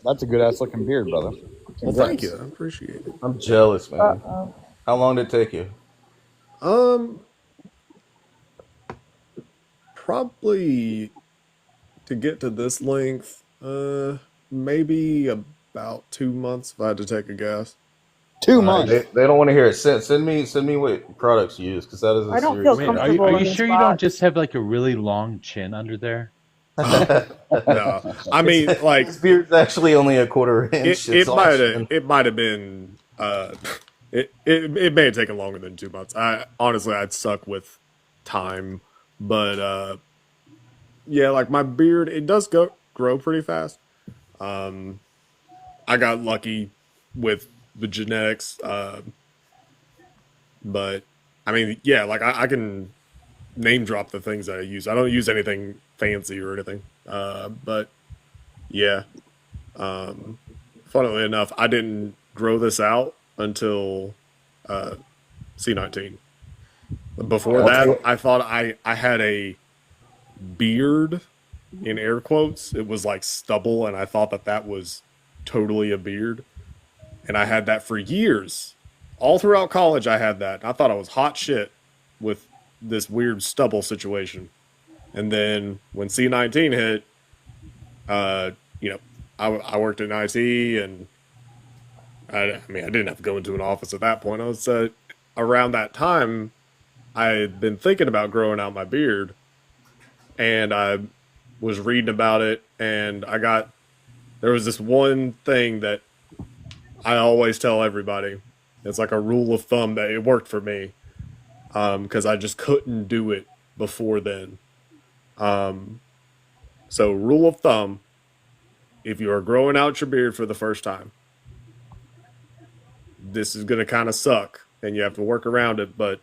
That's a good ass looking beard, brother. Well, thank you. I appreciate it. I'm jealous, man. Uh-oh. How long did it take you? Um, Probably to get to this length, maybe about 2 months if I had to take a guess. Two All right, months. they don't want to hear it. Send me what products you use because that is a I don't feel serious Wait, matter. are comfortable in you this sure you don't box. just have like a really long chin under there? No, I mean, like His beard's actually only a quarter inch. It's awesome. it might have been it may have taken longer than 2 months. I'd suck with time, but yeah, like my beard, it does grow pretty fast. I got lucky with the genetics, but I mean, yeah, like I can name drop the things that I use. I don't use anything fancy or anything, but yeah. Funnily enough, I didn't grow this out until C19. Before that, I thought I had a beard in air quotes. It was like stubble, and I thought that was totally a beard. And I had that for years. All throughout college, I had that. I thought I was hot shit with this weird stubble situation. And then when C19 hit, you know, I worked in IT, and I mean, I didn't have to go into an office at that point. I was around that time, I had been thinking about growing out my beard, and I was reading about it, and there was this one thing that I always tell everybody. It's like a rule of thumb that it worked for me, because I just couldn't do it before then. So rule of thumb, if you are growing out your beard for the first time, this is going to kind of suck and you have to work around it, but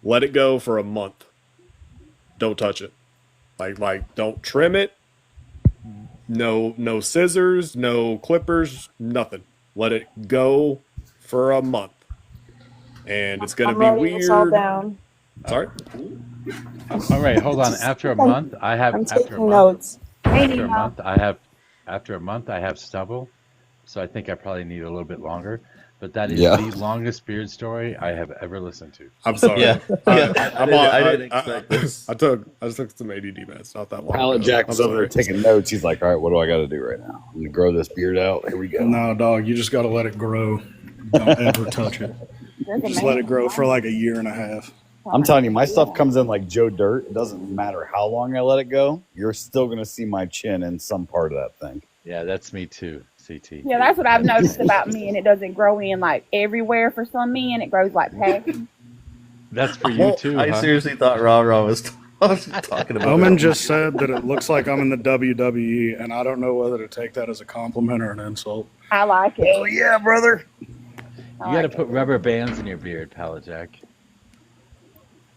let it go for a month. Don't touch it. Like don't trim it. No scissors, no clippers, nothing. Let it go for a month. And it's going to I'm be writing weird. this all down. Sorry? All right, hold on. After a month, I'm taking notes. Hey, after a Nemo. month, I have stubble, so I think I probably need a little bit longer. But that is the longest beard story I have ever listened to. I'm sorry. Yeah, I didn't expect this. I took some ADD meds not that long Pallet ago. Jack was I'm over there sorry. taking notes. He's like, all right, what do I got to do right now? I'm going to grow this beard out. Here we go. No, dog, you just got to let it grow. Don't ever touch it. Just let it grow for like a year and a half. I'm telling you, my stuff comes in like Joe Dirt. It doesn't matter how long I let it go. You're still going to see my chin in some part of that thing. Yeah, that's me too, CT. Yeah, that's what I've noticed about men. It doesn't grow in like everywhere for some men. It grows like patches. That's for you too, I huh? seriously thought Ra was talking about Omen that. just said that it looks like I'm in the WWE, and I don't know whether to take that as a compliment or an insult. I like it. Oh, yeah, brother. You got to put rubber bands in your beard, Pallet Jack.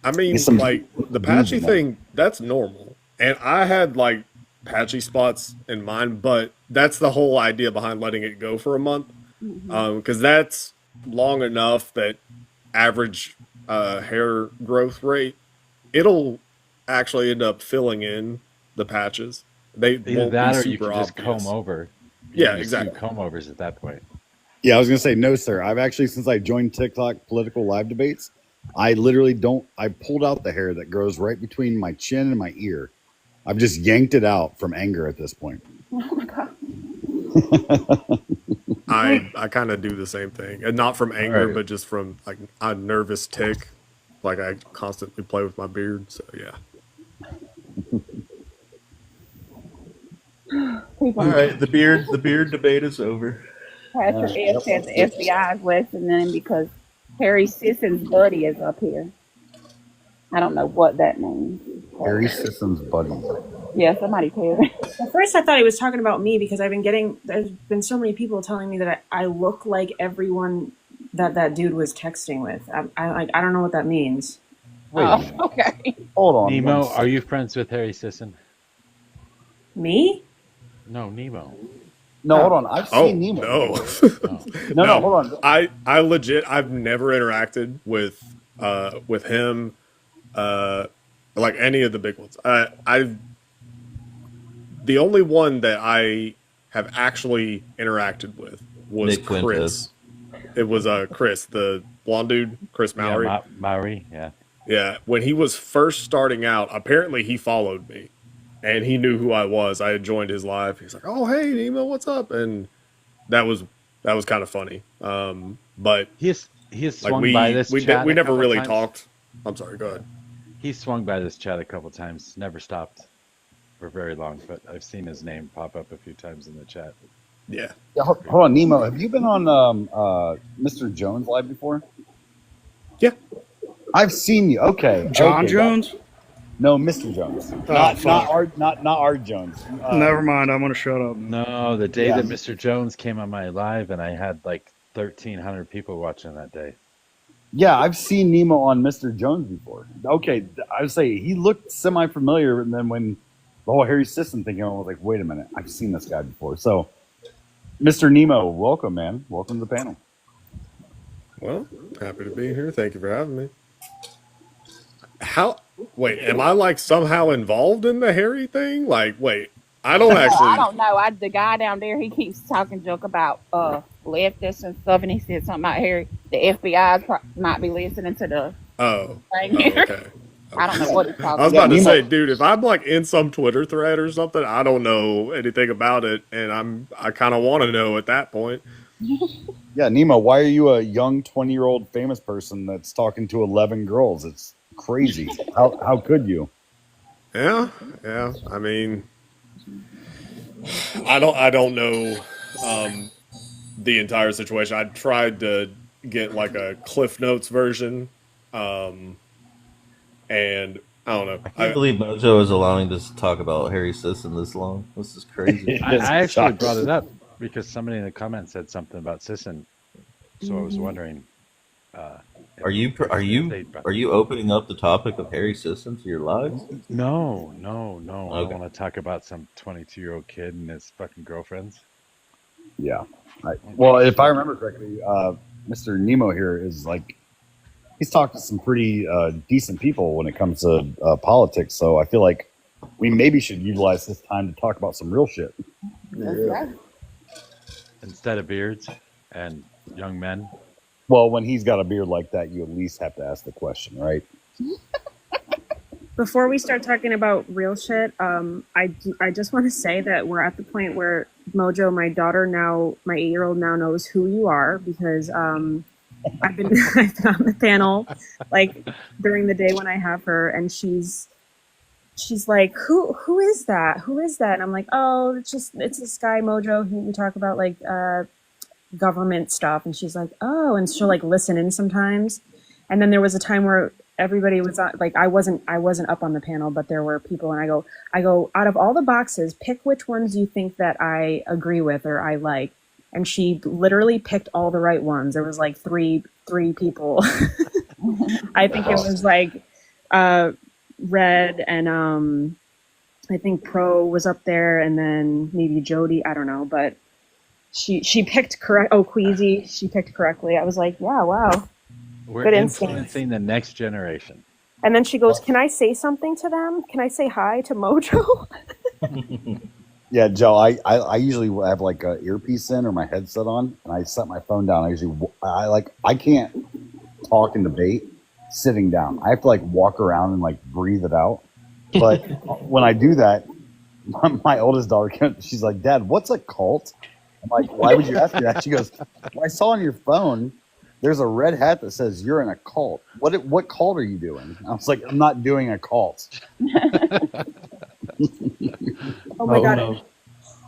I mean, Get some like the patchy thing, that's normal. And I had like patchy spots in mine, but that's the whole idea behind letting it go for a month. Because that's long enough that average hair growth rate, it'll actually end up filling in the patches. They Either won't that be or you super can just obvious. comb over. Yeah, You just exactly. do comb overs at that point. Yeah, I was going to say, no, sir. I've actually, since I joined TikTok political live debates, I literally I pulled out the hair that grows right between my chin and my ear. I've just yanked it out from anger at this point. Oh my god. I kind of do the same thing, and not from anger, Right. but just from like a nervous tick. Like I constantly play with my beard, so yeah. All right, the beard debate is over. Pastor S said the FBI is listening to him because Harry Sisson's buddy is up here. I don't know what that means. Harry Sisson's buddy. Yeah, somebody tell me. At first, I thought he was talking about me because there's been so many people telling me that I look like everyone that dude was texting with. I don't know what that means. Wait, Oh, okay. Hold on. Nemo, are you friends with Harry Sisson? Me? No, Nemo. No, hold on. I've Oh seen Nemo. no. Oh. No, hold on. I legit, I've never interacted with him, like any of the big ones. The only one that I have actually interacted with was Nick Chris. Fuentes. It was Chris, the blonde dude, Chris Mallory. Yeah, Maury, yeah. Yeah, when he was first starting out, apparently he followed me, and he knew who I was. I had joined his live. He's like, "Oh, hey, Nemo, what's up?" And that was kind of funny. But He has like swung by this chat we a never couple really times. talked. I'm sorry. Go ahead. He swung by this chat a couple times. Never stopped for very long, but I've seen his name pop up a few times in the chat. Yeah. Hold on, Nemo. Have you been on Mr. Jones live before? Yeah. I've seen you. Okay. John okay, Jones? No, Mr. Jones. Not our Jones. Never mind. I'm gonna shut up. No, the day Yeah. that Mr. Jones came on my live, and I had like 1,300 people watching that day. Yeah, I've seen Nemo on Mr. Jones before. Okay, I would say he looked semi-familiar, and then when the whole Harry Sisson thing came on, I was like, wait a minute, I've seen this guy before. So, Mr. Nemo, welcome, man. Welcome to the panel. Well, happy to be here. Thank you for having me. Wait, am I like somehow involved in the Harry thing? Like, wait, I don't actually. I don't know. The guy down there, he keeps talking junk about leftists and stuff, and he said something about Harry. The FBI might be listening to the thing here. Okay. I don't know what he's talking I was about. about to say, dude, if I'm like in some Twitter thread or something, I don't know anything about it, and I kind of want to know at that point. Yeah, Nemo, why are you a young 20-year-old famous person that's talking to 11 girls? It's crazy. How could you? Yeah. I mean, I don't know the entire situation. I tried to get like a Cliff Notes version, and I don't know. I can't believe Mojo is allowing us to talk about Harry Sisson this long. This is crazy. I actually brought it up because somebody in the comments said something about Sisson, so I was wondering. Are you opening up the topic of Harry Sisson to your lives? No. Okay. I want to talk about some 22-year-old kid and his fucking girlfriends. Yeah. Well, if I remember correctly, Mr. Nemo here is like, he's talked to some pretty decent people when it comes to politics. So I feel like we maybe should utilize this time to talk about some real shit. Yeah. Instead of beards and young men. Well, when he's got a beard like that, you at least have to ask the question, right? Before we start talking about real shit, I just want to say that we're at the point where Mojo, my 8-year-old now knows who you are because I've been on the panel like during the day when I have her, and she's like, who is that? Who is that? And I'm like, oh, it's this guy Mojo who we talk about like government stuff, and she's like, oh, and she'll like listen in sometimes. And then there was a time where everybody was on, like I wasn't up on the panel, but there were people, and I go out of all the boxes, pick which ones you think that I agree with or I like. And she literally picked all the right ones. There was like three people. I think it was like Red and I think Pro was up there, and then maybe Jody, I don't know, but she picked correct. Oh, Queasy, she picked correctly. I was like, yeah, wow. We're Good influencing the next generation. And then she goes, can I say something to them? Can I say hi to Mojo? Yeah, Joe, I usually have like an earpiece in or my headset on, and I set my phone down. I can't talk and debate sitting down. I have to like walk around and like breathe it out. But when I do that, my oldest daughter, she's like, Dad, what's a cult? I'm like, why would you ask me that? She goes, well, I saw on your phone, there's a red hat that says you're in a cult. What cult are you doing? I was like, I'm not doing a cult. Oh my God. No.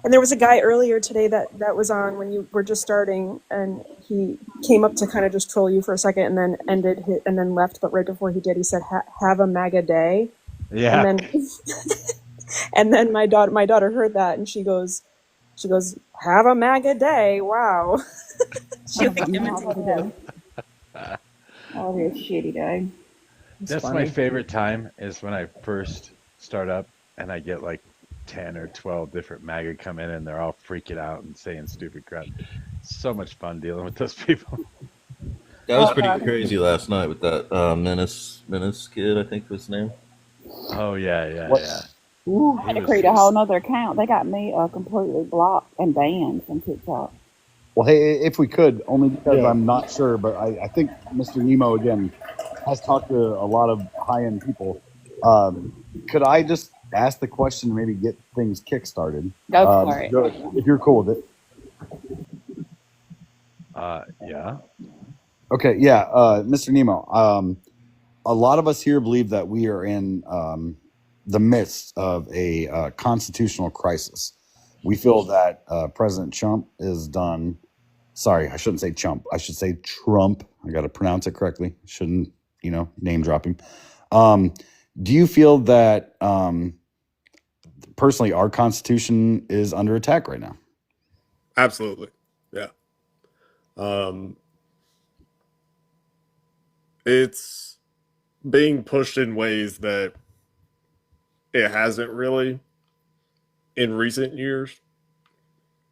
And there was a guy earlier today that was on when you were just starting, and he came up to kind of just troll you for a second and then and then left. But right before he did, he said, have a MAGA day. Yeah. And then, and then my daughter heard that, and she goes, have a MAGA day. Wow. She imitated him. Oh, this shitty day. That's funny. My favorite time is when I first start up and I get like 10 or 12 different MAGA come in and they're all freaking out and saying stupid crap. So much fun dealing with those people. That was pretty crazy last night with that Menace kid, I think was his name. Oh yeah. I had to create a whole nother account. They got me completely blocked and banned from TikTok. Well, hey, if we could, only because Yeah. I'm not sure, but I think Mr. Nemo again has talked to a lot of high-end people. Could I just ask the question and maybe get things kick-started? Go for it. If you're cool with it. Yeah. Okay, yeah, Mr. Nemo. A lot of us here believe that we are in the midst of a constitutional crisis. We feel that President Trump is done. Sorry, I shouldn't say chump. I should say Trump. I got to pronounce it correctly. Shouldn't, name drop him. Do you feel that personally our Constitution is under attack right now? Absolutely. Yeah. It's being pushed in ways that it hasn't really in recent years,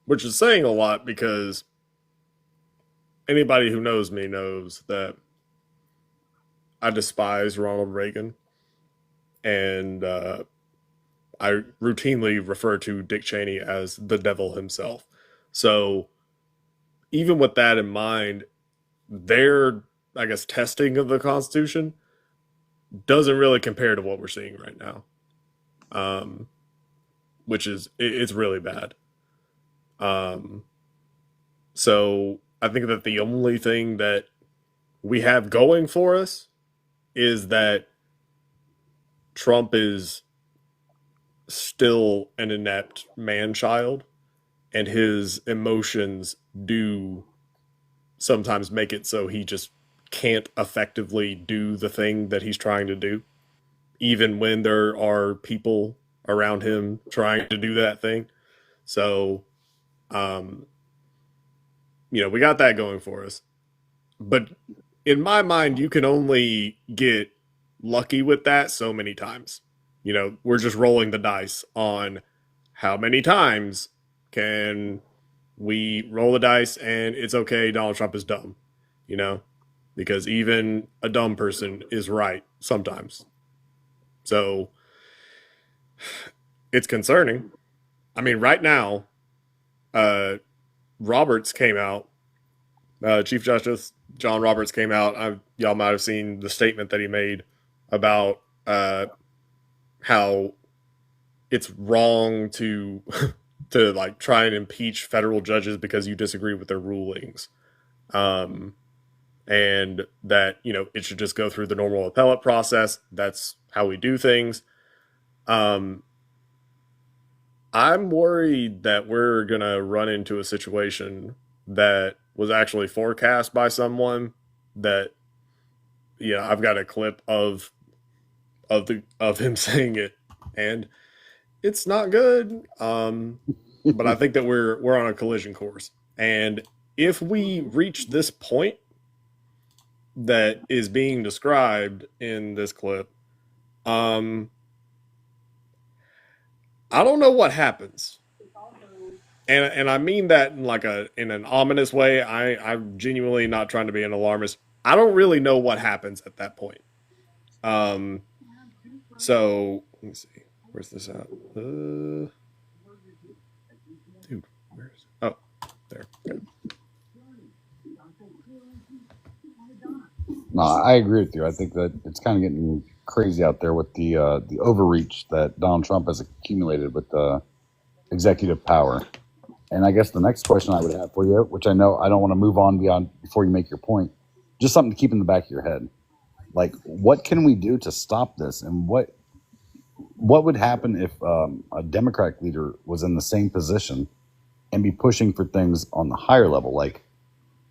which is saying a lot because anybody who knows me knows that I despise Ronald Reagan, and I routinely refer to Dick Cheney as the devil himself. So even with that in mind, their, I guess, testing of the Constitution doesn't really compare to what we're seeing right now, which is, it's really bad. So I think that the only thing that we have going for us is that Trump is still an inept man-child, and his emotions do sometimes make it so he just can't effectively do the thing that he's trying to do, even when there are people around him trying to do that thing. So, we got that going for us. But in my mind, you can only get lucky with that so many times. We're just rolling the dice on how many times can we roll the dice and it's okay, Donald Trump is dumb, because even a dumb person is right sometimes. So it's concerning. I mean, right now, Roberts came out, Chief Justice John Roberts came out. Y'all might have seen the statement that he made about how it's wrong to to like try and impeach federal judges because you disagree with their rulings, and that it should just go through the normal appellate process. That's how we do things. I'm worried that we're gonna run into a situation that was actually forecast by someone that I've got a clip of him saying it, and it's not good. But I think that we're on a collision course, and if we reach this point that is being described in this clip, I don't know what happens. And I mean that in an ominous way. I'm genuinely not trying to be an alarmist. I don't really know what happens at that point. So let me see. Where's this at? Dude, where's it? Oh, there. Okay. No, I agree with you. I think that it's kind of getting crazy out there with the overreach that Donald Trump has accumulated with executive power. And I guess the next question I would have for you, which I know I don't want to move on before you make your point, just something to keep in the back of your head. Like, what can we do to stop this? And what would happen if a Democratic leader was in the same position and be pushing for things on the higher level? Like,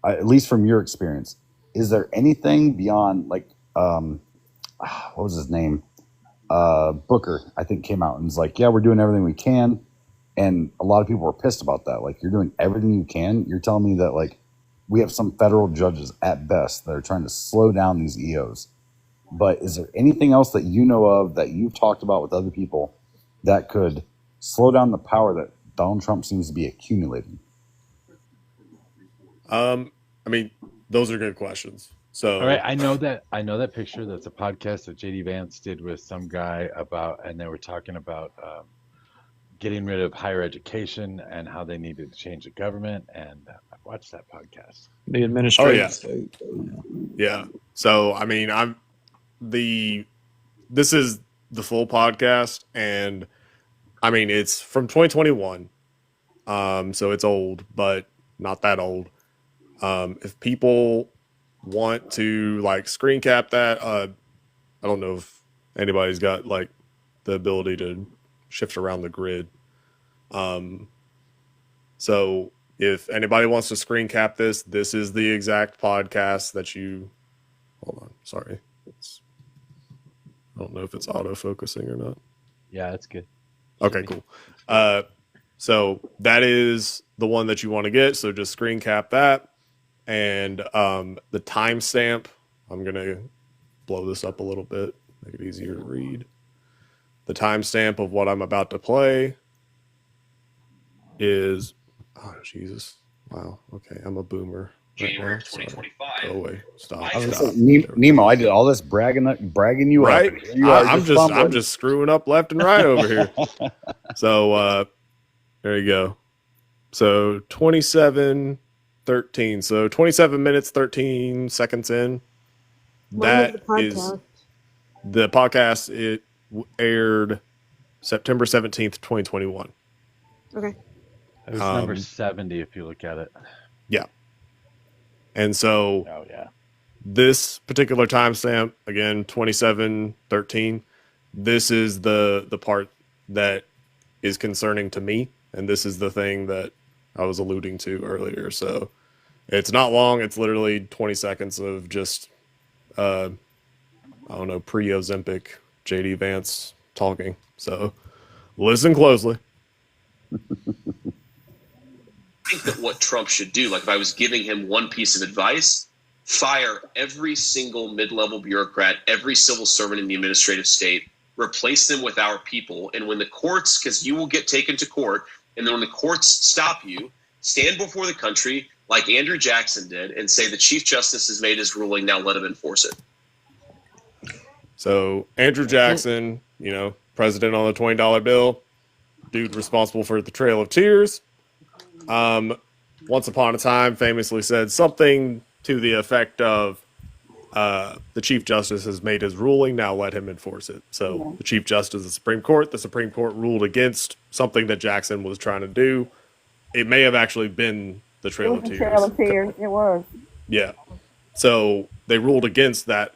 at least from your experience, is there anything beyond what was his name? Booker, I think, came out and was like, yeah, we're doing everything we can. And a lot of people were pissed about that. Like, you're doing everything you can. You're telling me that, like, we have some federal judges at best that are trying to slow down these EOs. But is there anything else that you know of that you've talked about with other people that could slow down the power that Donald Trump seems to be accumulating? I mean, those are good questions. So all right, I know that picture. That's a podcast that JD Vance did with some guy about, and they were talking about getting rid of higher education and how they needed to change the government. And I've watched that podcast. The administrative yeah. state. Yeah. So I mean, this is the full podcast, and I mean it's from 2021. So it's old, but not that old. If people want to like screen cap that, I don't know if anybody's got like the ability to shift around the grid. So if anybody wants to screen cap this is the exact podcast that you. Hold on, sorry. I don't know if it's auto focusing or not. Yeah, that's good. Okay, cool. So that is the one that you want to get. So just screen cap that. And the timestamp, I'm going to blow this up a little bit, make it easier to read. The timestamp of what I'm about to play is, oh, Jesus. Wow. Okay, I'm a boomer. January 2025. Go away. Stop. I was gonna say, Nemo, I did all this bragging you right? up. And you are I'm just screwing up left and right over here. So there you go. So 27:13. So 27 minutes 13 seconds in. That is the podcast. It aired September 17th, 2021. Okay. It was number 70 if you look at it. Yeah. And so Oh yeah. this particular timestamp, again, 27:13, this is the part that is concerning to me, and this is the thing that I was alluding to earlier. So it's not long. It's literally 20 seconds of just, I don't know, pre-Ozempic JD Vance talking. So listen closely. I think that what Trump should do, like if I was giving him one piece of advice, fire every single mid-level bureaucrat, every civil servant in the administrative state, replace them with our people. And when the courts, because you will get taken to court, and then when the courts stop you, stand before the country like Andrew Jackson did and say the Chief Justice has made his ruling, now let him enforce it. So Andrew Jackson, you know, president on the $20 bill, dude responsible for the Trail of Tears. Once upon a time famously said something to the effect of the Chief Justice has made his ruling, now let him enforce it. So the Chief Justice of the Supreme Court ruled against something that Jackson was trying to do. It may have actually been the Trail of Tears. Trail of Tears, it was. Yeah. So they ruled against that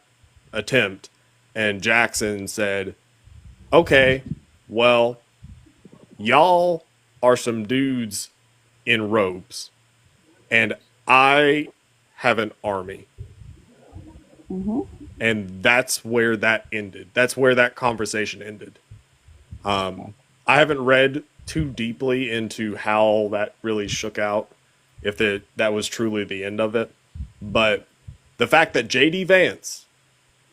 attempt, and Jackson said, okay, well, y'all are some dudes in robes, and I have an army. Mm-hmm. And that's where that ended. That's where that conversation ended. I haven't read too deeply into how that really shook out, if that was truly the end of it. But the fact that J.D. Vance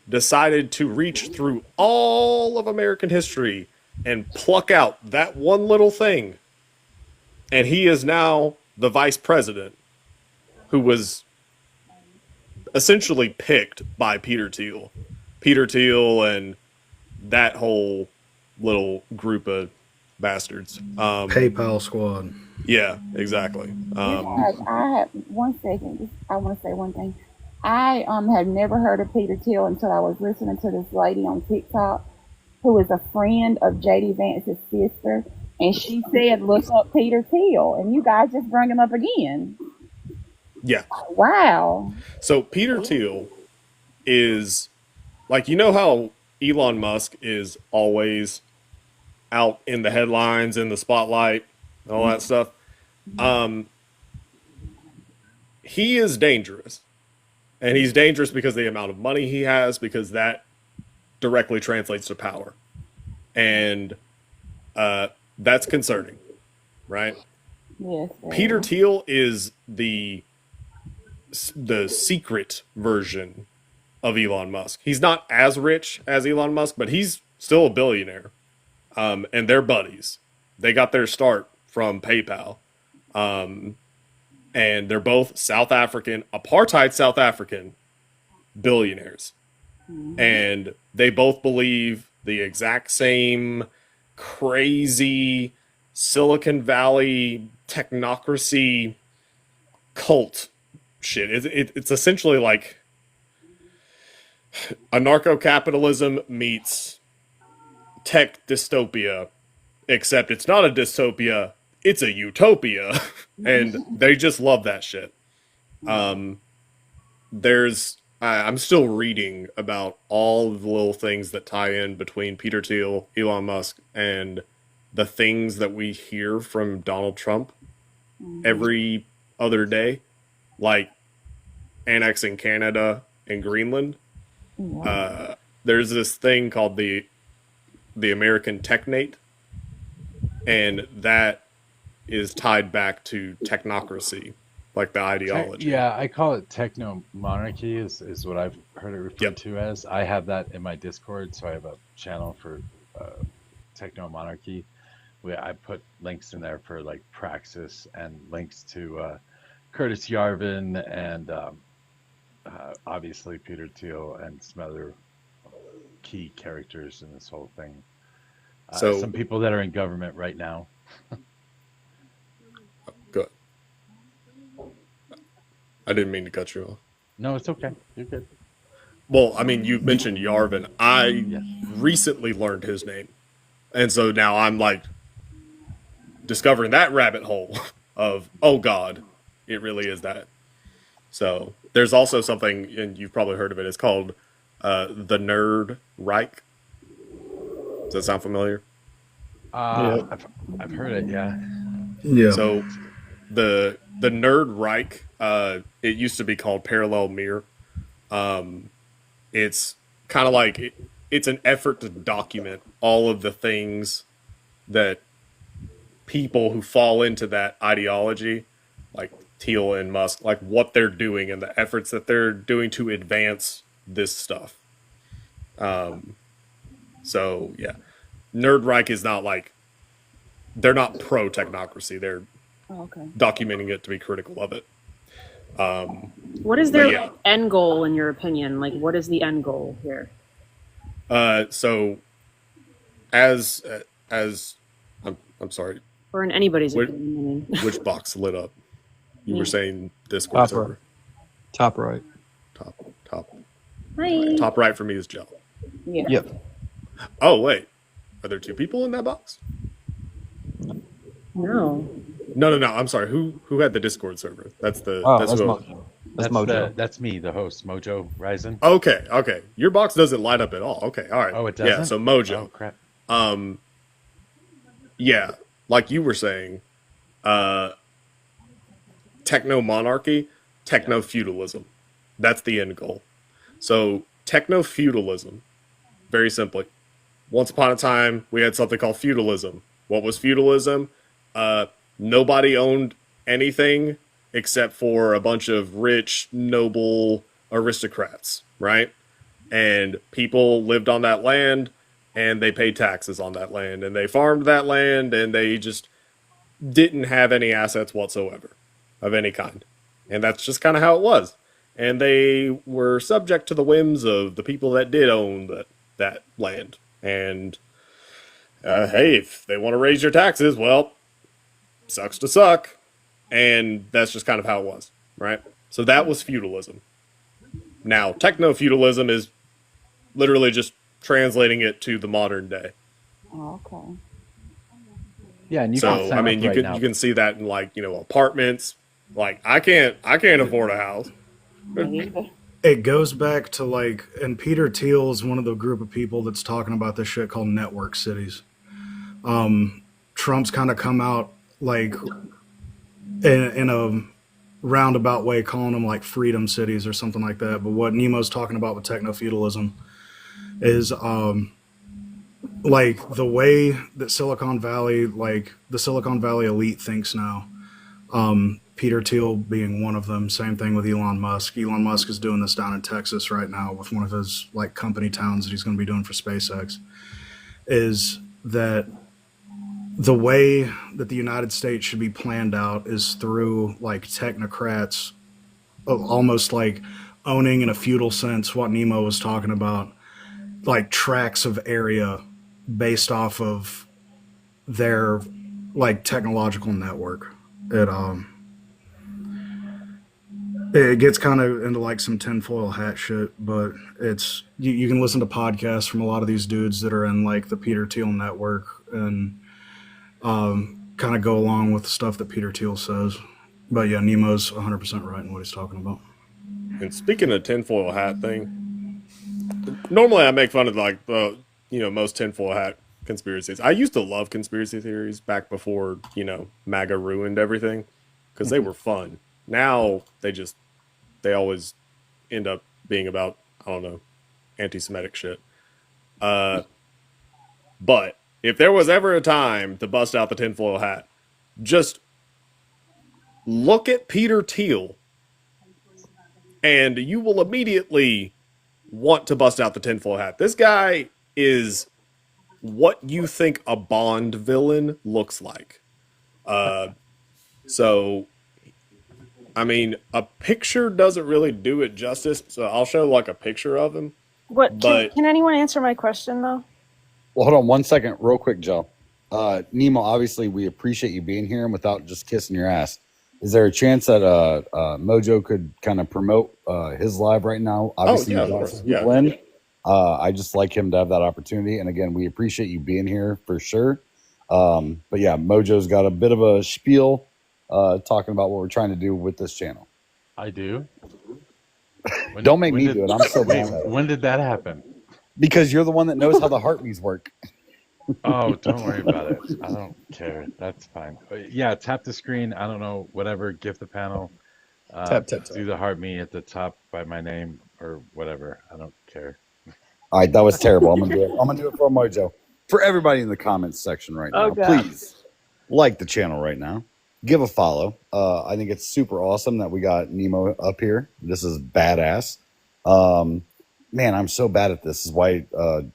decided to reach through all of American history and pluck out that one little thing, and he is now the vice president who was essentially picked by Peter Thiel. Peter Thiel and that whole little group of bastards. PayPal squad. Yeah, exactly. I have 1 second. I want to say one thing. I have never heard of Peter Thiel until I was listening to this lady on TikTok who is a friend of J.D. Vance's sister, and she said, look up Peter Thiel, and you guys just bring him up again. Yeah. Wow. So Peter Thiel is, like, you know how Elon Musk is always out in the headlines, in the spotlight, and all that stuff? He is dangerous. And he's dangerous because of the amount of money he has, because that directly translates to power. And that's concerning, right? Yes. Peter Thiel is the secret version of Elon Musk. He's not as rich as Elon Musk, but he's still a billionaire. And they're buddies. They got their start from PayPal. And they're both South African, apartheid South African, billionaires. And they both believe the exact same crazy Silicon Valley technocracy cult shit. It's essentially like anarcho-capitalism meets tech dystopia, except it's not a dystopia, it's a utopia. And they just love that shit. I'm still reading about all the little things that tie in between Peter Thiel, Elon Musk, and the things that we hear from Donald Trump every other day, like annexing Canada and Greenland. There's this thing called the American Technate, and that is tied back to technocracy, like the ideology. Yeah, I call it techno monarchy is what I've heard it referred to as. I have that in my Discord, so I have a channel for techno monarchy. I put links in there for like Praxis and links to Curtis Yarvin and obviously Peter Thiel and some other key characters in this whole thing. So some people that are in government right now. Good. I didn't mean to cut you off. No, it's okay. You're good. Well, I mean, you mentioned Yarvin. I recently learned his name. And so now I'm like discovering that rabbit hole of, oh God, it really is that. So there's also something, and you've probably heard of it, it's called the Nerd Reich. Does that sound familiar? I've heard it, yeah. Yeah. So the Nerd Reich, it used to be called Parallel Mirror. It's kind of like it's an effort to document all of the things that people who fall into that ideology, like Thiel and Musk, like what they're doing and the efforts that they're doing to advance this stuff. So yeah, Nerd Reich is not like, they're not pro technocracy. They're documenting it to be critical of it. What is their end goal, in your opinion? Like, what is the end goal here? So as I'm sorry. Or in anybody's opinion. Which box lit up? You were saying Discord server. Top right. Top. Hi. Top right for me is Joe. Yeah. Yep. Oh wait, are there two people in that box? No. No. I'm sorry. Who had the Discord server? That's Mojo. That's Mojo. That's me, the host, Mojo Ryzen. Okay. Your box doesn't light up at all. Okay, all right. Oh, it doesn't? Yeah, so Mojo. Oh, crap. Yeah, like you were saying, techno-monarchy, techno-feudalism. That's the end goal. So techno-feudalism, very simply, once upon a time, we had something called feudalism. What was feudalism? Nobody owned anything except for a bunch of rich, noble aristocrats, right? And people lived on that land, and they paid taxes on that land, and they farmed that land, and they just didn't have any assets whatsoever of any kind. And that's just kind of how it was. And they were subject to the whims of the people that did own that land. And hey, if they want to raise your taxes, well, sucks to suck. And that's just kind of how it was, right? So that was feudalism. Now, techno-feudalism is literally just translating it to the modern day. Oh, okay. Yeah, and you so can sign I mean, up you right can now. you can see that in, like, you know, apartments. Like I can't afford a house. It goes back to, like, and Peter Thiel is one of the group of people that's talking about this shit called network cities. Trump's kind of come out like in a roundabout way calling them like freedom cities or something like that. But what Nemo's talking about with techno-feudalism is like the way that Silicon Valley, like the Silicon Valley elite thinks now. Peter Thiel being one of them. Same thing with Elon Musk. Elon Musk is doing this down in Texas right now with one of his like company towns that he's going to be doing for SpaceX. Is that the way that the United States should be planned out is through like technocrats, almost like owning in a feudal sense what Nemo was talking about, like tracts of area based off of their like technological network. It it gets kind of into like some tinfoil hat shit, but it's you can listen to podcasts from a lot of these dudes that are in like the Peter Thiel network and kind of go along with the stuff that Peter Thiel says. But yeah, Nemo's 100% right in what he's talking about. And speaking of tinfoil hat thing, normally I make fun of like the most tinfoil hat conspiracies. I used to love conspiracy theories back before MAGA ruined everything because they were fun. Now they always end up being about, I don't know, anti-Semitic shit. But if there was ever a time to bust out the tinfoil hat, just look at Peter Thiel and you will immediately want to bust out the tinfoil hat. This guy is what you think a Bond villain looks like. So, I mean, a picture doesn't really do it justice. So I'll show like a picture of him. Can anyone answer my question though? Well, hold on 1 second, real quick, Joe. Nemo, obviously, we appreciate you being here, and without just kissing your ass, is there a chance that Mojo could kind of promote his live right now? Obviously, Glenn. I just like him to have that opportunity, and again, we appreciate you being here for sure. But yeah, Mojo's got a bit of a spiel talking about what we're trying to do with this channel. I do. Don't make me do it. I'm so bad. When did that happen? Because you're the one that knows how the heartbeats work. Oh, don't worry about it. I don't care. That's fine. Yeah, tap the screen. I don't know, whatever. Gift the panel. Tap. Do the heart me at the top by my name or whatever. I don't care. All right, that was terrible. I'm gonna do it. I'm gonna do it for Mojo. For everybody in the comments section right now, please like the channel right now. Give a follow. I think it's super awesome that we got Nemo up here. This is badass. Man, I'm so bad at this. This is why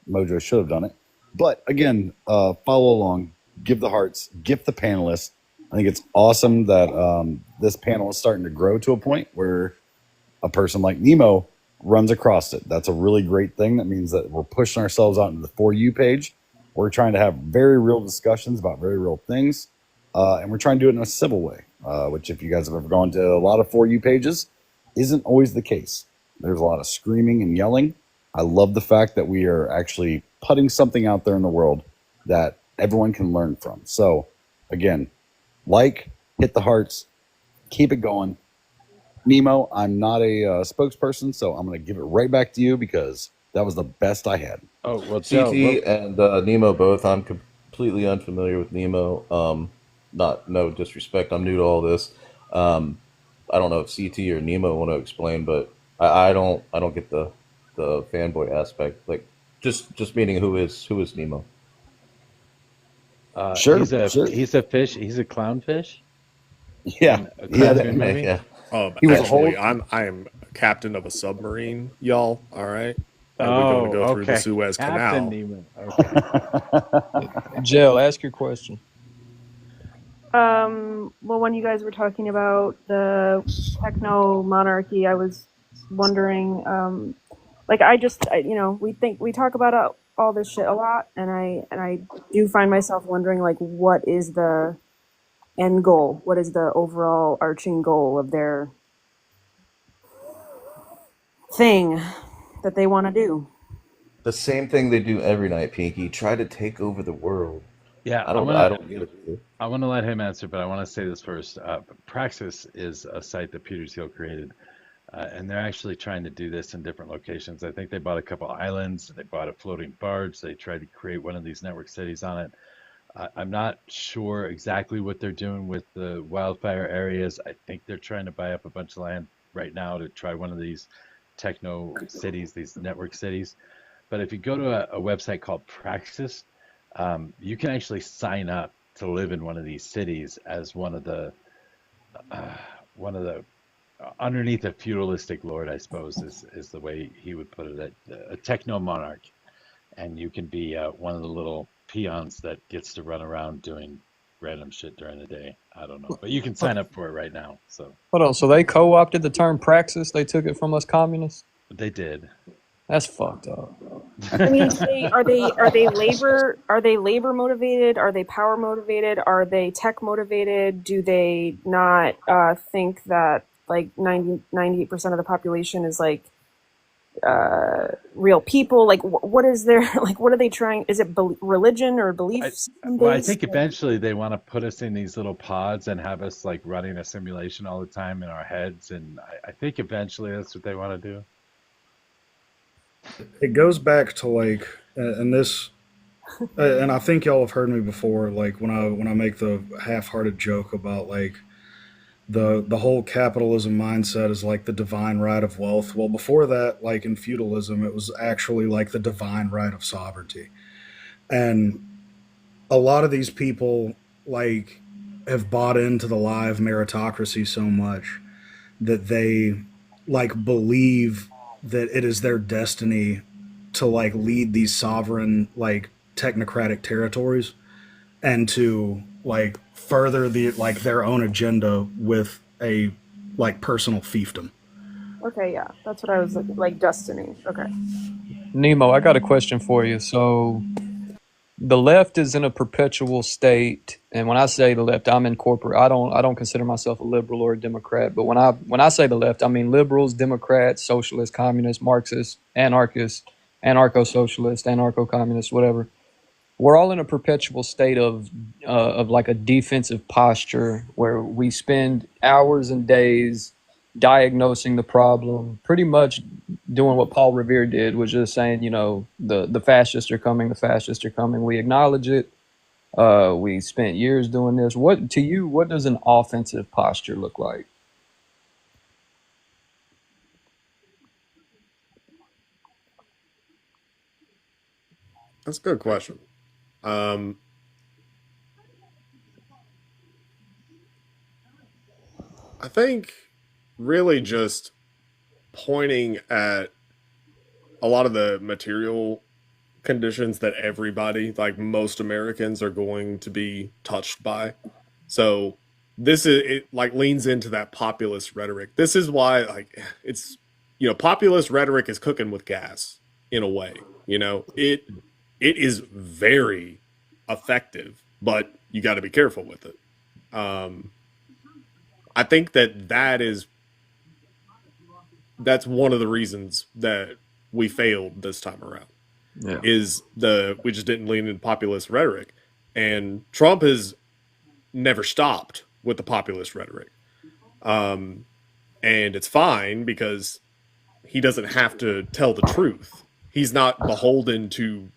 Mojo should have done it. But again, follow along, give the hearts, gift the panelists. I think it's awesome that this panel is starting to grow to a point where a person like Nemo runs across it. That's a really great thing. That means that we're pushing ourselves out into the For You page. We're trying to have very real discussions about very real things. And we're trying to do it in a civil way, which if you guys have ever gone to a lot of For You pages, isn't always the case. There's a lot of screaming and yelling. I love the fact that we are actually putting something out there in the world that everyone can learn from. So again, hit the hearts, keep it going. Nemo, I'm not a spokesperson, so I'm going to give it right back to you because that was the best I had. Oh, well, CT and Nemo both. I'm completely unfamiliar with Nemo. No disrespect. I'm new to all this. I don't know if CT or Nemo want to explain, but I don't get the fanboy aspect. Like just meaning who is Nemo? Sure, he's a fish. He's a clownfish. Yeah, maybe. Yeah. Actually, I am captain of a submarine, y'all. All right. And we're going to go through the Suez Canal. Nemo. Okay. Jill, ask your question. Well, when you guys were talking about the techno monarchy, I was wondering, we talk about all this shit a lot, and I do find myself wondering, like, what is the end goal? What is the overall arching goal of their thing that they want to do? The same thing they do every night, Pinky. Try to take over the world. Yeah, I don't get it. I want to let him answer, but I want to say this first. Praxis is a site that Peter Thiel created, and they're actually trying to do this in different locations. I think they bought a couple islands. They bought a floating barge. They tried to create one of these network cities on it. I'm not sure exactly what they're doing with the wildfire areas. I think they're trying to buy up a bunch of land right now to try one of these techno cities, these network cities. But if you go to a website called Praxis, you can actually sign up to live in one of these cities as one of the underneath a feudalistic lord, I suppose is the way he would put it, a techno monarch, and you can be one of the little peons that gets to run around doing random shit during the day. I don't know, but you can sign up for it right now. So Hold on. So they co-opted the term praxis. They took it from us communists. they did. That's fucked up. I mean, are they labor motivated? Are they power motivated? Are they tech motivated? Do they not think that like 98% of the population is like real people? Like, what is their like? What are they trying? Is it religion or beliefs? Well, I think eventually they want to put us in these little pods and have us like running a simulation all the time in our heads, and I think eventually that's what they want to do. It goes back to like, and this, and I think y'all have heard me before. Like when I make the half-hearted joke about like the whole capitalism mindset is like the divine right of wealth. Well, before that, like in feudalism, it was actually like the divine right of sovereignty. And a lot of these people like have bought into the lie of meritocracy so much that they like believe that it is their destiny to like lead these sovereign like technocratic territories and to like further the like their own agenda with a like personal fiefdom. Okay, yeah, that's what I was like destiny. Okay. Nemo, I got a question for you. So the left is in a perpetual state, and when I say the left, I'm in corporate. I don't consider myself a liberal or a Democrat, but when I say the left, I mean liberals, Democrats, socialists, communists, Marxists, anarchists, anarcho-socialists, anarcho-communists, whatever. We're all in a perpetual state of like a defensive posture where we spend hours and days diagnosing the problem, pretty much doing what Paul Revere did, was just saying, you know, the fascists are coming, the fascists are coming. We acknowledge it. We spent years doing this. What to you? What does an offensive posture look like? That's a good question. I think really just pointing at a lot of the material conditions that everybody, like most Americans, are going to be touched by. So this is it like leans into that populist rhetoric. This is why like it's populist rhetoric is cooking with gas in a way. It is very effective, but you got to be careful with it. I think that's one of the reasons that we failed this time around. Yeah. We just didn't lean into populist rhetoric, and Trump has never stopped with the populist rhetoric. And it's fine because he doesn't have to tell the truth. He's not beholden to,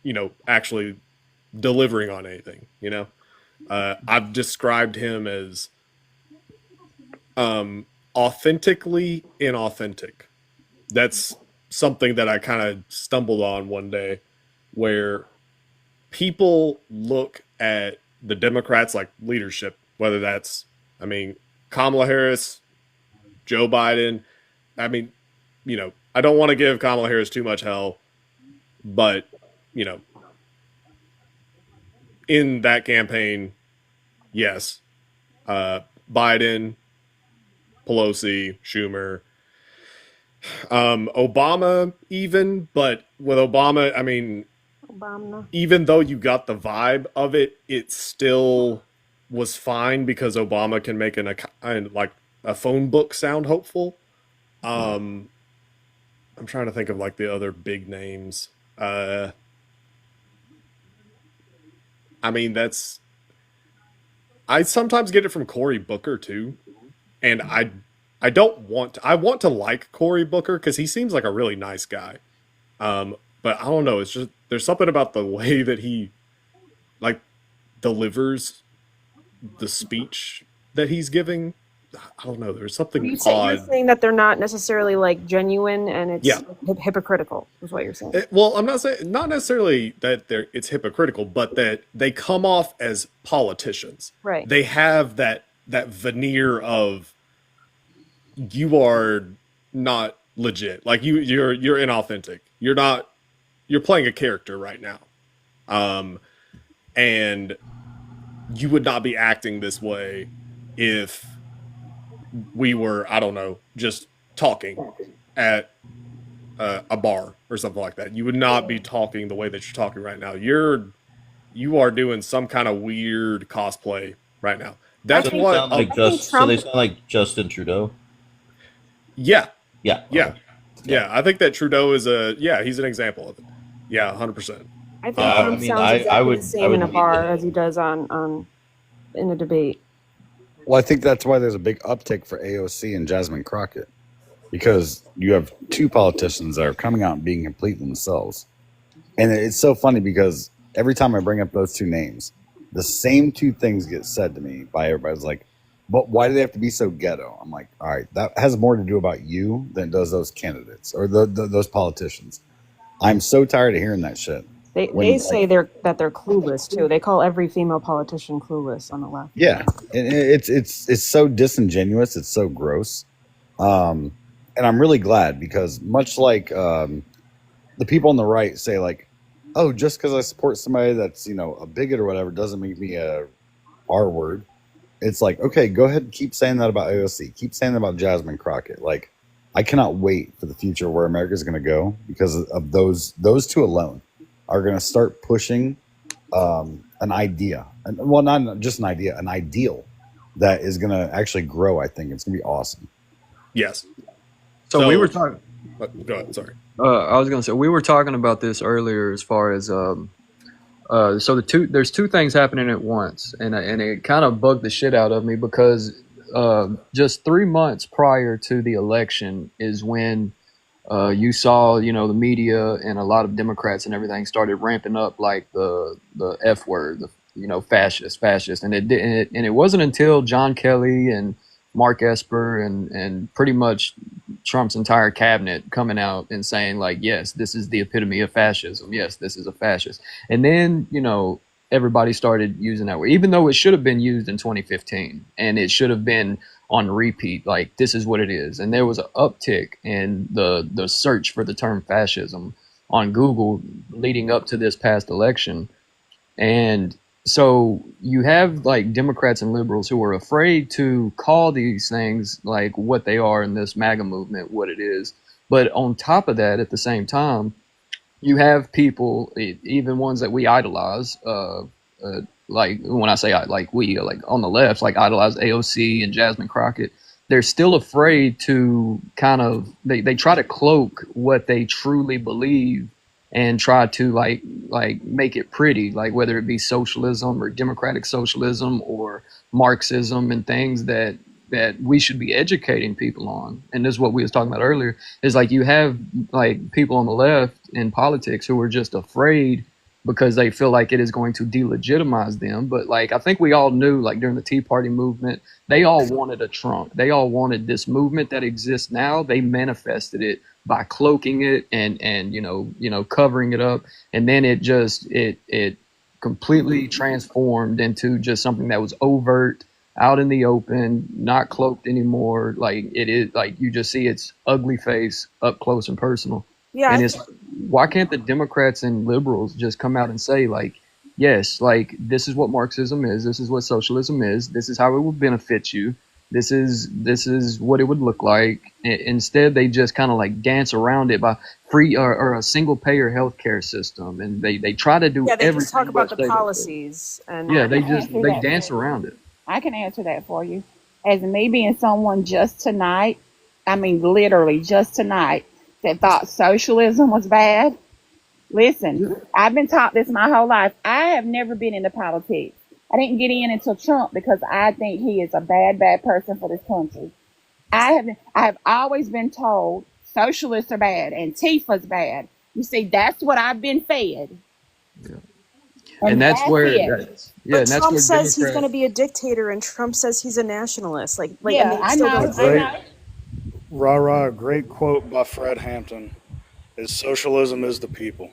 actually delivering on anything, I've described him as authentically inauthentic. That's something that I kind of stumbled on one day, where people look at the Democrats like leadership, whether that's, Kamala Harris, Joe Biden. I don't want to give Kamala Harris too much hell, but, in that campaign, yes, Biden, Pelosi, Schumer, Obama even, but with Obama, Obama. even though you got the vibe of it, it still was fine because Obama can make a phone book sound hopeful. I'm trying to think of like the other big names. I sometimes get it from Cory Booker too, and I want to like Cory Booker because he seems like a really nice guy. But I don't know. It's just there's something about the way that he like delivers the speech that he's giving. I don't know. There's something You're odd. saying that they're not necessarily like genuine, and it's Yeah. hypocritical, is what you're saying. Well, I'm not saying not necessarily that it's hypocritical, but that they come off as politicians. Right. They have that veneer of you are not legit. Like you're inauthentic. You're playing a character right now. And you would not be acting this way if we were, I don't know, just talking at a bar or something like that. You would not be talking the way that you're talking right now. You are doing some kind of weird cosplay right now. That's So they what. sound like so they sound like Justin Trudeau. Yeah, Yeah. yeah, Okay. yeah. I think that Trudeau is he's an example of it. Yeah, 100%. I think I Trump mean, sounds exactly I would the same in a need bar to- as he does on in a debate. Well, I think that's why there's a big uptick for AOC and Jasmine Crockett, because you have two politicians that are coming out and being complete themselves. And it's so funny because every time I bring up those two names, the same two things get said to me by everybody's like, but why do they have to be so ghetto? I'm like, all right, that has more to do about you than it does those candidates or those politicians. I'm so tired of hearing that shit. They say they're clueless too. They call every female politician clueless on the left. Yeah, and it's so disingenuous. It's so gross, and I'm really glad because much like the people on the right say, like, oh, just because I support somebody that's a bigot or whatever doesn't make me a R word. It's like, okay, go ahead and keep saying that about AOC. Keep saying that about Jasmine Crockett. Like, I cannot wait for the future where America is going to go because of those two alone are going to start pushing an idea, well, not just an idea, an ideal that is going to actually grow. I think it's going to be awesome. Yes. So we were talking. Go ahead. Sorry. I was going to say we were talking about this earlier as far as so there's two things happening at once, and it kind of bugged the shit out of me because just 3 months prior to the election is when you saw the media and a lot of Democrats and everything started ramping up like the F word, fascist, and it wasn't until John Kelly and Mark Esper and pretty much Trump's entire cabinet coming out and saying like, yes, this is the epitome of fascism. Yes, this is a fascist. And then, everybody started using that word, even though it should have been used in 2015 and it should have been on repeat. Like, this is what it is. And there was an uptick in the search for the term fascism on Google leading up to this past election. And so you have like Democrats and liberals who are afraid to call these things like what they are in this MAGA movement, what it is. But on top of that, at the same time, you have people, even ones that we idolize, like when I say like we, like on the left, like idolize AOC and Jasmine Crockett. They're still afraid to kind of, they try to cloak what they truly believe and try to like make it pretty, like whether it be socialism or democratic socialism or Marxism and things that we should be educating people on. And this is what we was talking about earlier, is like you have like people on the left in politics who are just afraid because they feel like it is going to delegitimize them. But like, I think we all knew, like during the Tea Party movement, they all wanted a Trump. They all wanted this movement that exists now. They manifested it by cloaking it and covering it up. And then it just, it completely transformed into just something that was overt, out in the open, not cloaked anymore. Like it is, like you just see its ugly face up close and personal. Yeah. And it's, why can't the Democrats and liberals just come out and say like, yes, like this is what Marxism is. This is what socialism is. This is how it will benefit you. This is what it would look like. Instead, they just kind of like dance around it by free or a single payer healthcare system. And they try to do they everything. just talk about but the policies and they dance around it. I can answer that for you. As me being someone just tonight, I mean, literally just tonight, that thought socialism was bad. Listen, I've been taught this my whole life. I have never been into politics. I didn't get in until Trump because I think he is a bad person for this country. I have always been told socialists are bad, Antifa's bad. You see, that's what I've been fed. Yeah. And that's where, but Trump says he's going to be a dictator, and Trump says he's a nationalist. I know. Rah, great quote by Fred Hampton is socialism is the people.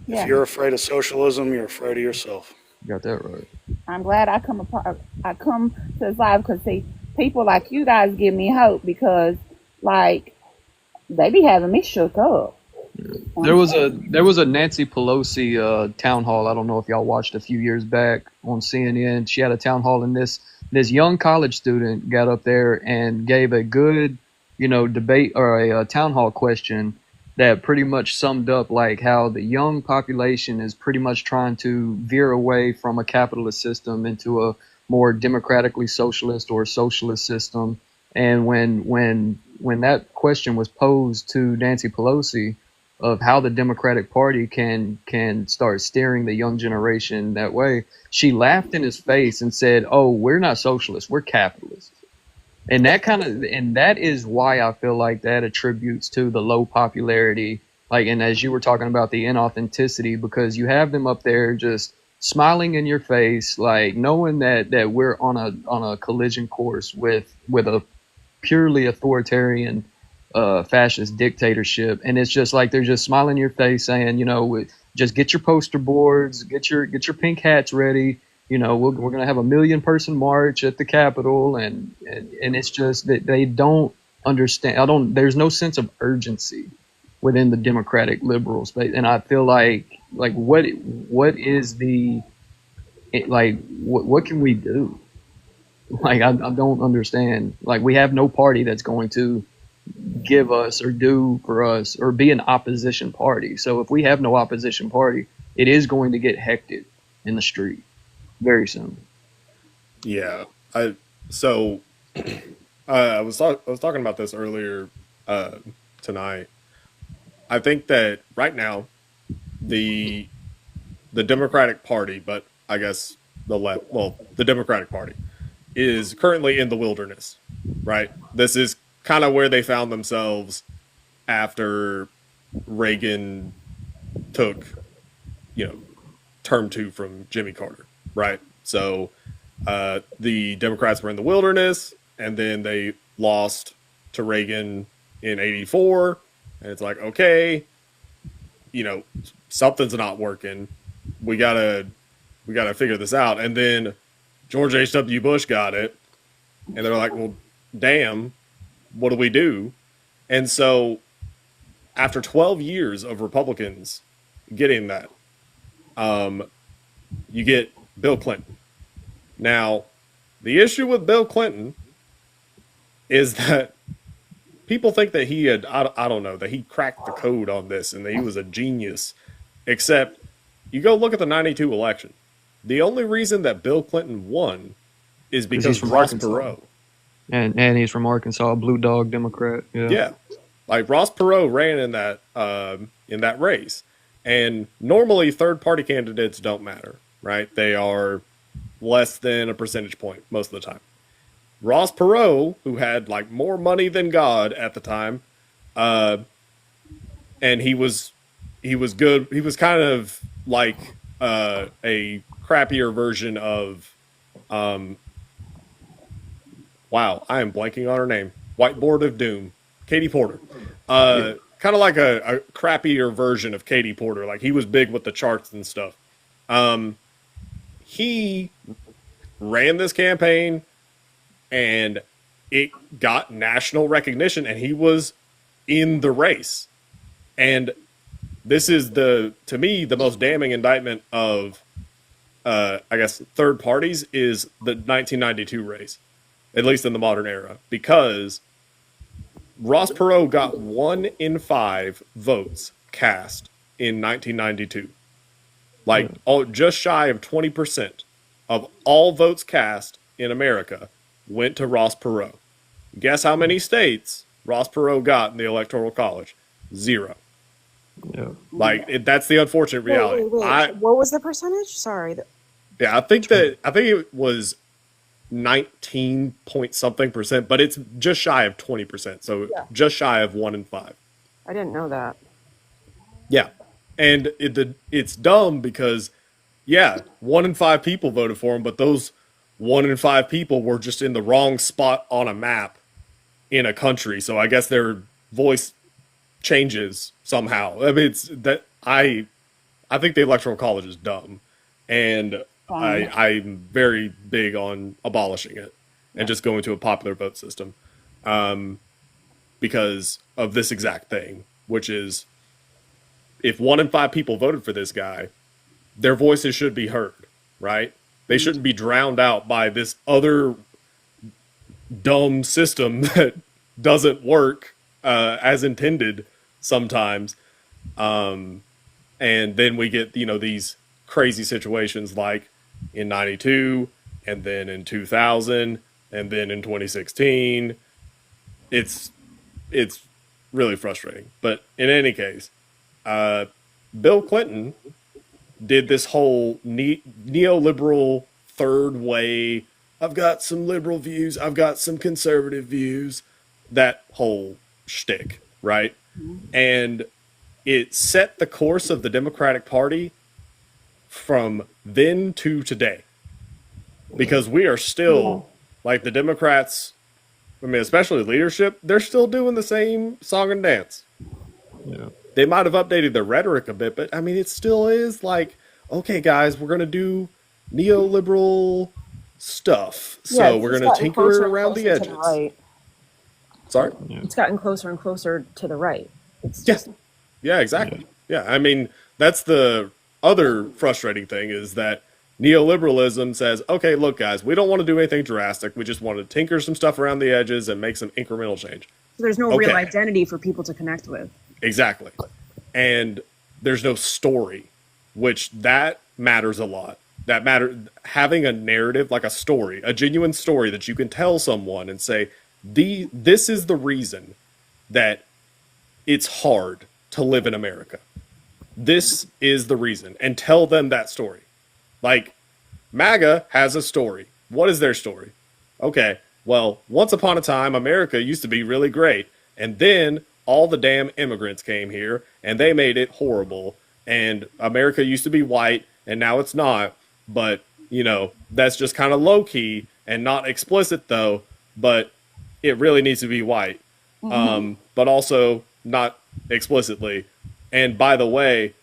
Yeah. If you're afraid of socialism, you're afraid of yourself. You got that right. I'm glad I come to this live because see, people like you guys give me hope because like they be having me shook up. There was a Nancy Pelosi town hall. I don't know if y'all watched a few years back on CNN. She had a town hall, and this young college student got up there and gave a good, debate or a town hall question that pretty much summed up like how the young population is pretty much trying to veer away from a capitalist system into a more democratically socialist or socialist system. And when that question was posed to Nancy Pelosi of how the Democratic Party can start steering the young generation that way, she laughed in his face and said, "Oh, we're not socialists, we're capitalists." And that is why I feel like that attributes to the low popularity. Like, and as you were talking about the inauthenticity, because you have them up there just smiling in your face, like knowing that we're on a collision course with a purely authoritarian fascist dictatorship, and it's just like they're just smiling in your face saying, just get your poster boards, get your pink hats ready. We're gonna have a 1 million-person march at the Capitol, and it's just that they don't understand. There's no sense of urgency within the Democratic liberal space, and I feel like what is the what can we do? Like I don't understand. Like we have no party that's going to give us or do for us or be an opposition party. So if we have no opposition party, it is going to get hectic in the street very soon. Yeah. I was talking about this earlier tonight. I think that right now the Democratic Party, but I guess the Democratic Party is currently in the wilderness, right? This is kind of where they found themselves after Reagan took, term 2 from Jimmy Carter, right? So the Democrats were in the wilderness, and then they lost to Reagan in '84, and it's like, okay, something's not working. We gotta figure this out. And then George H.W. Bush got it, and they're like, well, damn, what do we do? And so after 12 years of Republicans getting that, you get Bill Clinton. Now, the issue with Bill Clinton is that people think that he had, I don't know, that he cracked the code on this and that he was a genius. Except, you go look at the '92 election. The only reason that Bill Clinton won is because Ross Perot. And he's from Arkansas, a blue dog Democrat. Yeah. Like Ross Perot ran in that race. And normally third party candidates don't matter, right? They are less than a percentage point most of the time. Ross Perot, who had like more money than God at the time, and he was good. He was kind of like a crappier version of wow, I am blanking on her name. Whiteboard of Doom. Katie Porter. Kind of like a crappier version of Katie Porter. Like he was big with the charts and stuff. He ran this campaign and it got national recognition, and he was in the race. And this is to me, the most damning indictment of, I guess, third parties is the 1992 race, at least in the modern era, because Ross Perot got 1 in 5 votes cast in 1992. Like, just shy of 20% of all votes cast in America went to Ross Perot. Guess how many states Ross Perot got in the Electoral College? 0. Yeah. Like, that's the unfortunate reality. Wait. What was the percentage? Sorry. Yeah, I think it was 19 point something percent, but it's just shy of 20%. So just shy of 1 in 5. I didn't know that. Yeah. And it's dumb because, 1 in 5 people voted for him, but those 1 in 5 people were just in the wrong spot on a map in a country. So I guess their voice changes somehow. I mean, I think the Electoral College is dumb. And I'm very big on abolishing it and just going to a popular vote system, because of this exact thing, which is if 1 in 5 people voted for this guy, their voices should be heard, right? They shouldn't be drowned out by this other dumb system that doesn't work as intended sometimes. And then we get, these crazy situations like in 92 and then in 2000 and then in 2016. It's really frustrating. But in any case, Bill Clinton did this whole neoliberal third way. I've got some liberal views. I've got some conservative views. That whole shtick, right? And it set the course of the Democratic Party from then to today. Because we are still, like the Democrats, I mean, especially leadership, they're still doing the same song and dance. Yeah. They might have updated their rhetoric a bit, but I mean, it still is like, okay, guys, we're going to do neoliberal stuff. So we're going to tinker around the edges. Right. Sorry? It's gotten closer and closer to the right. It's just, yeah, exactly. Yeah, I mean, that's the other frustrating thing is that neoliberalism says, okay, look, guys, we don't want to do anything drastic. We just want to tinker some stuff around the edges and make some incremental change. So there's no real identity for people to connect with. Exactly. And there's no story, which that matters a lot. That having a narrative, like a story, a genuine story that you can tell someone and say, this is the reason that it's hard to live in America. This is the reason. And tell them that story. Like, MAGA has a story. What is their story? Okay, well, once upon a time, America used to be really great. And then all the damn immigrants came here, and they made it horrible. And America used to be white, and now it's not. But, that's just kind of low-key and not explicit, though. But it really needs to be white. But also not explicitly. And by the way,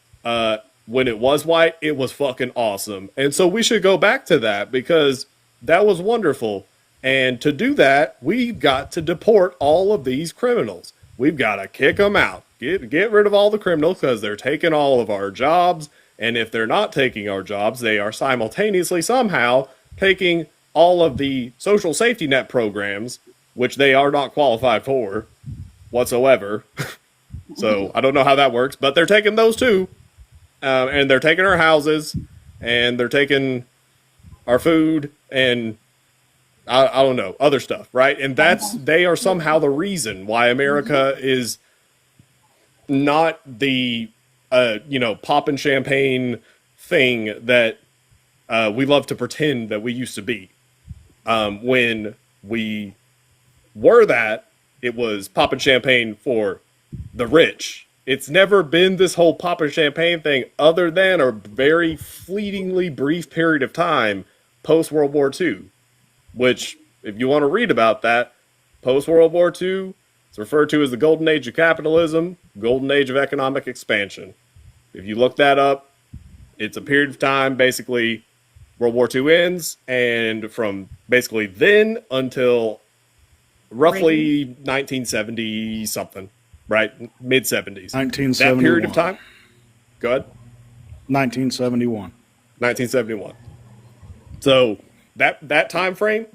when it was white, it was fucking awesome. And so we should go back to that because that was wonderful. And to do that, we've got to deport all of these criminals. We've got to kick them out. Get rid of all the criminals because they're taking all of our jobs. And if they're not taking our jobs, they are simultaneously somehow taking all of the social safety net programs, which they are not qualified for whatsoever. So I don't know how that works, but they're taking those too. And they're taking our houses, and they're taking our food, and I don't know, other stuff, right? And they are somehow the reason why America is not the, poppin' champagne thing that we love to pretend that we used to be. When we were that, it was poppin' champagne for the rich. It's never been this whole poppin' champagne thing other than a very fleetingly brief period of time post-World War II, which, if you want to read about that, post-World War II, it's referred to as the golden age of capitalism, golden age of economic expansion. If you look that up, it's a period of time, basically, World War II ends, and from basically then until roughly 1970-something. Right, mid-70s. 1971. That period of time? Go ahead. 1971. 1971. So that time frame,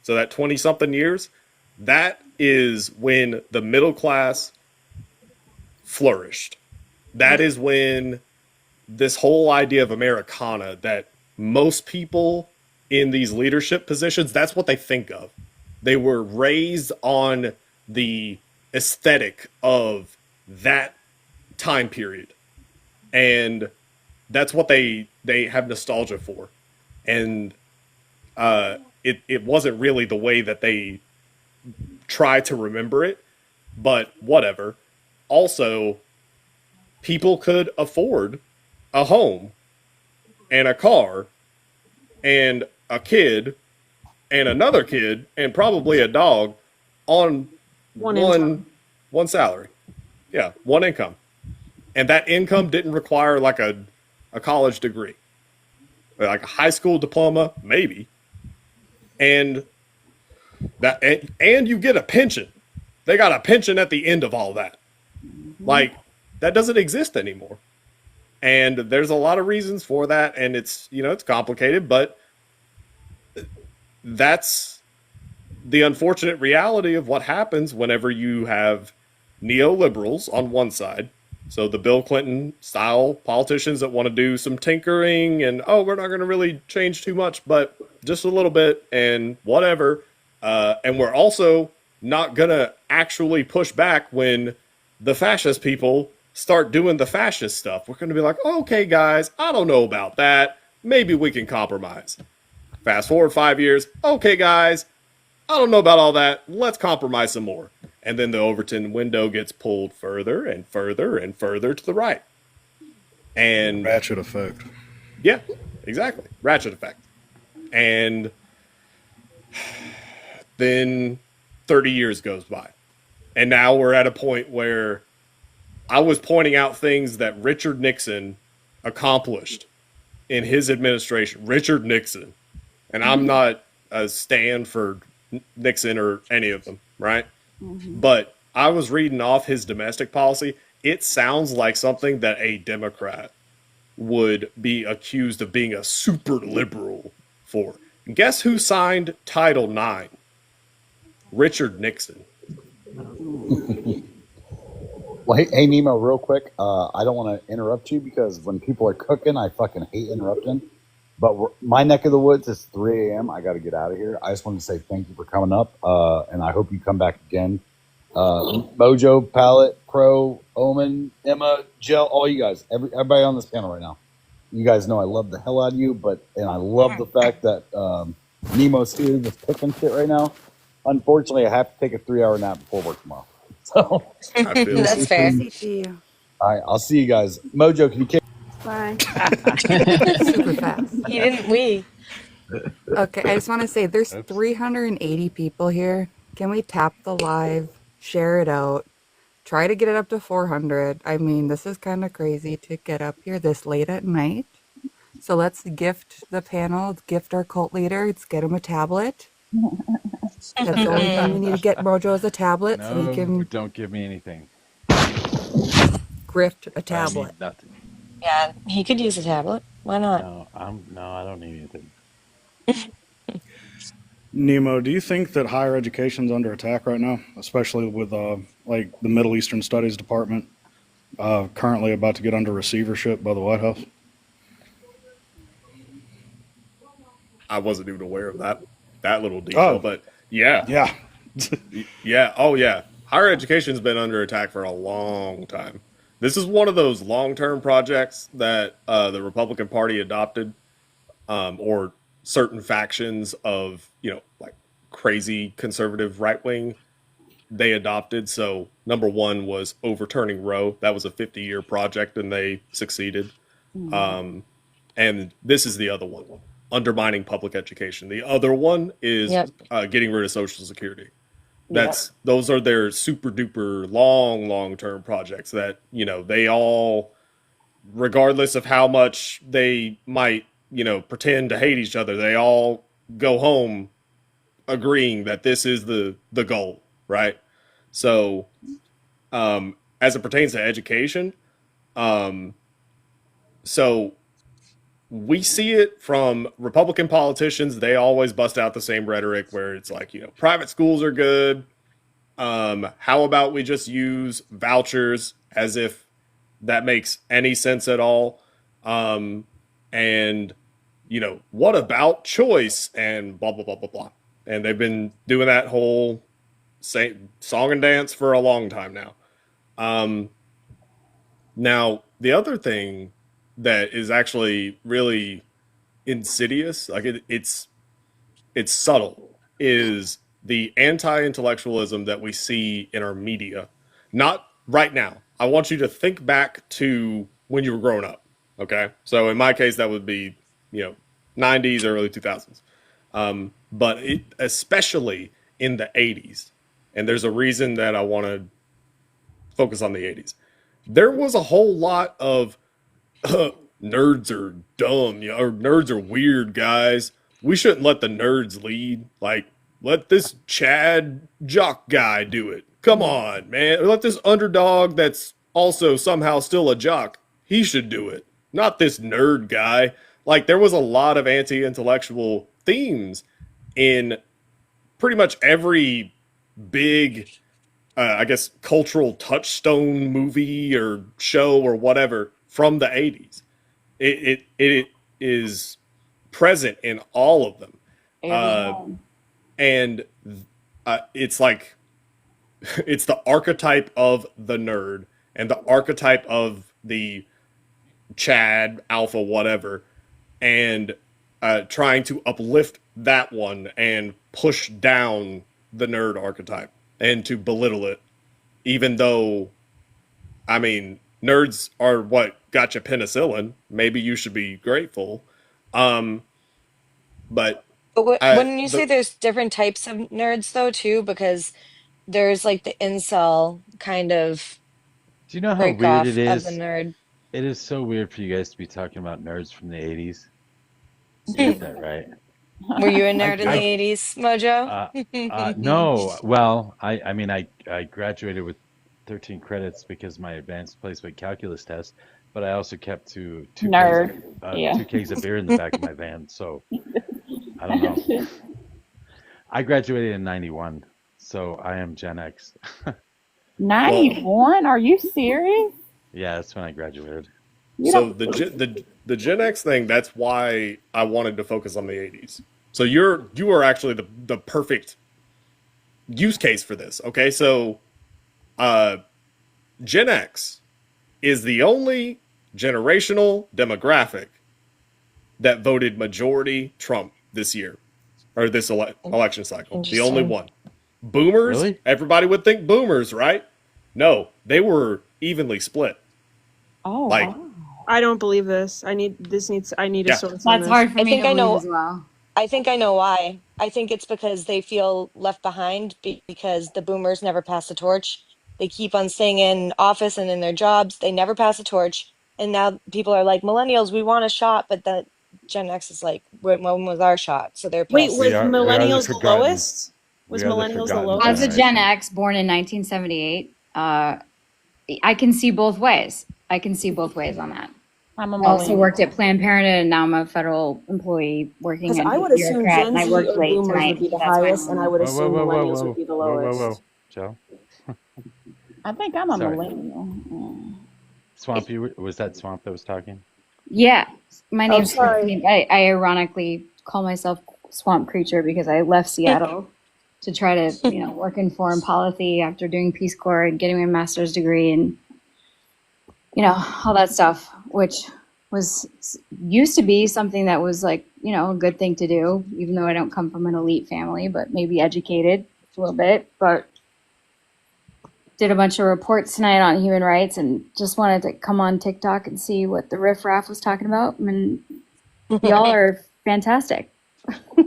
so that 20-something years, that is when the middle class flourished. That is when this whole idea of Americana, that most people in these leadership positions, that's what they think of. They were raised on the aesthetic of that time period, and that's what they have nostalgia for. And it wasn't really the way that they try to remember it, but whatever. Also, people could afford a home and a car and a kid and another kid and probably a dog on one salary. Yeah, one income. And that income didn't require like a college degree. Like a high school diploma, maybe. And you get a pension. They got a pension at the end of all that. Like, that doesn't exist anymore. And there's a lot of reasons for that, and it's complicated, but that's the unfortunate reality of what happens whenever you have neoliberals on one side. So the Bill Clinton style politicians that want to do some tinkering and, we're not going to really change too much, but just a little bit and whatever. And we're also not going to actually push back when the fascist people start doing the fascist stuff. We're going to be like, okay, guys, I don't know about that. Maybe we can compromise. Fast forward 5 years. Okay, guys, I don't know about all that. Let's compromise some more. And then the Overton window gets pulled further and further and further to the right. And ratchet effect. Yeah, exactly. Ratchet effect. And then 30 years goes by. And now we're at a point where I was pointing out things that Richard Nixon accomplished in his administration. Richard Nixon. And I'm not a stand for Nixon or any of them, right? Mm-hmm. But I was reading off his domestic policy. It sounds like something that a Democrat would be accused of being a super liberal for. Guess who signed Title IX? Richard Nixon. Well, hey, Nemo, real quick. I don't want to interrupt you because when people are cooking, I fucking hate interrupting. But my neck of the woods is 3 a.m. I got to get out of here. I just wanted to say thank you for coming up, and I hope you come back again. Mojo, Palette, Crow, Omen, Emma, Jill, all you guys, everybody on this panel right now. You guys know I love the hell out of you, and I love the fact that Nemo's here just cooking shit right now. Unfortunately, I have to take a 3-hour nap before work tomorrow. So That's fair. All right, I'll see you guys. Mojo, can you kick? Bye. Super fast. He didn't we? Okay, I just want to say there's 380 people here. Can we tap the live, share it out, try to get it up to 400? I mean, this is kind of crazy to get up here this late at night. So let's gift the panel, gift our cult leader, let's get him a tablet. That's the only thing we need to get Mojo is a tablet so we can don't give me anything. grift a tablet. I need nothing. Yeah, he could use a tablet. Why not? No, I don't need anything. Nemo, do you think that higher education's under attack right now, especially with like the Middle Eastern Studies Department currently about to get under receivership by the White House? I wasn't even aware of that little detail, but yeah. Yeah. Oh, yeah. Higher education's been under attack for a long time. This is one of those long-term projects that the Republican Party adopted, or certain factions of, like crazy conservative right wing, they adopted. So number one was overturning Roe. That was a 50-year project and they succeeded. Mm-hmm. And this is the other one, undermining public education. The other one is getting rid of Social Security. Those are their super duper long-term projects that, they all, regardless of how much they might, pretend to hate each other, they all go home agreeing that this is the goal, right? So, as it pertains to education, so we see it from Republican politicians. They always bust out the same rhetoric where it's like, private schools are good. How about we just use vouchers, as if that makes any sense at all? And, what about choice and blah, blah, blah, blah, blah. And they've been doing that whole song and dance for a long time now. Now, the other thing that is actually really insidious, like it's subtle, is the anti-intellectualism that we see in our media. Not right now. I want you to think back to when you were growing up. Okay, so in my case, that would be 90s, early 2000s, but especially in the 80s, and there's a reason that I want to focus on the 80s. There was a whole lot of nerds are dumb, or nerds are weird, guys. We shouldn't let the nerds lead. Like, let this Chad jock guy do it. Come on, man. Let this underdog that's also somehow still a jock, he should do it. not this nerd guy. Like, there was a lot of anti-intellectual themes in pretty much every big, I guess, cultural touchstone movie or show or whatever from the 80s. It is present in all of them. And it's like, it's the archetype of the nerd and the archetype of the Chad, alpha, whatever, and trying to uplift that one and push down the nerd archetype and to belittle it, even though, I mean, nerds are what got you penicillin. Maybe you should be grateful. But Wouldn't you say there's different types of nerds though too? Because there's like the incel kind of Do you know how break weird off it of the is? nerd. It is so weird for you guys to be talking about nerds from the 80s. You get that right. Were you a nerd in the 80s, Mojo? No. Well, I mean, I graduated with 13 credits because my advanced placement calculus test, but I also kept two kegs of beer in the back of my van. So I don't know. I graduated in 91, so I am Gen X. 91? Are you serious? Yeah, that's when I graduated. So the Gen X thing, that's why I wanted to focus on the 80s. So you are actually the perfect use case for this. Okay, so Gen X is the only generational demographic that voted majority Trump this year, or this election cycle. The only one. Boomers, really? Everybody would think boomers, right? No, they were evenly split. Oh, like, wow. I don't believe this. I need a source on That's this. hard for I me think to I believe know. as well. I think I know why. I think it's because they feel left behind because the boomers never pass the torch. They keep on staying in office and in their jobs. They never pass the torch. And now people are like, millennials, we want a shot. But that Gen X is like, when was our shot? So they're Wait, pissed. was We are the millennials the forgotten. lowest? Was We are the millennials the forgotten lowest? As a Gen generation. X born in 1978, I can see both ways. I can see both ways on that. I'm a I also millennial. worked at Planned Parenthood, and now I'm a federal employee working Because in I a would assume bureaucrat, Gen and I Z worked or late boomers tonight. would be the That's why highest, and I I'm. would Whoa, assume whoa, whoa, whoa, millennials whoa, would be the whoa, whoa, whoa, lowest. Joe. I think I'm a Sorry. millennial. Mm. Swamp, was that Swamp that was talking? Yeah, my Oh, name's. sorry. I ironically call myself Swamp Creature because I left Seattle to try to, work in foreign policy after doing Peace Corps and getting my master's degree and, all that stuff, which was used to be something that was like, a good thing to do, even though I don't come from an elite family, but maybe educated a little bit. But did a bunch of reports tonight on human rights and just wanted to come on TikTok and see what the riffraff was talking about. And y'all are fantastic.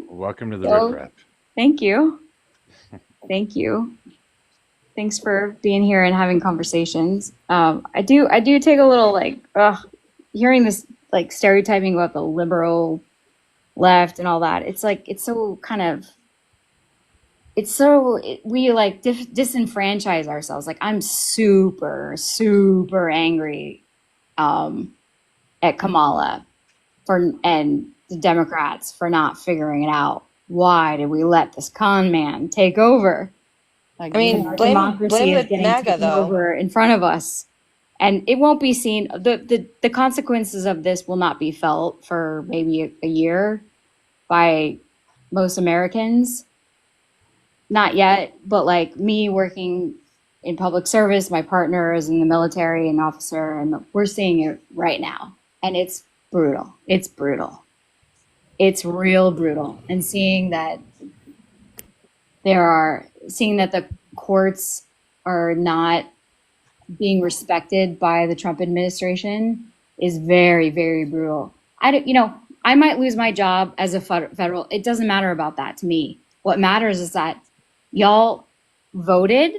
Welcome to the So, riffraff. Thank you. Thank you. Thanks for being here and having conversations. I do take a little hearing this stereotyping about the liberal left and all that. It's like it's so kind of we disenfranchise ourselves. Like I'm super angry at Kamala and the Democrats for not figuring it out. Why did we let this con man take over? Like, I mean, our blame democracy is the getting MAGA taken though. over in front of us, and it won't be seen. The consequences of this will not be felt for maybe a year by most Americans. Not yet, but like me working in public service, my partner is in the military, an officer, and we're seeing it right now, and it's brutal. It's brutal. It's real brutal, and seeing that the courts are not being respected by the Trump administration is very, very brutal. I might lose my job as a federal. It doesn't matter about that to me. What matters is that y'all voted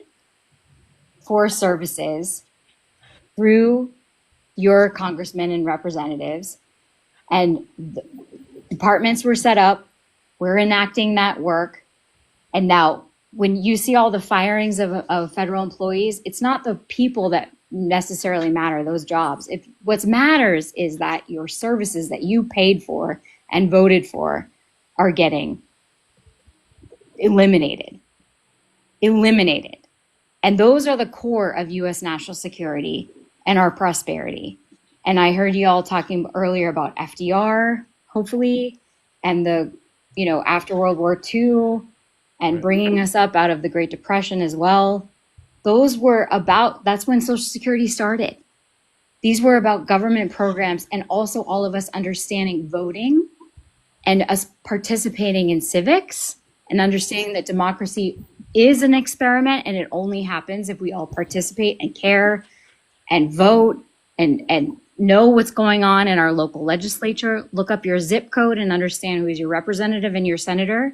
for services through your congressmen and representatives, and the departments were set up. We're enacting that work. And now when you see all the firings of federal employees, it's not the people that necessarily matter, those jobs. If what matters is that your services that you paid for and voted for are getting eliminated. And those are the core of US national security and our prosperity. And I heard you all talking earlier about FDR, hopefully, and the, after World War II, and bringing us up out of the Great Depression as well. That's when Social Security started. These were about government programs, and also all of us understanding voting and us participating in civics and understanding that democracy is an experiment, and it only happens if we all participate and care and vote and know what's going on in our local legislature. Look up your zip code and understand who is your representative and your senator.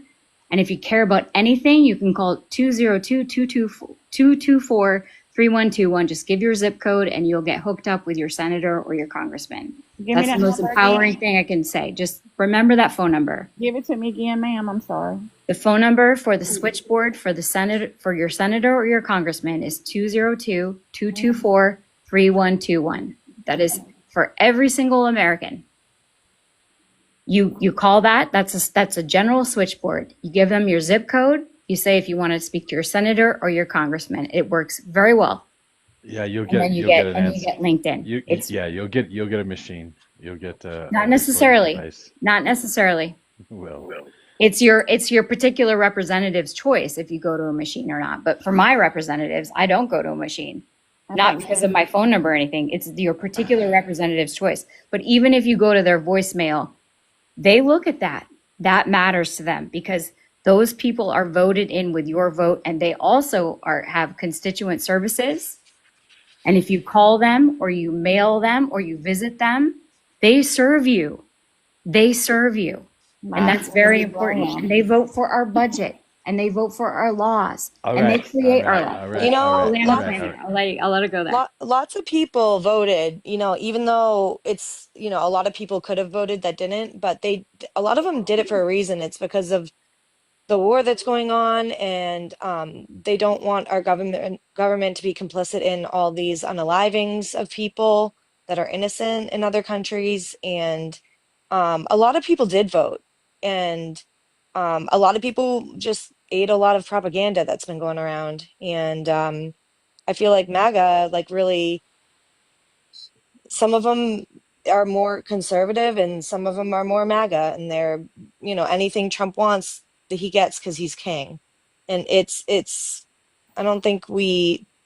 And if you care about anything, you can call 202-224-3121. Just give your zip code and you'll get hooked up with your senator or your congressman. That's the most empowering thing I can say. Just remember that phone number. Give it to me again, ma'am. I'm sorry. The phone number for the switchboard for the Senate, for your senator or your congressman, is 202-224-3121. That is for every single American. You call that. That's a general switchboard. You give them your zip code. You say if you want to speak to your senator or your congressman. It works very well. Yeah, you'll get an answer. You get LinkedIn. You'll get a machine. You'll get not necessarily. Not necessarily. Well, it's your particular representative's choice if you go to a machine or not. But for my representatives, I don't go to a machine. Not because of my phone number or anything. It's your particular representative's choice. But even if you go to their voicemail, they look at that. That matters to them because those people are voted in with your vote, and they also have constituent services. And if you call them or you mail them or you visit them, they serve you. And that's very important. And they vote for our budget, and they vote for our laws, they create our laws. I'll let it go there. Lots of people voted, even though it's, a lot of people could have voted that didn't, but a lot of them did it for a reason. It's because of the war that's going on, and they don't want our government to be complicit in all these unalivings of people that are innocent in other countries. And a lot of people did vote, and a lot of people just ate a lot of propaganda that's been going around. And I feel like MAGA, really, some of them are more conservative and some of them are more MAGA, and they're, anything Trump wants that he gets because he's king. And it's I don't think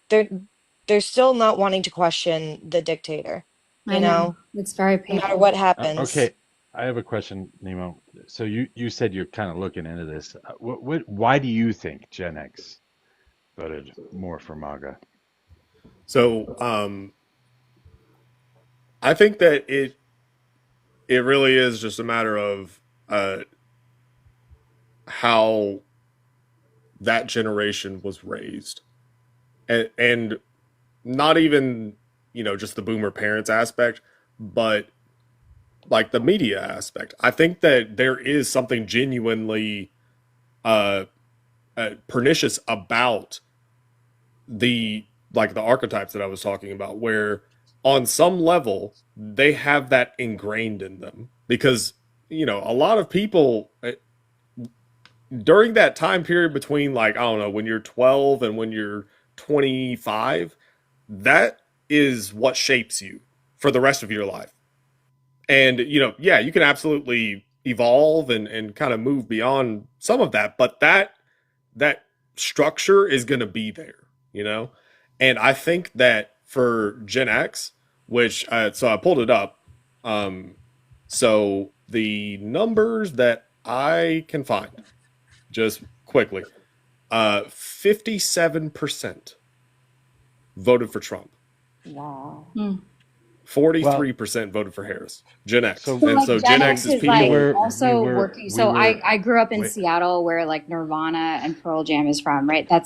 they're still not wanting to question the dictator. I know. It's very painful. No matter what happens. Okay, I have a question, Nemo. So you said you're kind of looking into this. Why do you think Gen X voted more for MAGA? So I think that it really is just a matter of how that generation was raised, and not even just the boomer parents aspect, but like the media aspect. I think that there is something genuinely pernicious about the archetypes that I was talking about, where on some level they have that ingrained in them, because a lot of people during that time period between I don't know, when you're 12 and when you're 25, that is what shapes you for the rest of your life. And you can absolutely evolve and kind of move beyond some of that, but that structure is going to be there, and I think that for Gen X, which so I pulled it up, so the numbers that I can find just quickly, 57% voted for Trump. Wow. 43% voted for Harris. Gen X. So Gen X is people also working. I grew up in Seattle, where Nirvana and Pearl Jam is from, right? I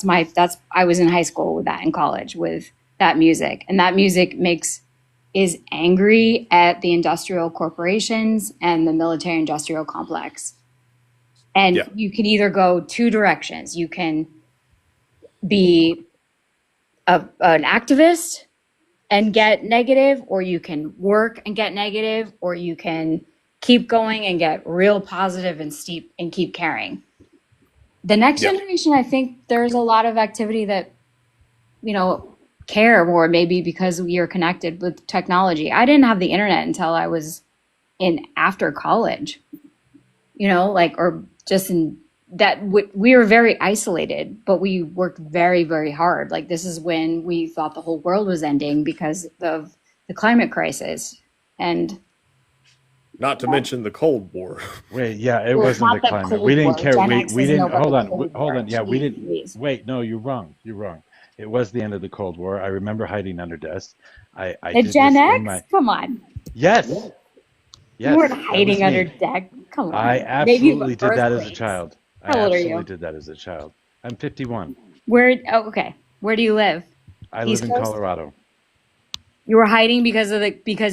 was in high school with that, in college with that music. And that music is angry at the industrial corporations and the military industrial complex. And you can either go two directions. You can be an activist, and get negative, or you can work and get negative, or you can keep going and get real positive and steep and keep carrying. The next generation, I think there's a lot of activity that, care more, maybe because we are connected with technology. I didn't have the internet until I was in after college, or just in that we were very isolated, but we worked very, very hard. Like, this is when we thought the whole world was ending because of the climate crisis. And not to mention the Cold War. Wait, yeah, it wasn't the climate. We didn't care. We didn't. Hold on. Yeah, we didn't. Wait, no, you're wrong. You're wrong. It was the end of the Cold War. I remember hiding under desks. I the did Gen this X? in my. Come on. Yes. You weren't hiding under deck. Come on. I absolutely did that as a child. How old are you? I absolutely did that as a child. I'm 51. Okay. Where do you live? I live in Colorado. You were hiding because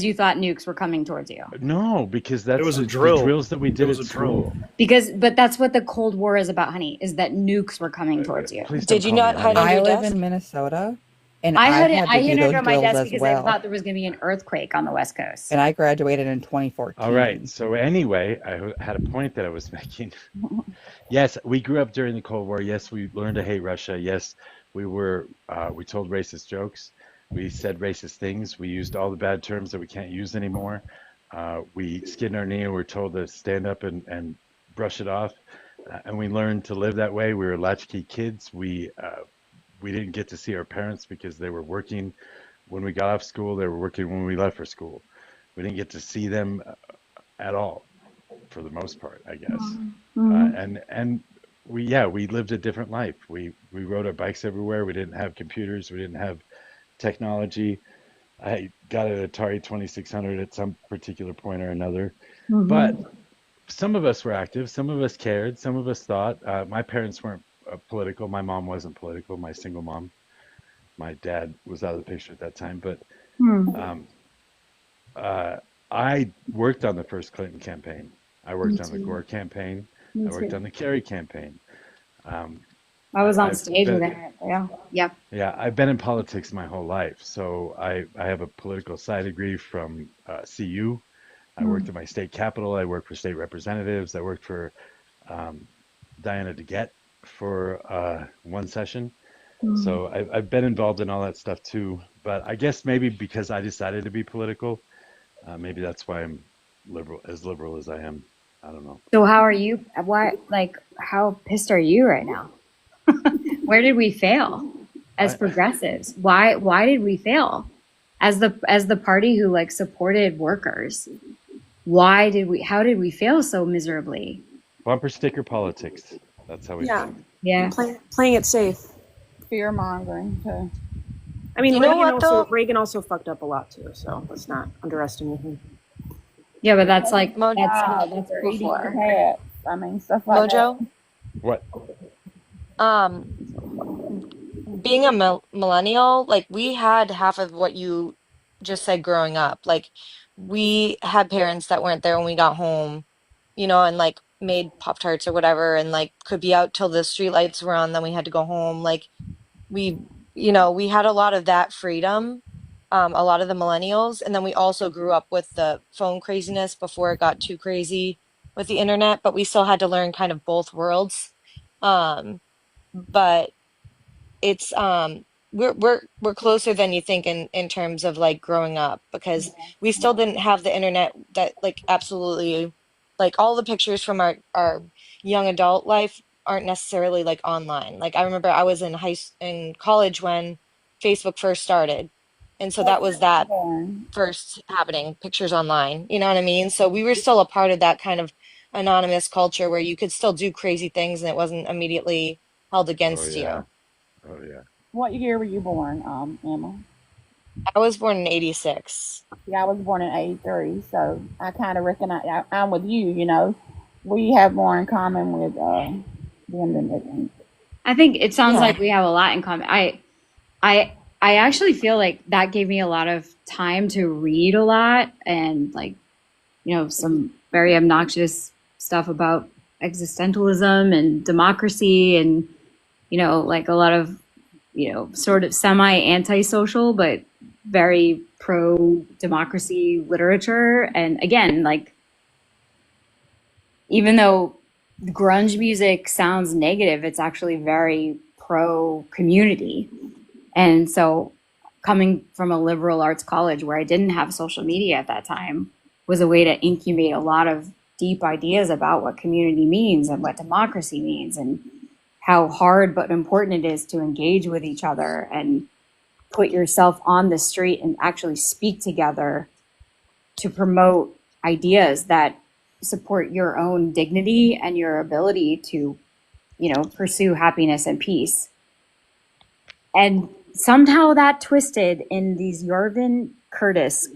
you thought nukes were coming towards you. No, because that's it was a drill. The drills that we did at school. But that's what the Cold War is about, honey, is that nukes were coming towards you. Did you not hide under your desk? I live in Minnesota, and I hid under my desk because I thought there was going to be an earthquake on the West Coast. And I graduated in 2014. All right. So anyway, I had a point that I was making. Yes, we grew up during the Cold War. Yes, we learned to hate Russia. Yes, we told racist jokes. We said racist things. We used all the bad terms that we can't use anymore. We skinned our knee and were told to stand up and brush it off. And we learned to live that way. We were latchkey kids. We didn't get to see our parents because they were working when we got off school. They were working when we left for school. We didn't get to see them at all, for the most part, I guess. Mm-hmm. And we lived a different life. We rode our bikes everywhere. We didn't have computers. We didn't have technology. I got an Atari 2600 at some particular point or another. Mm-hmm. But some of us were active. Some of us cared. Some of us thought. My parents weren't political. My mom wasn't political. My single mom. My dad was out of the picture at that time. But I worked on the first Clinton campaign. I worked on the Gore campaign. I worked on the Kerry campaign. I was on stage with it. Yeah. Yeah, I've been in politics my whole life. So I have a political science degree from CU. I worked at my state capitol. I worked for state representatives. I worked for Diana DeGette for one session. So I've been involved in all that stuff too. But I guess maybe because I decided to be political, maybe that's why I'm liberal as I am. I don't know. So how are you? How pissed are you right now? Where did we fail as progressives? Why did we fail as the party who supported workers? How did we fail so miserably? Bumper sticker politics. That's how we failed. Yeah. Playing it safe. Fear mongering too. I mean, You know what, though? Reagan also fucked up a lot too, so let's not underestimate him. Yeah, but that's that's before. Hats. I mean, stuff like Mojo? that. What? Being a millennial, we had half of what you just said growing up. We had parents that weren't there when we got home, and made Pop-Tarts or whatever, and could be out till the street lights were on, then we had to go home. We had a lot of that freedom, a lot of the millennials, and then we also grew up with the phone craziness before it got too crazy with the internet, but we still had to learn kind of both worlds. But it's we're closer than you think in terms of growing up, because we still didn't have the internet that absolutely all the pictures from our young adult life aren't necessarily online. I remember I was in college when Facebook first started, and so that was that first happening, pictures online, you know what I mean? So we were still a part of that kind of anonymous culture where you could still do crazy things and it wasn't immediately held against you. Oh yeah. What year were you born, Emma? I was born in 86. Yeah, I was born in 83, so I kind of reckon I'm with you, we have more in common with them than they think. I think it sounds like we have a lot in common. I actually feel like that gave me a lot of time to read a lot and some very obnoxious stuff about existentialism and democracy and, a lot of, sort of semi-antisocial, but very pro-democracy literature. And again, like, even though grunge music sounds negative, it's actually very pro-community. And so coming from a liberal arts college where I didn't have social media at that time was a way to incubate a lot of deep ideas about what community means and what democracy means and how hard but important it is to engage with each other and put yourself on the street and actually speak together to promote ideas that support your own dignity and your ability to, pursue happiness and peace. And somehow that twisted in these Curtis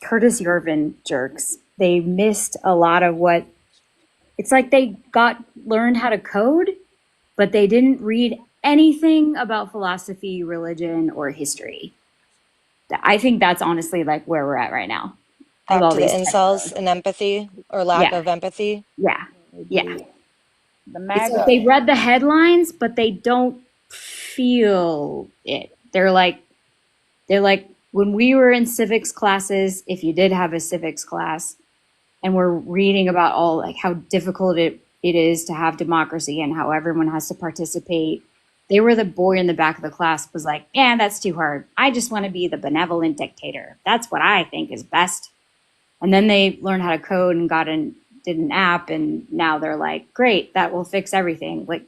Yarvin jerks. They missed a lot of what it's like. They learned how to code, but they didn't read anything about philosophy, religion, or history. I think that's honestly like where we're at right now. Back to the incels and empathy or lack of empathy. Yeah. The It's like they read the headlines, but they don't feel it. They're like when we were in civics classes, if you did have a civics class, and we're reading about all like how difficult it is to have democracy and how everyone has to participate. They were the boy in the back of the class was like, yeah, that's too hard. I just want to be the benevolent dictator. That's what I think is best. And then they learned how to code and did an app, and now they're like, great, that will fix everything. Like,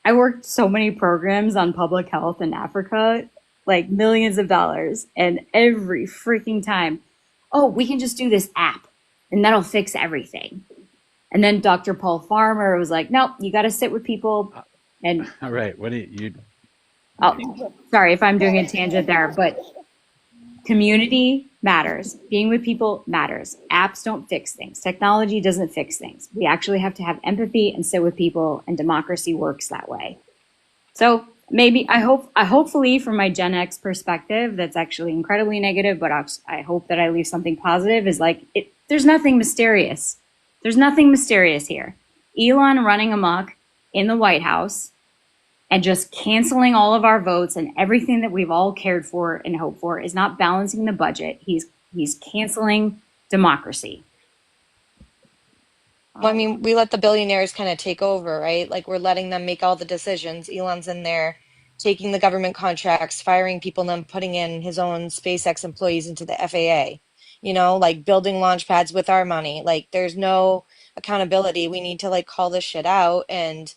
I worked so many programs on public health in Africa, like millions of dollars, and every freaking time, oh, we can just do this app and that'll fix everything. And then Dr. Paul Farmer was like, nope, you got to sit with people. And all right, what do you? Oh, sorry if I'm doing a tangent there, but community matters. Being with people matters. Apps don't fix things. Technology doesn't fix things. We actually have to have empathy and sit with people, and democracy works that way. So maybe hopefully from my Gen X perspective, that's actually incredibly negative, but I hope that I leave something positive is like, there's nothing mysterious. There's nothing mysterious here. Elon running amok in the White House and just canceling all of our votes and everything that we've all cared for and hoped for is not balancing the budget. He's canceling democracy. Well, I mean, we let the billionaires kind of take over, right? Like we're letting them make all the decisions. Elon's in there taking the government contracts, firing people, and then putting in his own SpaceX employees into the FAA, like building launch pads with our money. Like there's no accountability. We need to like call this shit out, and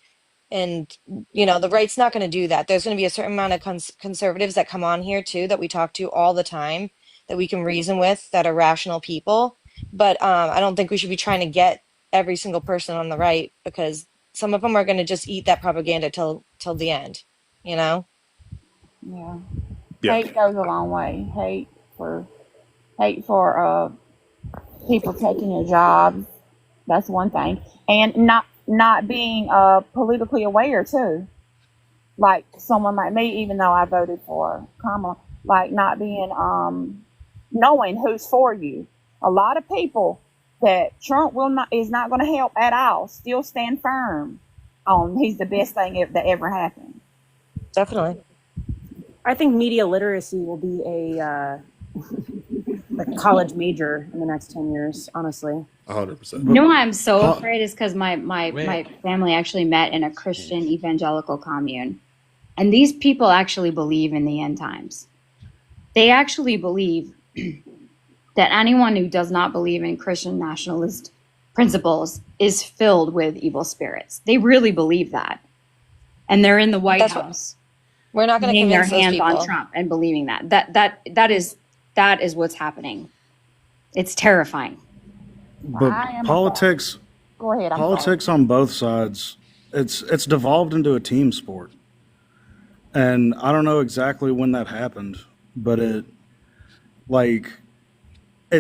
the right's not going to do that. There's going to be a certain amount of conservatives that come on here too that we talk to all the time that we can reason with, that are rational people, but I don't think we should be trying to get every single person on the right, because some of them are going to just eat that propaganda till the end. Yeah. Hate goes a long way. Hate for people taking your jobs. That's one thing, and not being politically aware too. Like someone like me, even though I voted for Kamala, like not being knowing who's for you. A lot of people that Trump is not going to help at all still stand firm on he's the best thing that ever happened. Definitely. I think media literacy will be a college major in the next 10 years, honestly. 100%. You know why I'm so afraid is because my family actually met in a Christian evangelical commune. And these people actually believe in the end times. They actually believe that anyone who does not believe in Christian nationalist principles is filled with evil spirits. They really believe that. And they're in the White House. We're not going to convince their hands those people on Trump and believing that. That is what's happening. It's terrifying. But politics, go ahead. Politics on both sides, it's devolved into a team sport. And I don't know exactly when that happened, but it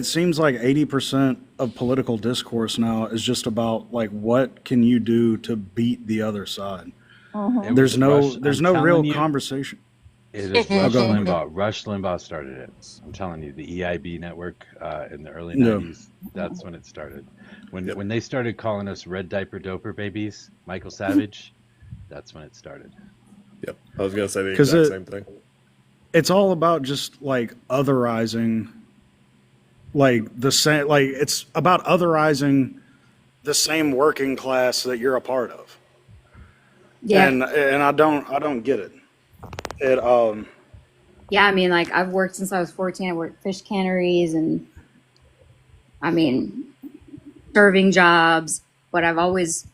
seems like 80% of political discourse now is just about like, what can you do to beat the other side? Mm-hmm. There's no real conversation. It is Rush Limbaugh. Rush Limbaugh started it. I'm telling you, the EIB network in the early 90s, that's when it started. When they started calling us red diaper doper babies, Michael Savage, that's when it started. Yep. I was going to say the exact same thing. it's all about just like otherizing, like the same, like it's about otherizing the same working class that you're a part of. Yeah. And I don't get it. Yeah, I mean, like I've worked since I was 14. I worked fish canneries and I mean, serving jobs, but I've always,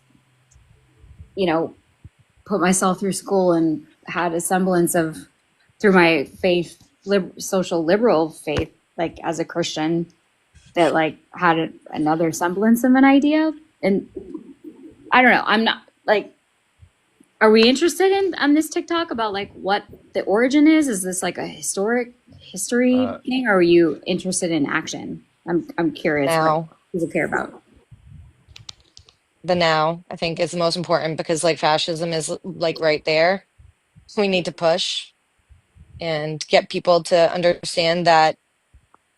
you know, put myself through school and had a semblance of, through my faith, social liberal faith, like as a Christian, that like had another semblance of an idea. And I don't know, I'm not like, are we interested in on this TikTok about like what the origin is? Is this like a history thing, or are you interested in action? I'm curious what Now, people care about. the now, I think, is the most important because like fascism is like right there. We need to push and get people to understand that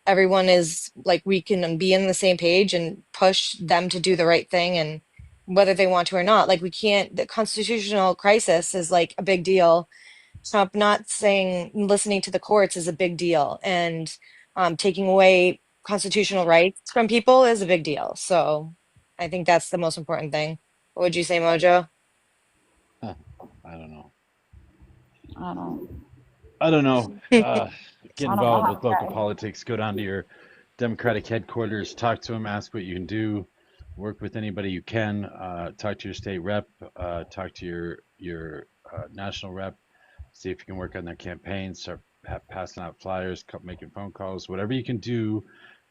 everyone is like we can be in the same page and push them to do the right thing and whether they want to or not. Like we can't, the constitutional crisis is like a big deal. Trump not saying listening to the courts is a big deal, and taking away constitutional rights from people is a big deal. So I think that's the most important thing. What would you say, Mojo? Huh, I don't know. I don't. I don't know. Get I don't know involved how with we got local here. politics. Go down to your Democratic headquarters, talk to them, ask what you can do, work with anybody you can. Talk to your state rep, talk to your national rep, see if you can work on their campaigns, start passing out flyers, making phone calls, whatever you can do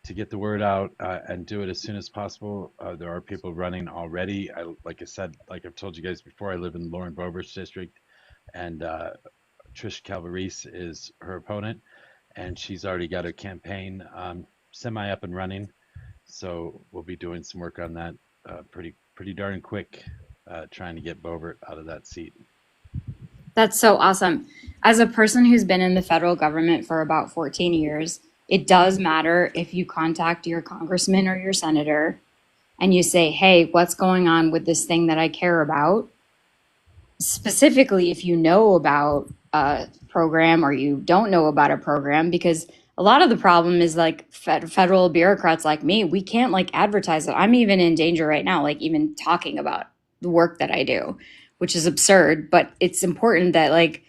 to get the word out and do it as soon as possible. There are people running already. Like I said, like I've told you guys before, I live in Lauren Boebert's district, and Trish Calvarese is her opponent, and she's already got her campaign semi up and running. So we'll be doing some work on that pretty darn quick, trying to get Boebert out of that seat. That's so awesome. As a person who's been in the federal government for about 14 years, it does matter if you contact your congressman or your senator and you say, hey, what's going on with this thing that I care about? Specifically, if you know about a program or you don't know about a program, because a lot of the problem is like federal bureaucrats like me, we can't like advertise it. I'm even in danger right now, like even talking about the work that I do, which is absurd, but it's important that like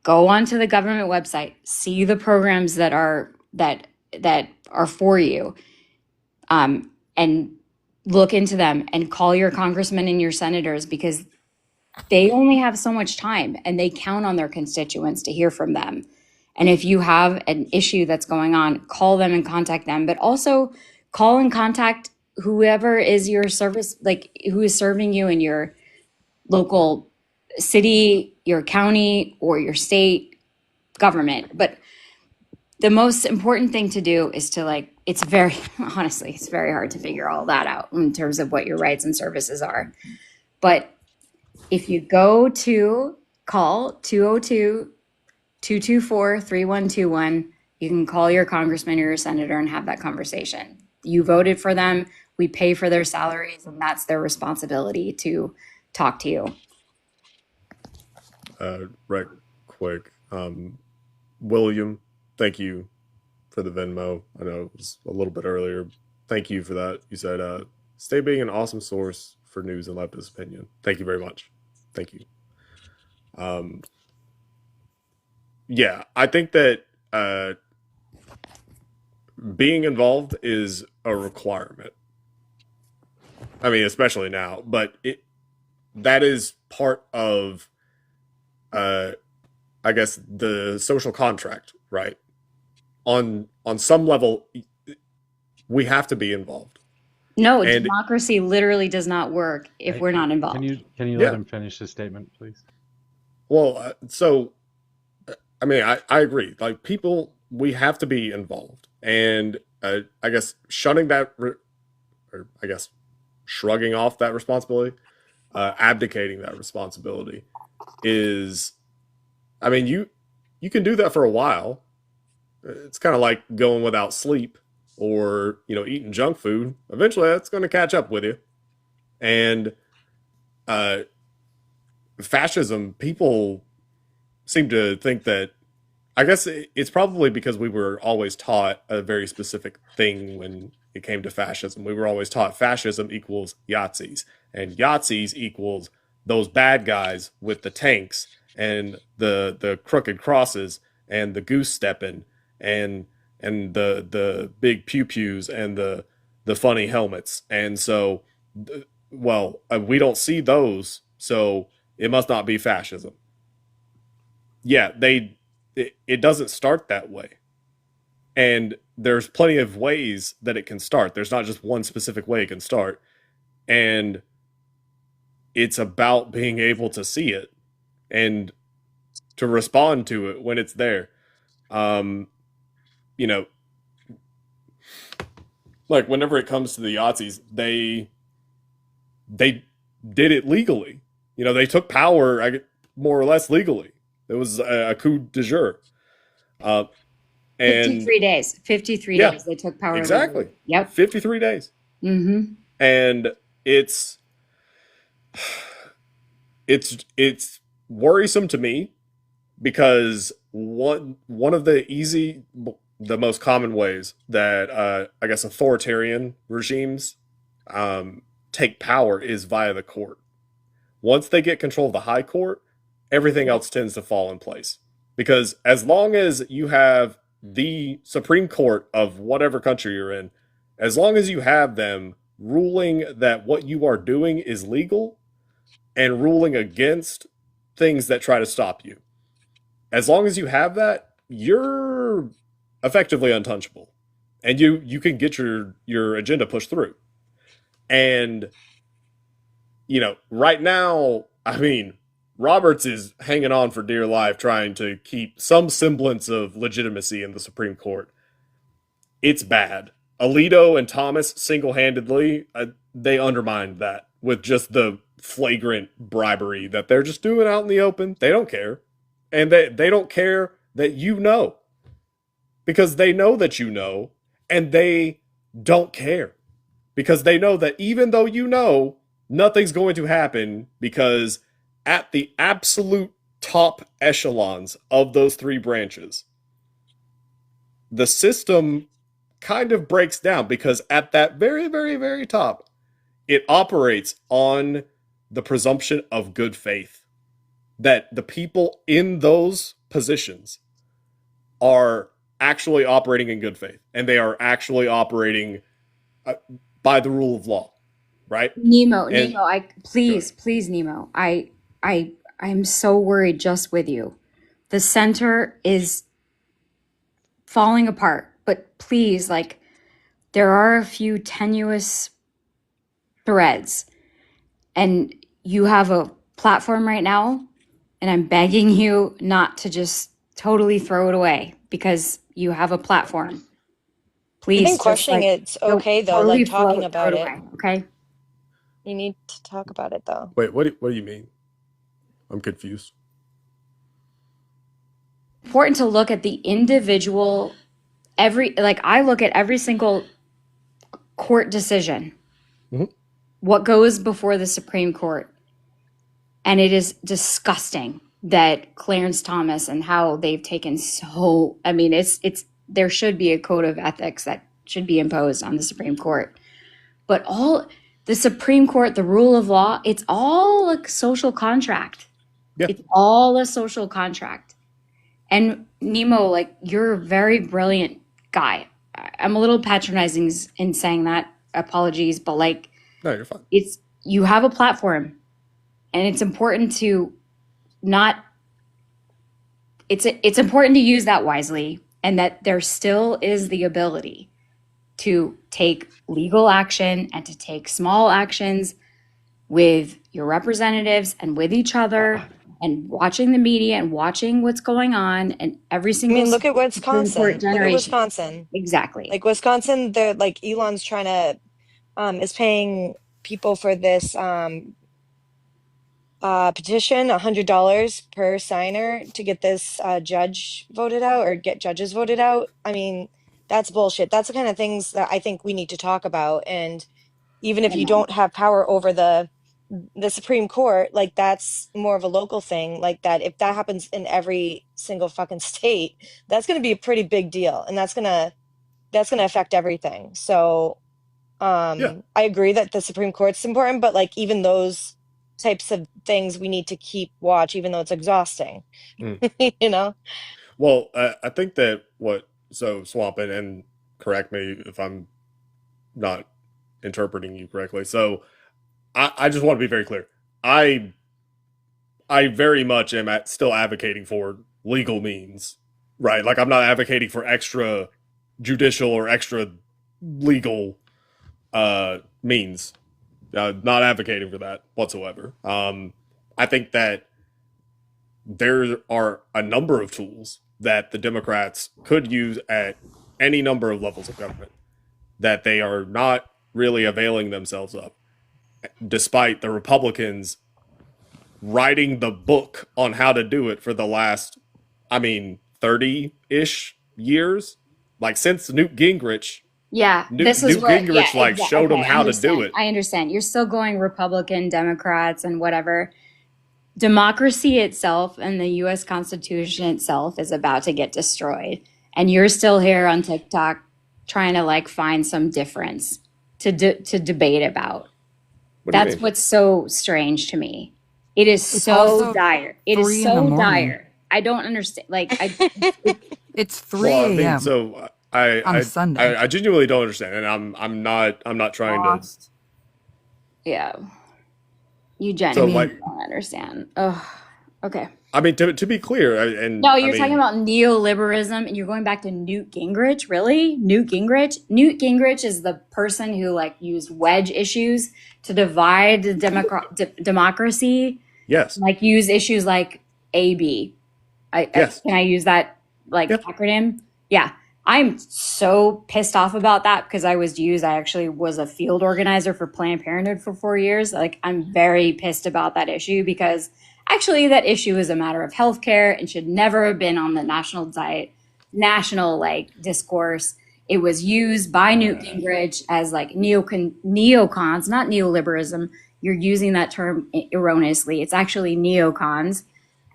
go onto the government website, see the programs that are for you, and look into them and call your congressmen and your senators because they only have so much time and they count on their constituents to hear from them. And if you have an issue that's going on, call them and contact them, but also call and contact whoever is your service, like who is serving you in your local city, your county, or your state government. But the most important thing to do is to like, it's very, honestly, it's very hard to figure all that out in terms of what your rights and services are. But if you go to call 202-224-3121, you can call your congressman or your senator and have that conversation. You voted for them, we pay for their salaries, and that's their responsibility to talk to you. Right quick. William, thank you for the Venmo. I know it was a little bit earlier. Thank you for that. You said, stay being an awesome source for news and leftist opinion. Thank you very much. Thank you. Yeah, I think that being involved is a requirement. I mean, especially now, but that is part of, I guess, the social contract, right? On some level, we have to be involved. No, and democracy literally does not work if we're not involved. Can you let him finish his statement, please? Well, so, I mean, I agree. Like, people, we have to be involved. And I guess shutting that, or I guess shrugging off that responsibility, abdicating that responsibility is, I mean, you can do that for a while. It's kind of like going without sleep or, eating junk food. Eventually that's going to catch up with you. And fascism, people seem to think that, I guess it's probably because we were always taught a very specific thing when it came to fascism. We were always taught fascism equals Yazis, and Yazis equals those bad guys with the tanks and the crooked crosses and the goose stepping and the big pew pews and the funny helmets. And so, well, we don't see those, so it must not be fascism. Yeah, it doesn't start that way. And there's plenty of ways that it can start. There's not just one specific way it can start. And it's about being able to see it and to respond to it when it's there. You know, like whenever it comes to the Yazis, they did it legally. You know, they took power more or less legally. It was a coup de jour. And 53 days. 53 yeah, days they took power. Exactly. Legally. Yep. 53 days. Mm-hmm. And it's worrisome to me because one of the most common ways that I guess authoritarian regimes take power is via the court. Once they get control of the high court, everything else tends to fall in place. Because as long as you have the Supreme Court of whatever country you're in, as long as you have them ruling that what you are doing is legal and ruling against things that try to stop you, as long as you have that, you're effectively untouchable. And you can get your agenda pushed through. And, you know, right now, I mean, Roberts is hanging on for dear life trying to keep some semblance of legitimacy in the Supreme Court. It's bad. Alito and Thomas single-handedly, they undermined that with just the flagrant bribery that they're just doing out in the open. They don't care. And they don't care that you know. Because they know that you know, and they don't care. Because they know that even though you know, nothing's going to happen because at the absolute top echelons of those three branches, the system kind of breaks down because at that very, very, very top, it operates on the presumption of good faith. That the people in those positions are actually operating in good faith and they are actually operating by the rule of law, right? Nemo, please, Nemo. I'm so worried just with you. The center is falling apart, but please, like, there are a few tenuous threads, and you have a platform right now, and I'm begging you not to just totally throw it away because you have a platform. Please, Even questioning it's okay though, totally like talking about it. away, okay? You need to talk about it though. Wait, what do you mean? I'm confused. Important to look at the individual, I look at every single court decision, what goes before the Supreme Court. And it is disgusting that Clarence Thomas and how they've taken there should be a code of ethics that should be imposed on the Supreme Court. But the Supreme Court, the rule of law, it's all a social contract. Yeah. It's all a social contract. And Nemo, like, you're a very brilliant guy. I'm a little patronizing in saying that. Apologies, but like, no, you're fine. You have a platform, and it's important to not. It's important to use that wisely, and that there still is the ability to take legal action and to take small actions with your representatives and with each other, and watching the media and watching what's going on, and every single. I mean, look at Wisconsin. Look at Wisconsin. Exactly. Like Wisconsin, they're like Elon's trying to is paying people for this petition $100 per signer to get this judge voted out or get judges voted out. I mean, that's bullshit. That's the kind of things that I think we need to talk about. And even if you don't have power over the the Supreme Court, like that's more of a local thing. Like that, if that happens in every single fucking state, that's going to be a pretty big deal, and that's gonna affect everything. So, Yeah. I agree that the Supreme Court's important, but like even those types of things, we need to keep watch, even though it's exhausting. You know? Well, I think that so Swamp, and correct me if I'm not interpreting you correctly. So I just want to be very clear. I very much am still advocating for legal means, right? Like I'm not advocating for extra judicial or extra legal means. Not advocating for that whatsoever. I think that there are a number of tools that the Democrats could use at any number of levels of government that they are not really availing themselves of, despite the Republicans writing the book on how to do it for the last, 30-ish years. Like since Newt Gingrich, Yeah, this is Newt where, yeah, Gingrich like exactly. showed them Okay, I how to do understand. it. I understand. You're still going Republican, Democrats, and whatever. Democracy itself and the US Constitution itself is about to get destroyed. And you're still here on TikTok trying to like find some difference to debate about. What do you That's mean? what's so strange to me. It is It's so also dire. It 3 is in the so morning. dire. I don't understand. Like, It's 3 Well, I mean, a.m. so on a Sunday. I genuinely don't understand, and I'm not trying to. lost. Yeah. You So genuinely like, don't understand. Ugh. Okay. I mean, to be clear, and No, I you're talking mean, about neoliberalism and you're going back to Newt Gingrich. Really? Newt Gingrich? Newt Gingrich is the person who like used wedge issues to divide the democracy. yes, Like use issues like AB. yes, Can I use that like yep. acronym? Yeah. I'm so pissed off about that because I actually was a field organizer for Planned Parenthood for 4 years. Like I'm very pissed about that issue because actually that issue is a matter of healthcare and should never have been on the national like discourse. It was used by Newt Gingrich as like neocons, not neoliberalism. You're using that term erroneously. It's actually neocons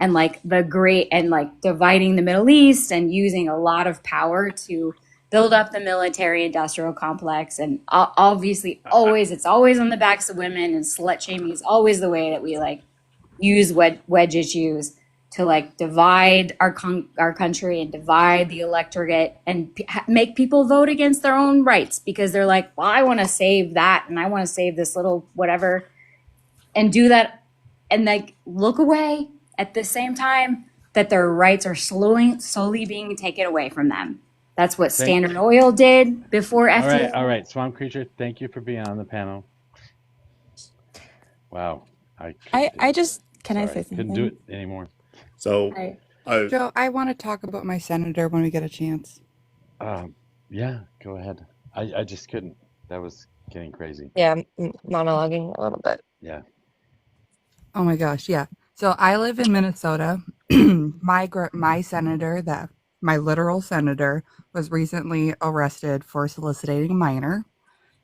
and like like dividing the Middle East and using a lot of power to build up the military industrial complex. And obviously it's always on the backs of women, and slut shaming is always the way that we like use wedge issues to like divide our country and divide the electorate and make people vote against their own rights because they're like, well, I want to save that and I want to save this little whatever and do that and like look away at the same time that their rights are slowly being taken away from them. That's what Standard Oil did before FDR. All right, Swamp Creature, thank you for being on the panel. Wow. I just can I say something? Couldn't do it anymore. So, Joe, I want to talk about my senator when we get a chance. Yeah, go ahead. I just couldn't. That was getting crazy. Yeah, monologuing a little bit. Yeah. Oh my gosh, yeah. So I live in Minnesota. My senator, my literal senator, was recently arrested for soliciting a minor.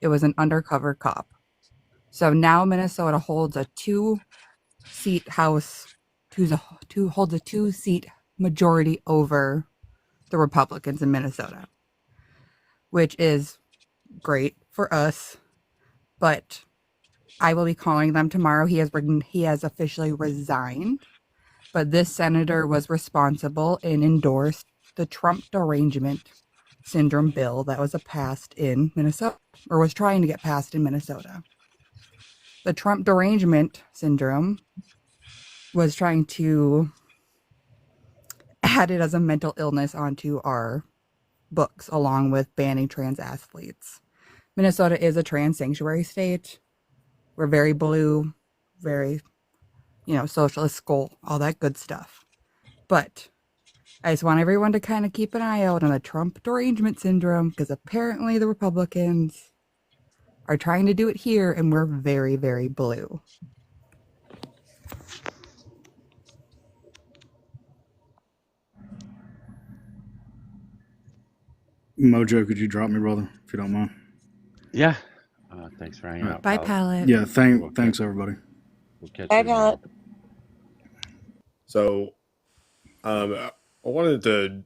It was an undercover cop. So now Minnesota holds a two-seat majority over the Republicans in Minnesota, which is great for us. But I will be calling them tomorrow. He has officially resigned. But this senator was responsible and endorsed the Trump derangement syndrome bill that was passed in Minnesota, or was trying to get passed in Minnesota. The Trump derangement syndrome was trying to add it as a mental illness onto our books, along with banning trans athletes. Minnesota is a trans sanctuary state. We're very blue, very, socialist school, all that good stuff. But I just want everyone to kind of keep an eye out on the Trump derangement syndrome, because apparently the Republicans are trying to do it here, and we're very, very blue. Mojo, could you drop me, brother, if you don't mind? Yeah. Thanks for hanging out. Bye, Palette. Yeah, thanks, everybody. We'll catch Bye, you Pallet. tomorrow. So, I wanted to,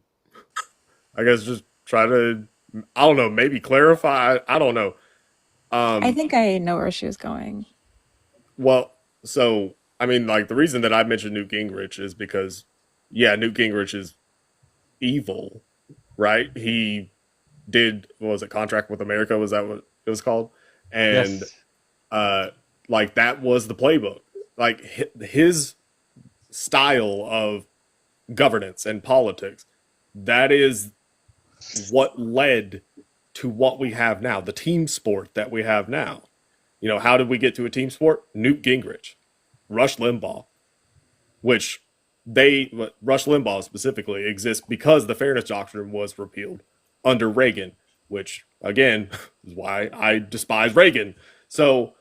I guess, just try to, I don't know, maybe clarify. I don't know. I think I know where she was going. Well, so I mean, like the reason that I mentioned Newt Gingrich is because, yeah, Newt Gingrich is evil, right? He did what was it, Contract with America? Was that what it was called? And Yes. like that was the playbook. Like his style of governance and politics, that is what led to what we have now, the team sport that we have now. You know, how did we get to a team sport? Newt Gingrich, Rush Limbaugh, which Rush Limbaugh specifically exists because the Fairness Doctrine was repealed under Reagan, which again is why I despise Reagan. So,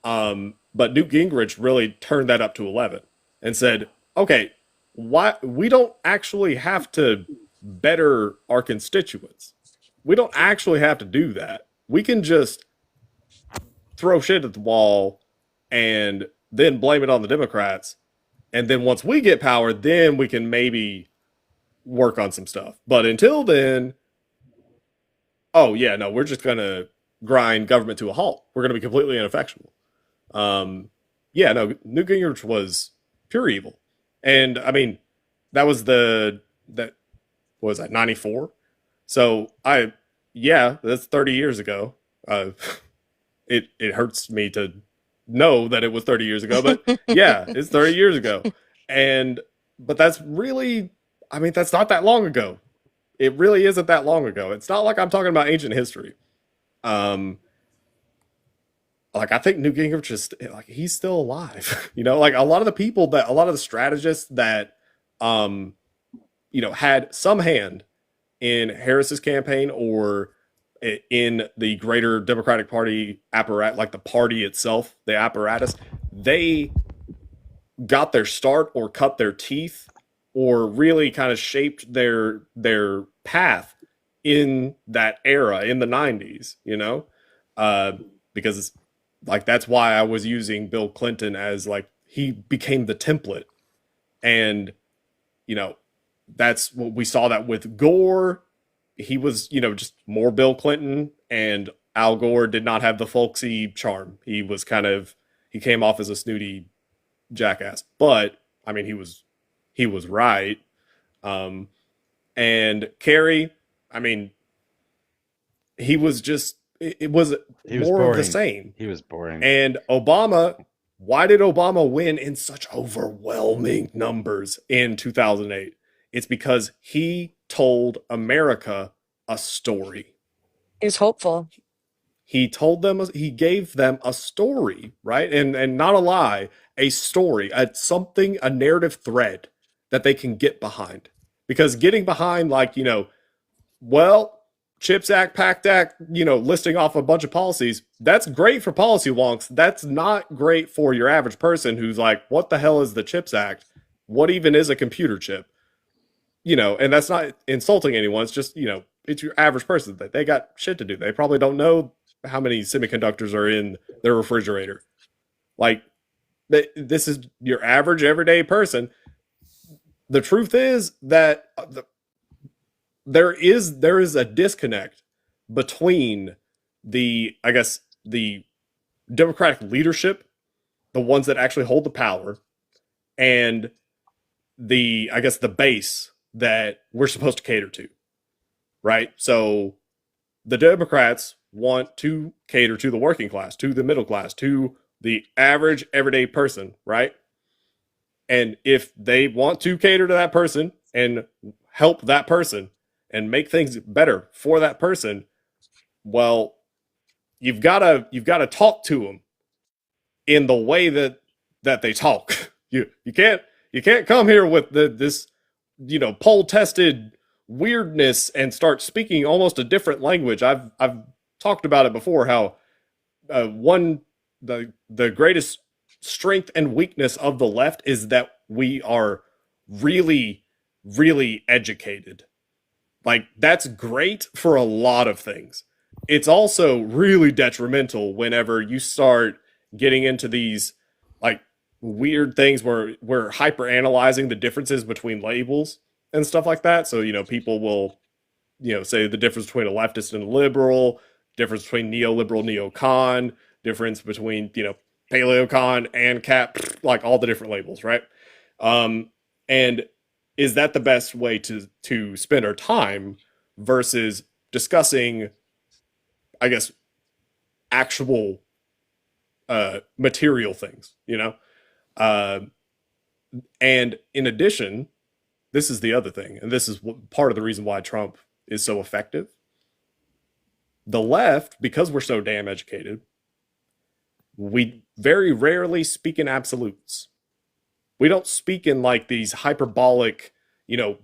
but Newt Gingrich really turned that up to 11 and said, okay, why we don't actually have to better our constituents. We don't actually have to do that. We can just throw shit at the wall and then blame it on the Democrats. And then once we get power, then we can maybe work on some stuff. But until then, oh yeah, no, we're just gonna grind government to a halt. We're gonna be completely ineffectual. Yeah, no, Newt Gingrich was pure evil, and I mean, that was that what was that 94. So yeah, that's 30 years ago. It hurts me to know that it was 30 years ago, but yeah, it's 30 years ago, but that's really, I mean, that's not that long ago. It really isn't that long ago. It's not like I'm talking about ancient history. Like I think Newt Gingrich is like he's still alive. You know, like a lot of the strategists that had some hand in Harris's campaign or in the greater Democratic Party apparatus, like the party itself, the apparatus, they got their start or cut their teeth or really kind of shaped their path in that era in the 90s, because like that's why I was using Bill Clinton as like he became the template. And that's what we saw that with Gore. He was, just more Bill Clinton, and Al Gore did not have the folksy charm. He came off as a snooty jackass, but I mean, he was right. And Kerry, I mean, he was just, it was more of the same. He was boring. And Obama, why did Obama win in such overwhelming numbers in 2008? It's because he told America a story. He was hopeful. He gave them a story, right? And not a lie, a story, a narrative thread that they can get behind. Because getting behind, like, CHIPS Act, PACT Act, listing off a bunch of policies, that's great for policy wonks. That's not great for your average person who's like, what the hell is the CHIPS Act? What even is a computer chip? And that's not insulting anyone. It's just, it's your average person. They got shit to do. They probably don't know how many semiconductors are in their refrigerator. Like, this is your average everyday person. The truth is that there is a disconnect between the Democratic leadership, the ones that actually hold the power, and the base that we're supposed to cater to, right? So the Democrats want to cater to the working class, to the middle class, to the average everyday person, right? And if they want to cater to that person and help that person and make things better for that person, well, you've got to talk to them in the way that they talk. You can't come here with this poll tested weirdness and start speaking almost a different language. I've talked about it before how the greatest strength and weakness of the left is that we are really, really educated. Like, that's great for a lot of things. It's also really detrimental whenever you start getting into these, like, weird things where we're hyper analyzing the differences between labels and stuff like that. So, people will, say the difference between a leftist and a liberal, difference between neoliberal, neocon, difference between, paleocon and cap, like all the different labels, right? And is that the best way to spend our time versus discussing, I guess, actual material things, Uh, and in addition, this is the other thing, and this is part of the reason why Trump is so effective. The left, because we're so damn educated, we very rarely speak in absolutes. We don't speak in like these hyperbolic,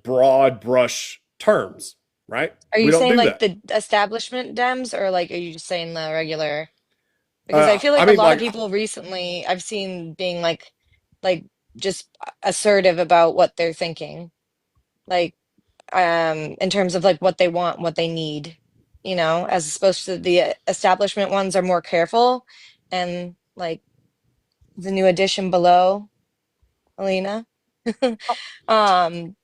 broad brush terms, right? Are We you don't saying do like that. the establishment Dems, or like are you just saying the regular? Because I feel I like a mean, lot of like, people recently I've seen being like just assertive about what they're thinking. Like in terms of like what they want, what they need, as opposed to the establishment ones are more careful and like the new addition below, Alina. um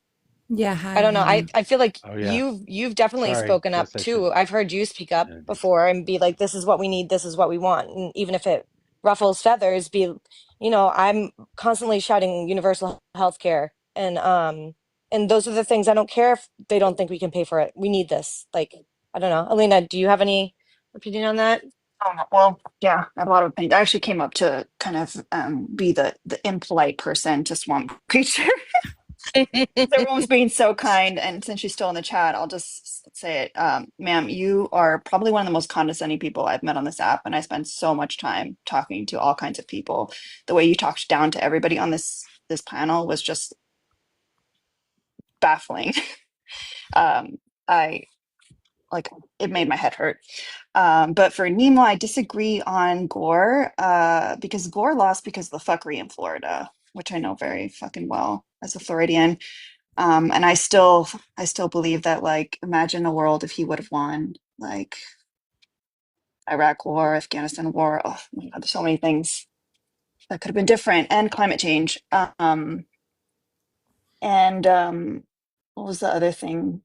Yeah, I hi, don't know. Hannah. I feel like Oh yeah. you've definitely Sorry. spoken up Guess I should too. I've heard you speak up introduce. before and be like, this is what we need, this is what we want. And even if it ruffles feathers, I'm constantly shouting universal health care. And those are the things I don't care if they don't think we can pay for it. We need this. Like, I don't know. Alina, do you have any opinion on that? Oh, no. Well, yeah, I have a lot of opinions. I actually came up to kind of be the impolite person to Swamp Creature. Everyone's being so kind, and since she's still in the chat, I'll just say it. Ma'am, you are probably one of the most condescending people I've met on this app, and I spend so much time talking to all kinds of people. The way you talked down to everybody on this panel was just baffling. I like it made my head hurt. But for Nemo, I disagree on Gore because Gore lost because of the fuckery in Florida, which I know very fucking well as a Floridian. And I still believe that, like, imagine a world if he would have won, like Iraq war, Afghanistan war. Oh my God, there's so many things that could have been different, and climate change. And what was the other thing?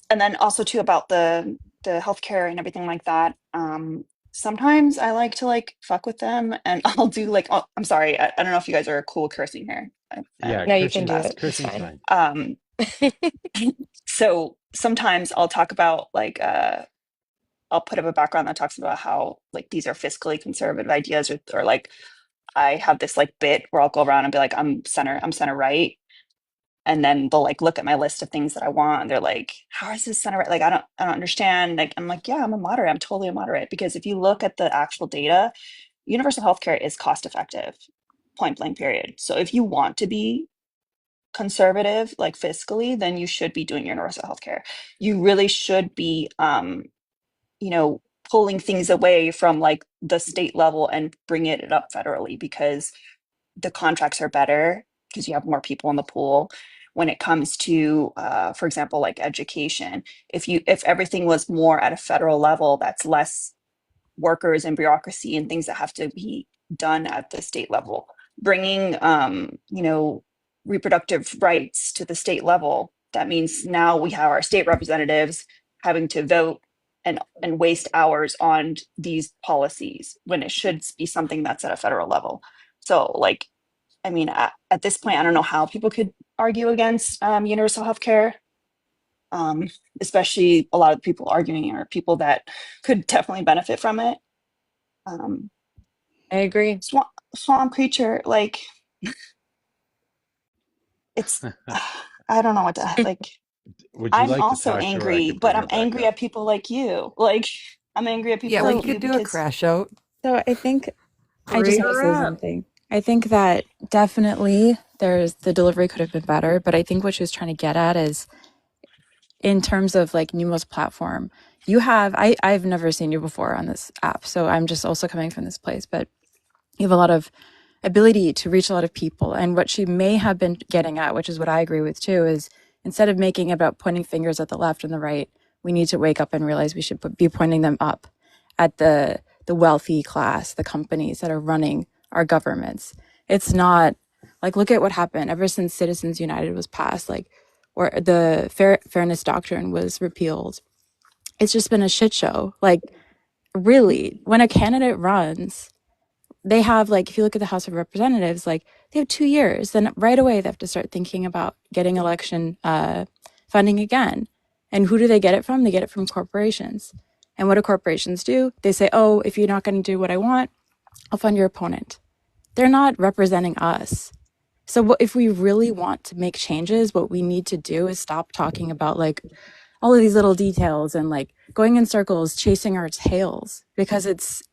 And then also too about the healthcare and everything like that. Sometimes I like to like fuck with them, and I'll do like, oh, I'm sorry, I don't know if you guys are cool cursing here. Yeah, No, you can do cursing's it. It's cursing's fine. fine. So sometimes I'll talk about like I'll put up a background that talks about how like these are fiscally conservative ideas, or like I have this like bit where I'll go around and be like, I'm center right. And then they'll like look at my list of things that I want, and they're like, how is this center right? Like, I don't understand. Like, I'm like, yeah, I'm a moderate. I'm totally a moderate. Because if you look at the actual data, universal healthcare is cost effective, point blank period. So if you want to be conservative, like fiscally, then you should be doing universal healthcare. You really should be pulling things away from like the state level and bringing it up federally, because the contracts are better because you have more people in the pool. When it comes to for example, like education, if everything was more at a federal level, that's less workers and bureaucracy and things that have to be done at the state level. Bringing reproductive rights to the state level, that means now we have our state representatives having to vote and waste hours on these policies when it should be something that's at a federal level. So like, I mean, at this point, I don't know how people could argue against universal health care. Especially a lot of the people arguing are people that could definitely benefit from it. Um, I agree. swamp creature, like it's, I don't know what to like. Would you I'm like to also talk to her? I angry, could but bring I'm her back angry up. at people like you. Like, I'm angry at Yeah, people we like So, you could do a because crash out. so I think I just Bring want to her say up. something. I think that definitely the delivery could have been better, but I think what she was trying to get at is in terms of like Nemo's platform, I've never seen you before on this app, so I'm just also coming from this place, but you have a lot of ability to reach a lot of people. And what she may have been getting at, which is what I agree with too, is instead of making it about pointing fingers at the left and the right, we need to wake up and realize we should be pointing them up at the wealthy class, the companies that are running our governments. It's not like, look at what happened ever since Citizens United was passed, like, or the fairness doctrine was repealed. It's just been a shit show. Like, really, when a candidate runs, they have, like, if you look at the House of Representatives, like, they have 2 years. Then right away, they have to start thinking about getting election funding again. And who do they get it from? They get it from corporations. And what do corporations do? They say, oh, if you're not going to do what I want, I'll fund your opponent. They're not representing us. So if we really want to make changes, what we need to do is stop talking about, like, all of these little details and, like, going in circles, chasing our tails, because it's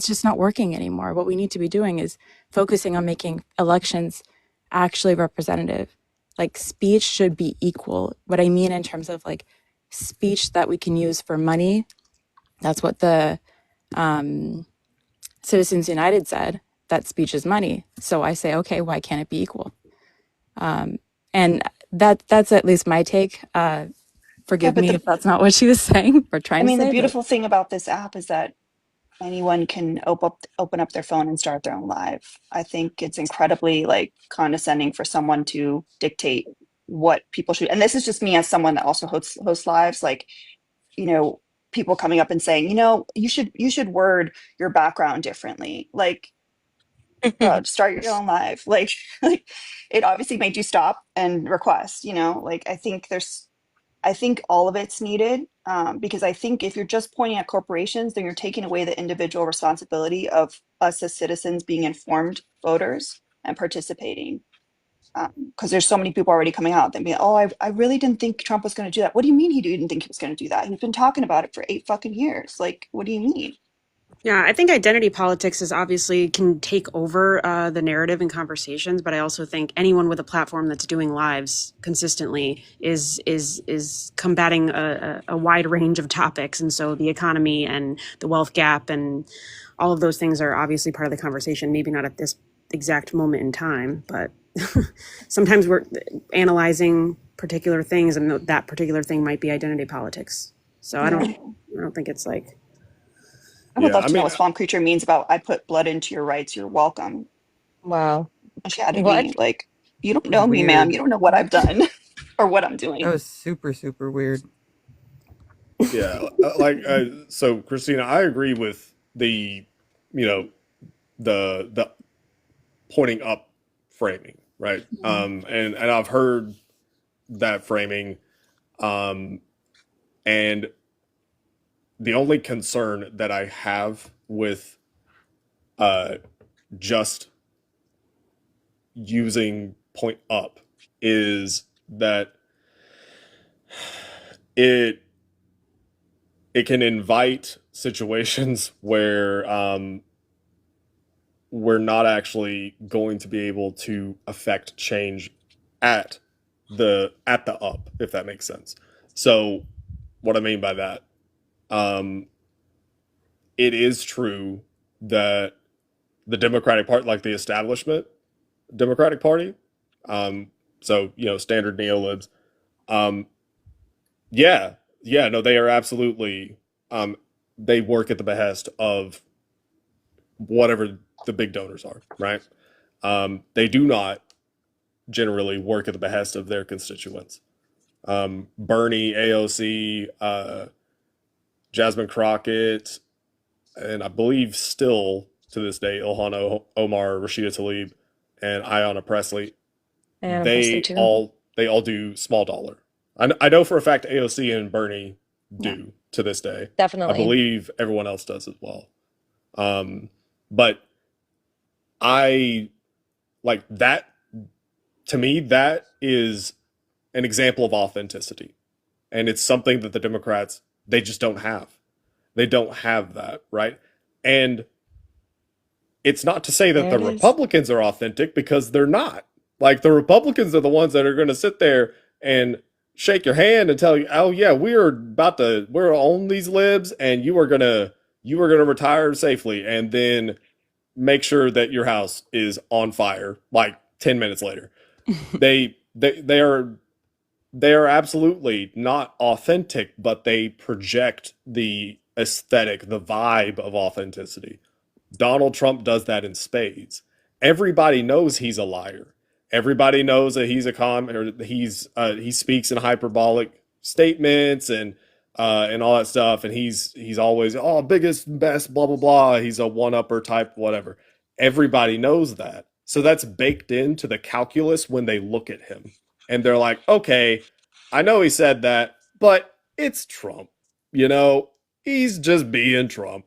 just not working anymore. What we need to be doing is focusing on making elections actually representative. Like, speech should be equal. What I mean in terms of, like, speech that we can use for money, that's what the Citizens United said, that speech is money. So I say, okay, why can't it be equal? And that's at least my take. Forgive but me if that's not what she was saying or trying to the say, but beautiful thing about this app is that anyone can open up their phone and start their own live. I think it's incredibly like condescending for someone to dictate what people should. And this is just me as someone that also hosts lives. Like, you know, people coming up and saying, you know, you should word your background differently. Like, bro, start your own live. Like, like it obviously made you stop and request. You know, like I think all of it's needed, because I think if you're just pointing at corporations, then you're taking away the individual responsibility of us as citizens being informed voters and participating. Because there's so many people already coming out that be, oh, I really didn't think Trump was going to do that. What do you mean he didn't think he was going to do that? He's been talking about it for 8 fucking years. Like, what do you mean? Yeah, I think identity politics is obviously can take over the narrative and conversations, but I also think anyone with a platform that's doing lives consistently is combating a wide range of topics, and so the economy and the wealth gap and all of those things are obviously part of the conversation. Maybe not at this exact moment in time, but sometimes we're analyzing particular things, and that particular thing might be identity politics. So I don't think it's like. I would Yeah, love I to know mean, what Swamp Creature means about I put blood into your rights, you're welcome. Wow. She added What? me like, you don't know me, ma'am. Weird. You don't know what I've done or what I'm That doing. was super, super weird. yeah, so Christina, I agree with the, you know, the pointing up framing, right? And I've heard that framing, and the only concern that I have with just using point up is that it it can invite situations where we're not actually going to be able to affect change at the up, if that makes sense. So what I mean by that, um, it is true that the Democratic Party, like the establishment Democratic Party, so you know, standard neolibs, um, no, they are absolutely, they work at the behest of whatever the big donors are, right? They do not generally work at the behest of their constituents. Bernie, AOC, Jasmine Crockett, and I believe still to this day, Ilhan Omar, Rashida Tlaib, and Ayanna Presley, And Presley too. they all do small dollar. I know for a fact AOC and Bernie Yeah, do to this day. I definitely. believe everyone else does as well. But I like that. To me, that is an example of authenticity, and it's something that the Democrats, they just don't have. They don't have that, right? And it's not to say that There the it is. Republicans are authentic, because they're not. Like, the Republicans are the ones that are going to sit there and shake your hand and tell you, "Oh yeah, we're on these libs, and you are gonna retire safely, and then make sure that your house is on fire like 10 minutes later." They are absolutely not authentic, but they project the aesthetic, the vibe of authenticity. Donald Trump does that in spades. Everybody knows he's a liar. Everybody knows that he's a or he speaks in hyperbolic statements and all that stuff. And he's always biggest best blah blah blah. He's a one upper type whatever. Everybody knows that, so that's baked into the calculus when they look at him, and they're like, okay, I know he said that, but it's Trump. He's just being Trump,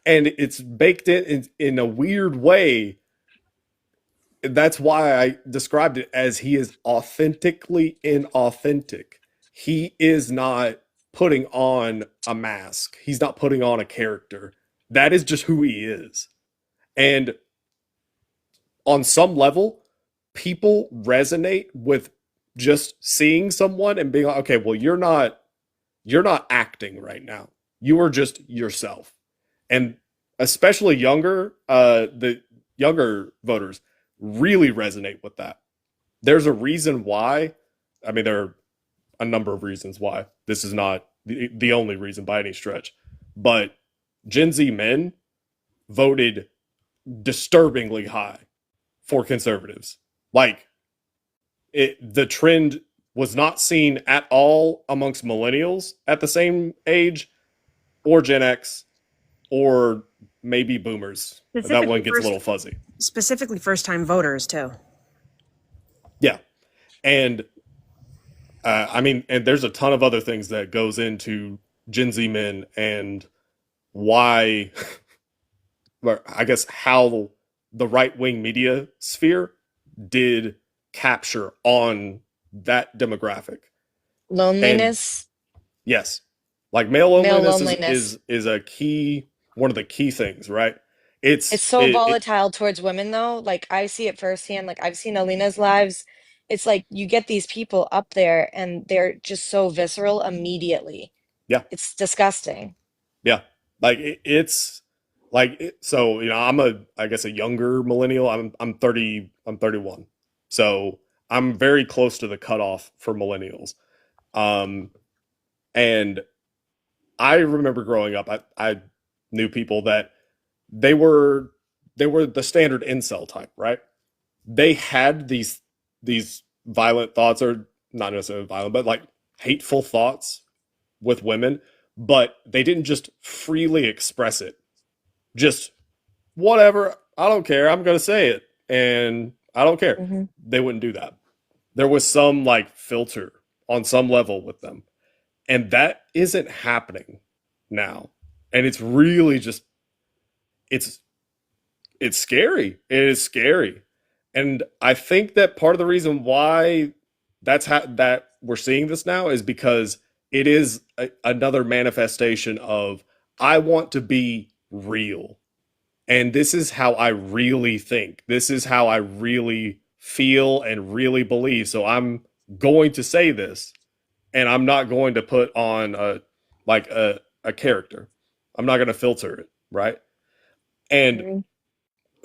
and it's baked in a weird way. That's why I described it as he is authentically inauthentic. He is not putting on a mask. He's not putting on a character. That is just who he is. And on some level, people resonate with just seeing someone and being like, okay, well, you're not acting right now. You are just yourself. And especially the younger voters really resonate with that. There's a reason why. I mean, there are a number of reasons why. This is not the only reason by any stretch. But Gen Z men voted disturbingly high for conservatives. Like, the trend was not seen at all amongst millennials at the same age, or Gen X, or maybe boomers. That one gets a little fuzzy. Specifically first-time voters, too. Yeah. And and there's a ton of other things that goes into Gen Z men and why, I guess, how the right-wing media sphere did capture on that demographic. Loneliness. And yes. Like male loneliness, loneliness. is one of the key things, right? It's so volatile towards women, though. Like, I see it firsthand. Like, I've seen Alina's lives. It's like you get these people up there and they're just so visceral immediately. Yeah. It's disgusting. Yeah. Like it's like, so, I'm I guess a younger millennial. I'm 30, I'm 31. So I'm very close to the cutoff for millennials. And I remember growing up, I knew people that they were the standard incel type, right? They had these violent thoughts, or not necessarily violent, but like hateful thoughts with women, but they didn't just freely express it. Just whatever, I don't care, I'm going to say it and I don't care. Mm-hmm. They wouldn't do that. There was some like filter on some level with them. And that isn't happening now. And it's really just it's scary. It is scary. And I think that part of the reason why that we're seeing this now is because it is another manifestation of, I want to be real. And this is how I really think. This is how I really feel and really believe. So I'm going to say this, and I'm not going to put on a character. I'm not going to filter it, right? And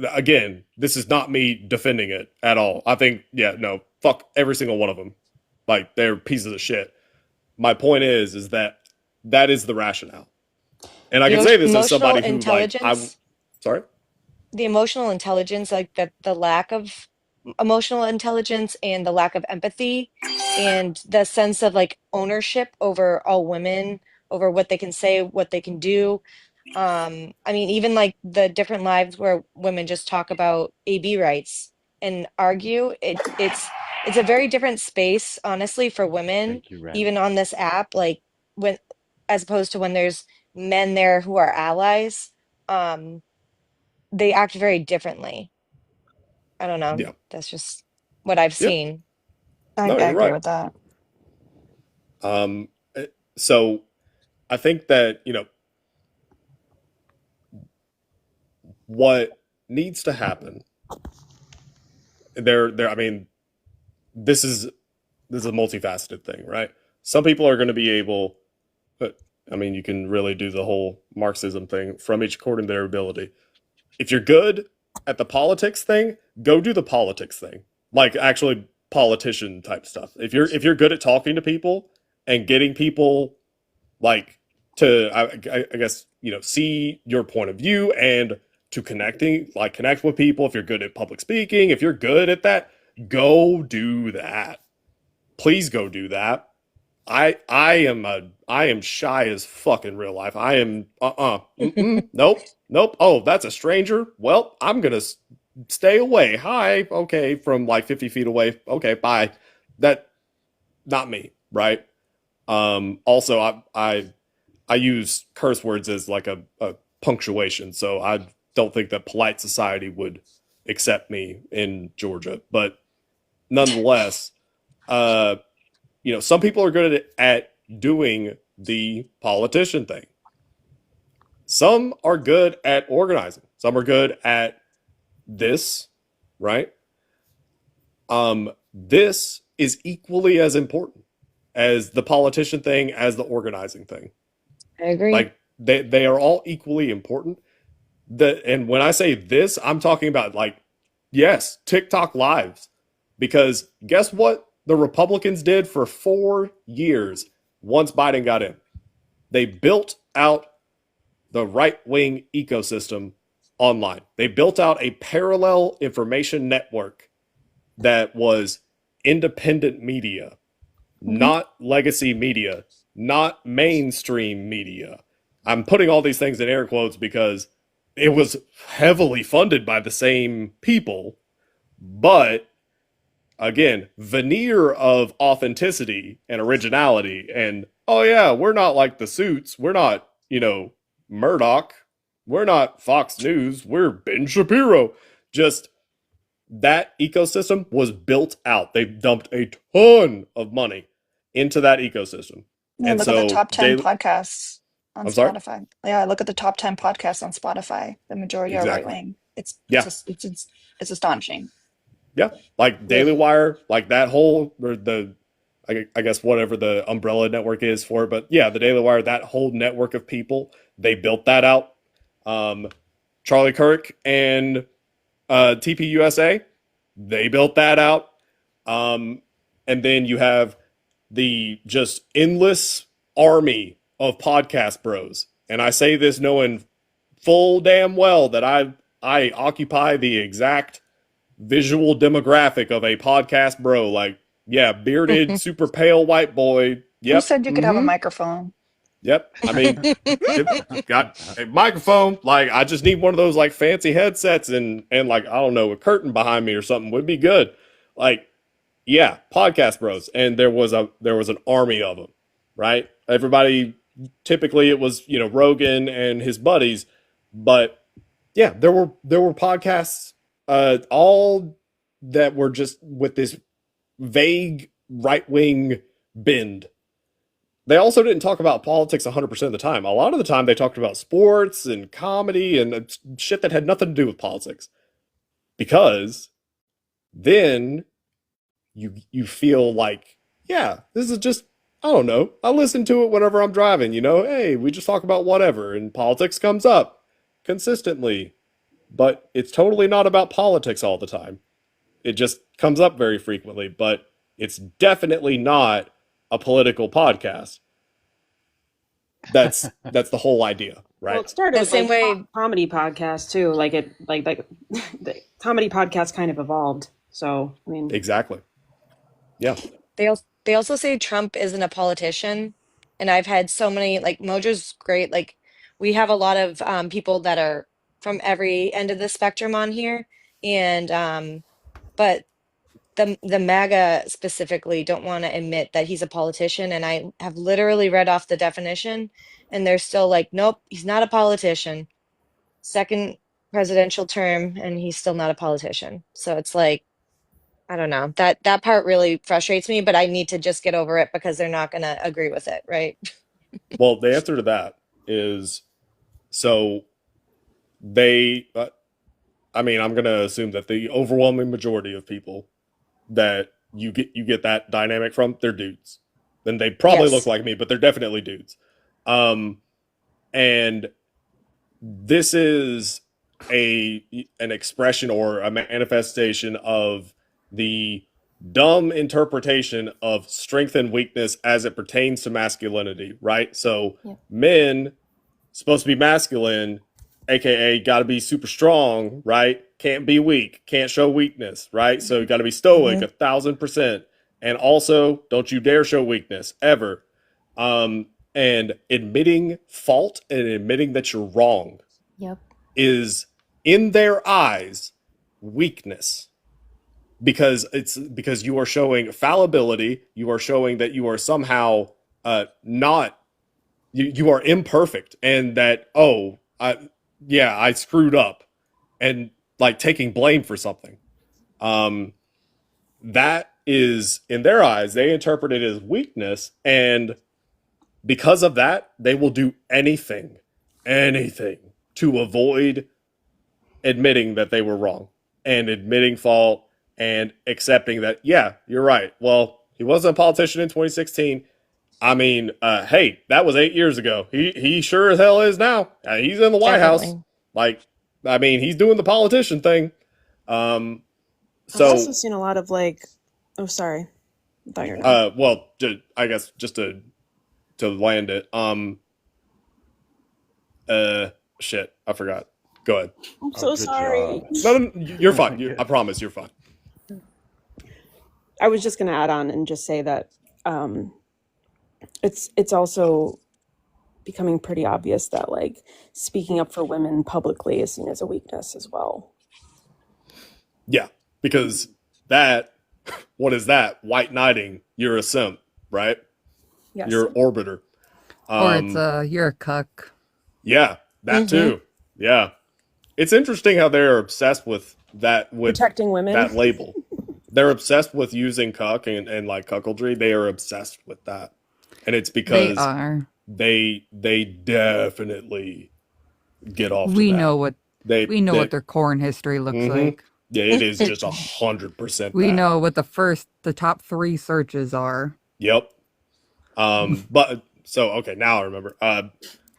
Mm-hmm. again, this is not me defending it at all. I think, no, fuck every single one of them. Like, they're pieces of shit. My point is that is the rationale. And I can say this as somebody who, like, sorry? The emotional intelligence, like the lack of emotional intelligence and the lack of empathy and the sense of like ownership over all women, over what they can say, what they can do. I mean, even like the different lives where women just talk about AB rights and argue, it's a very different space, honestly, for women, Thank you, Ren. even on this app, like when as opposed to when there's men there who are allies. They act very differently. I don't know. Yeah. That's just what I've Yeah. seen. I No, you're agree right. with that. So I think that, what needs to happen I mean, this is a multifaceted thing, right? Some people are going to be able, I mean, you can really do the whole Marxism thing, from each according to their ability. If you're good at the politics thing, go do the politics thing. Like, actually politician type stuff. If you're good at talking to people and getting people, like, to I guess, see your point of view and to connect with people, if you're good at public speaking, if you're good at that, go do that. Please go do that. I am shy as fuck in real life. I am nope. Oh, that's a stranger. Well, I'm gonna stay away. Hi, okay, from like 50 feet away. Okay, bye. That not me, right? Also, I use curse words as like a punctuation, so I don't think that polite society would accept me in Georgia. But nonetheless, some people are good at doing the politician thing. Some are good at organizing. Some are good at this, right? This is equally as important as the politician thing, as the organizing thing. I agree. Like they are all equally important. And when I say this, I'm talking about yes, TikTok lives. Because guess what the Republicans did for 4 years once Biden got in? They built out the right-wing ecosystem online. They built out a parallel information network that was independent media, not legacy media, not mainstream media. I'm putting all these things in air quotes because it was heavily funded by the same people, but again, veneer of authenticity and originality and, oh yeah, we're not like the Suits. We're not, Murdoch. We're not Fox News. We're Ben Shapiro. Just that ecosystem was built out. They dumped a ton of money into that ecosystem. Yeah, And look at the so top 10 podcasts on I'm sorry? Spotify. Yeah, look at the top 10 podcasts on Spotify. The majority are right Exactly. wing. It's Yeah. it's astonishing. Yeah. Like Daily Wire, like that whole, or I guess whatever the umbrella network is for it. But yeah, the Daily Wire, that whole network of people, they built that out. Charlie Kirk and TPUSA, they built that out. And then you have the just endless army of podcast bros. And I say this knowing full damn well that I occupy the exact visual demographic of a podcast bro. Like, yeah, bearded, super pale white boy. Yep. Who said you could have a microphone? Yep. I mean, got a microphone. Like, I just need one of those like fancy headsets and like, I don't know, a curtain behind me or something would be good. Like, yeah, podcast bros. And there was an army of them, right? Everybody, typically it was, Rogan and his buddies, but yeah, there were podcasts, all that were just with this vague right-wing bend. They also didn't talk about politics 100% of the time. A lot of the time they talked about sports and comedy and shit that had nothing to do with politics. Because then you feel like, yeah, this is just, I don't know, I listen to it whenever I'm driving, hey, we just talk about whatever and politics comes up consistently. But it's totally not about politics all the time. It just comes up very frequently, but it's definitely not a political podcast. That's the whole idea, right? Well, it started The with same way comedy podcasts too. Like the comedy podcast kind of evolved. So I mean, Exactly. Yeah. they also say Trump isn't a politician, and I've had so many, like, Mojo's great. Like, we have a lot of people that are from every end of the spectrum on here, and but the MAGA specifically don't want to admit that he's a politician, and I have literally read off the definition, and they're still like, nope, he's not a politician. Second presidential term, and he's still not a politician. So it's like, I don't know. That part really frustrates me, but I need to just get over it because they're not going to agree with it, right? Well, the answer to that is, so they, I mean, I'm going to assume that the overwhelming majority of people that you get that dynamic from, they're dudes. Then they probably Yes. look like me, but they're definitely dudes. And this is an expression or a manifestation of the dumb interpretation of strength and weakness as it pertains to masculinity, right? So Yeah. men supposed to be masculine aka got to be super strong, right? Can't be weak, can't show weakness, right? So you got to be stoic, 1,000%, and also don't you dare show weakness ever. And admitting fault and admitting that you're wrong Yep. is in their eyes weakness, because you are showing fallibility, you are showing that you are somehow not you are imperfect, and that I screwed up, and like taking blame for something. um that is, in their eyes, they interpret it as weakness, and because of that they will do anything to avoid admitting that they were wrong and admitting fault and accepting that, yeah, you're right. Well, he wasn't a politician in 2016. I mean, hey, that was 8 years ago. He sure as hell is now. He's in the White House. Definitely. Like, I mean, he's doing the politician thing. I've So, also seen a lot of like, oh, sorry, I thought you were done. well, I guess just to land it. Shit, I forgot. Go ahead. I'm so sorry. No, you're fine. I promise, you're fine. I was just going to add on and just say that it's also becoming pretty obvious that like speaking up for women publicly is seen as a weakness as well. Yeah, because that, what is that? White knighting. You're a simp, right? Yes. You're an orbiter. Or it's you're a cuck. Yeah, that too. Yeah. It's interesting how they're obsessed with that, with Protecting women. that label. They're obsessed with using cuck and like cuckoldry. They are obsessed with that. And it's They because are. they definitely get off to We that. know what They what their corn history looks like. Yeah, it is just 100% We that. know what the top 3 searches are. Yep. But so okay, now I remember.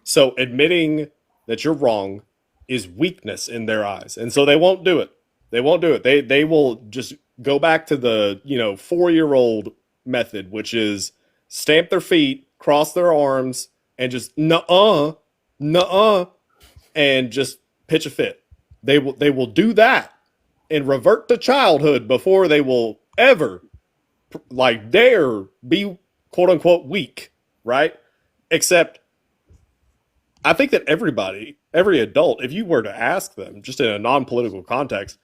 So admitting that you're wrong is weakness in their eyes, and so they won't do it. They won't do it. They will just go back to the 4-year-old method, which is stamp their feet, cross their arms, and just nuh-uh, and just pitch a fit. They will do that and revert to childhood before they will ever like dare be quote unquote weak, right? Except I think that every adult, if you were to ask them just in a non-political context,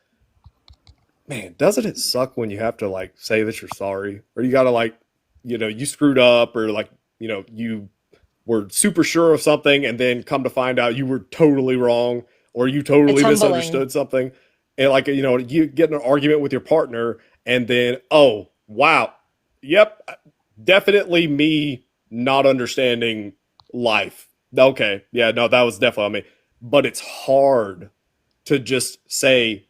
man, doesn't it suck when you have to like say that you're sorry, or you got to like, you screwed up, or like, you were super sure of something and then come to find out you were totally wrong, or you totally It's humbling. misunderstood something. And like, you get in an argument with your partner and then, oh, wow. Yep. Definitely me not understanding life. Okay. Yeah, no, that was definitely on me. But it's hard to just say,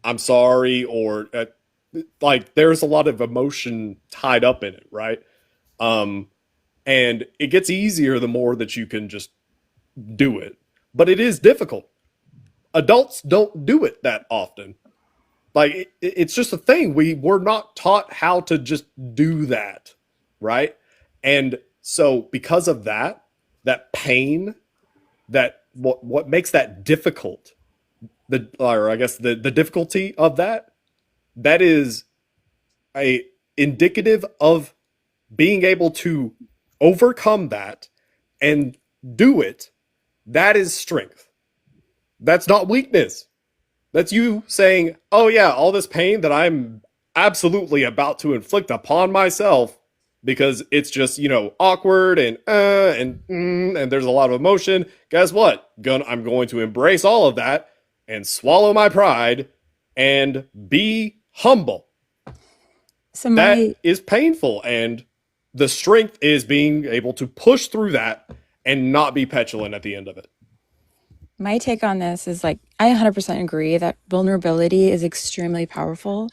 I'm sorry, or like there's a lot of emotion tied up in it, right? And it gets easier the more that you can just do it. But it is difficult. Adults don't do it that often. Like it's just a thing. We're not taught how to just do that, right? And so because of that, that pain, that what makes that difficult, or I guess the difficulty of that is a indicative of being able to overcome that and do it. That is strength. That's not weakness. That's you saying, oh yeah, all this pain that I'm absolutely about to inflict upon myself because it's just, awkward and there's a lot of emotion. Guess what? I'm going to embrace all of that and swallow my pride and be humble. So that is painful, and the strength is being able to push through that and not be petulant at the end of it. my take on this is like, I 100% agree that vulnerability is extremely powerful.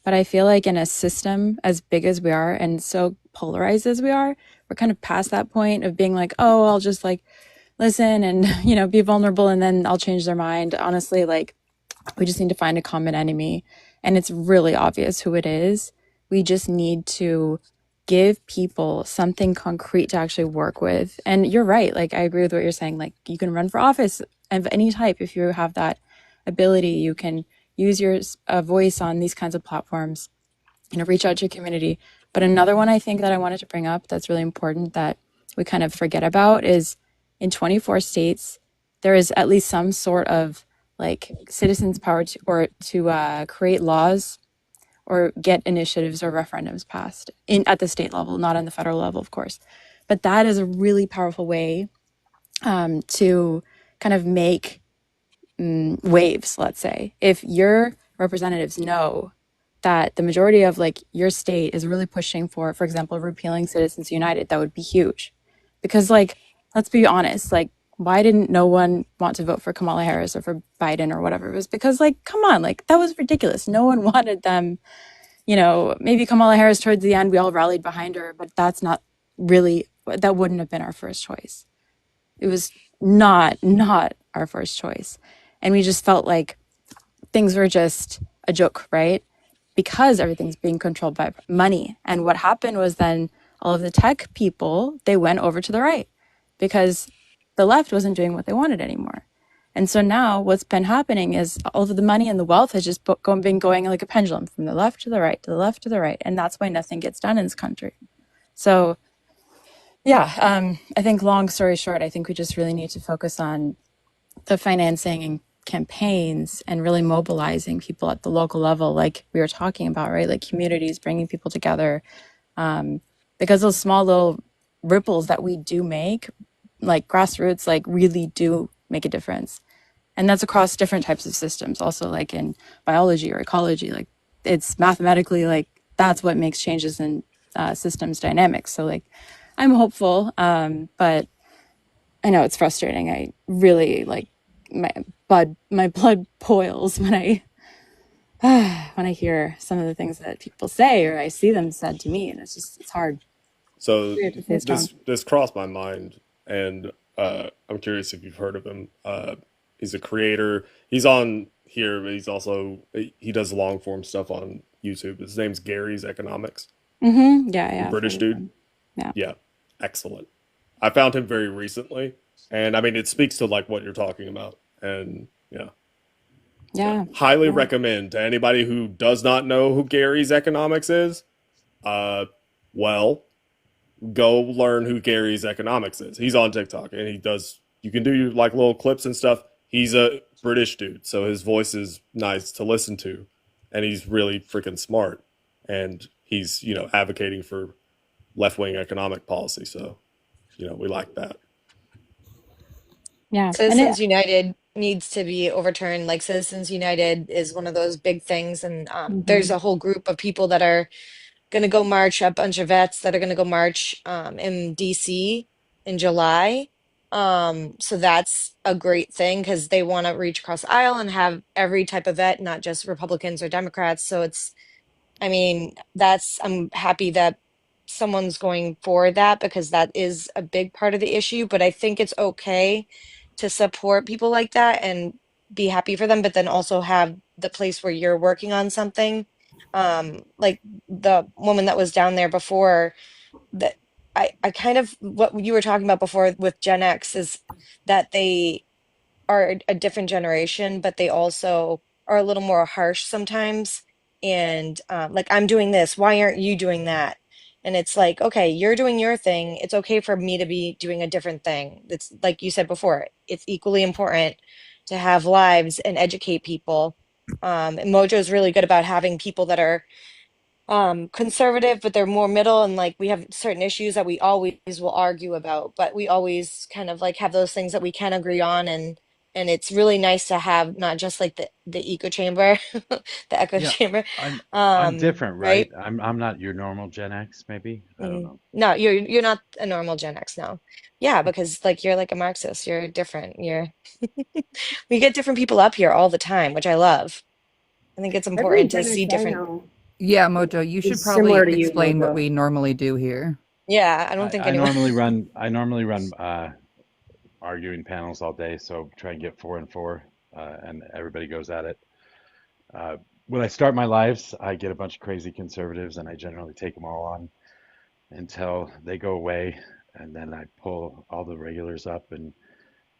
But I feel like in a system as big as we are and so polarized as we are, we're kind of past that point of being like, oh, I'll just like listen and, be vulnerable and then I'll change their mind. Honestly, like we just need to find a common enemy. And it's really obvious who it is. We just need to give people something concrete to actually work with. And you're right. Like, I agree with what you're saying. Like, you can run for office of any type. If you have that ability, you can use your voice on these kinds of platforms, reach out to your community. But another one I think that I wanted to bring up that's really important that we kind of forget about is in 24 states, there is at least some sort of like citizens' power to create laws or get initiatives or referendums passed at the state level, not on the federal level, of course. But that is a really powerful way to kind of make waves, let's say. If your representatives know that the majority of like your state is really pushing for example, repealing Citizens United, that would be huge. Because like, let's be honest, like why didn't no one want to vote for Kamala Harris or for Biden or whatever? It was because like, come on, like that was ridiculous. No one wanted them, maybe Kamala Harris towards the end, we all rallied behind her, but that wouldn't have been our first choice. It was not our first choice. And we just felt like things were just a joke, right? Because everything's being controlled by money. And what happened was then all of the tech people, they went over to the right because the left wasn't doing what they wanted anymore. And so now what's been happening is all of the money and the wealth has just been going like a pendulum from the left to the right, to the left to the right. And that's why nothing gets done in this country. So yeah, I think long story short, I think we just really need to focus on the financing and campaigns and really mobilizing people at the local level, like we were talking about, right? Like communities, bringing people together. Because those small little ripples that we do make, like grassroots, like really do make a difference. And that's across different types of systems, also like in biology or ecology, like it's mathematically like that's what makes changes in systems dynamics. So like I'm hopeful, but I know it's frustrating. I really like my blood boils when I when I hear some of the things that people say or I see them said to me, and it's hard. So We have to stay strong. this crossed my mind, and I'm curious if you've heard of him. He's a creator. He's on here, but he does long form stuff on YouTube. His name's Gary's Economics. Yeah. British dude. Yeah. Yeah, excellent. I found him very recently, and I mean it speaks to like what you're talking about, and Yeah. highly recommend to anybody who does not know who Gary's Economics is. Well, go learn who Gary's Economics is. He's on TikTok and you can do like little clips and stuff. He's a British dude, so his voice is nice to listen to, and he's really freaking smart, and he's advocating for left wing economic policy. So we like that. Yeah. Citizens United needs to be overturned. Like Citizens United is one of those big things, and there's a whole group of people that are going to go march, a bunch of vets that are going to go march in DC in July. So that's a great thing because they want to reach across the aisle and have every type of vet, not just Republicans or Democrats. So I mean, I'm happy that someone's going for that because that is a big part of the issue. But I think it's okay to support people like that and be happy for them, but then also have the place where you're working on something. Like the woman that was down there before, that I kind of what you were talking about before with Gen X is that they are a different generation, but they also are a little more harsh sometimes. And like, I'm doing this, why aren't you doing that? And it's like, okay, you're doing your thing. It's okay for me to be doing a different thing. It's like you said before, it's equally important to have lives and educate people. And Mojo is really good about having people that are conservative, but they're more middle, and like we have certain issues that we always will argue about, but we always kind of like have those things that we can agree on. And it's really nice to have not just like the echo chamber, the echo Yeah, chamber. I'm different, right? Right. I'm not your normal Gen X, maybe. I don't know. No, you're not a normal Gen X, no. Yeah, because like you're like a Marxist, you're different. We get different people up here all the time, which I love. I think it's Every important to Gen X see I different. know Yeah, Mojo, you should is probably similar to you, explain what Mojo. we normally do here. Yeah, I don't I, think I anyone. normally run I normally run arguing panels all day, so try and get 4 and 4, and everybody goes at it. When I start my lives, I get a bunch of crazy conservatives, and I generally take them all on until they go away, and then I pull all the regulars up and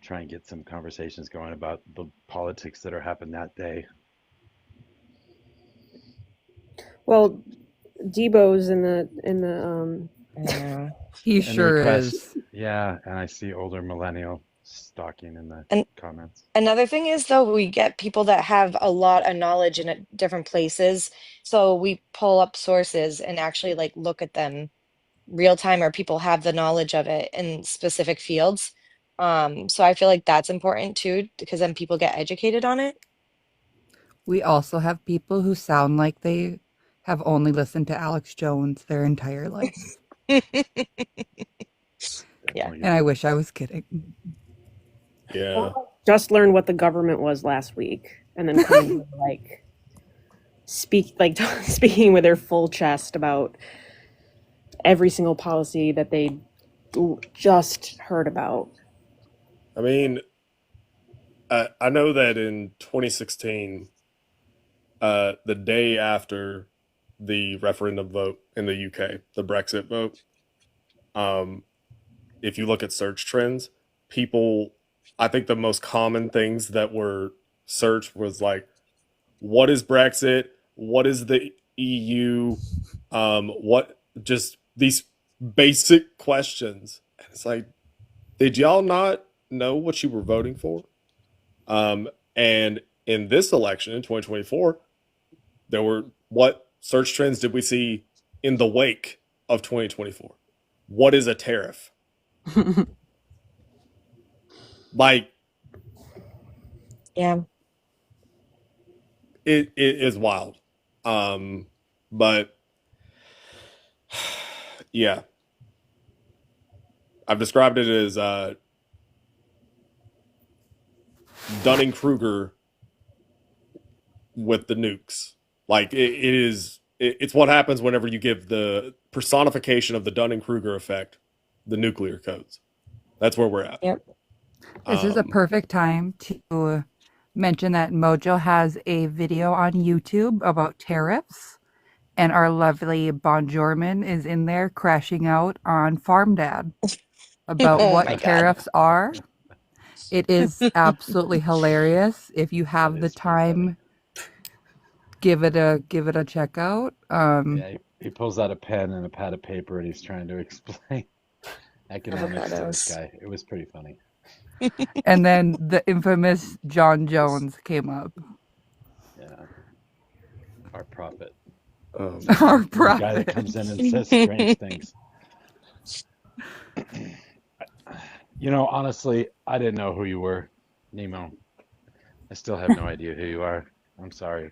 try and get some conversations going about the politics that are happening that day. Well, Debo's in the He And sure is. yeah, and I see older millennial stalking in the And comments. another thing is, though, we get people that have a lot of knowledge in different places. So we pull up sources and actually like look at them real time, or people have the knowledge of it in specific fields. So I feel like that's important too, because then people get educated on it. We also have people who sound like they have only listened to Alex Jones their entire life. Yeah. And I wish I was kidding. Yeah. just learned what the government was last week, and then coming here, like speaking with their full chest about every single policy that they just heard about. I mean, I know that in 2016, the day after the referendum vote in the UK, the Brexit vote, if you look at search trends, people, I think the most common things that were searched was like, what is Brexit? What is the EU? What, just these basic questions. And it's like, did y'all not know what you were voting for? And in this election in 2024, there were, what search trends did we see in the wake of 2024? What is a tariff? Like, Yeah. it is wild. But yeah, I've described it as Dunning-Kruger with the nukes. Like it's what happens whenever you give the personification of the Dunning-Kruger effect the nuclear codes. That's where we're at. Yep. This is a perfect time to mention that Mojo has a video on YouTube about tariffs, and our lovely Bonjourman is in there crashing out on Farm Dad about Oh my what God. tariffs are. It is absolutely hilarious. If you have the time, give it a check out. Yeah, he pulls out a pen and a pad of paper and he's trying to explain economics to this Avocados. guy. It was pretty funny. And then the infamous John Jones came up. Yeah. Our prophet. Our The guy prophet. that comes in and says strange things. You know, honestly, I didn't know who you were, Nemo. I still have no idea who you are. I'm sorry.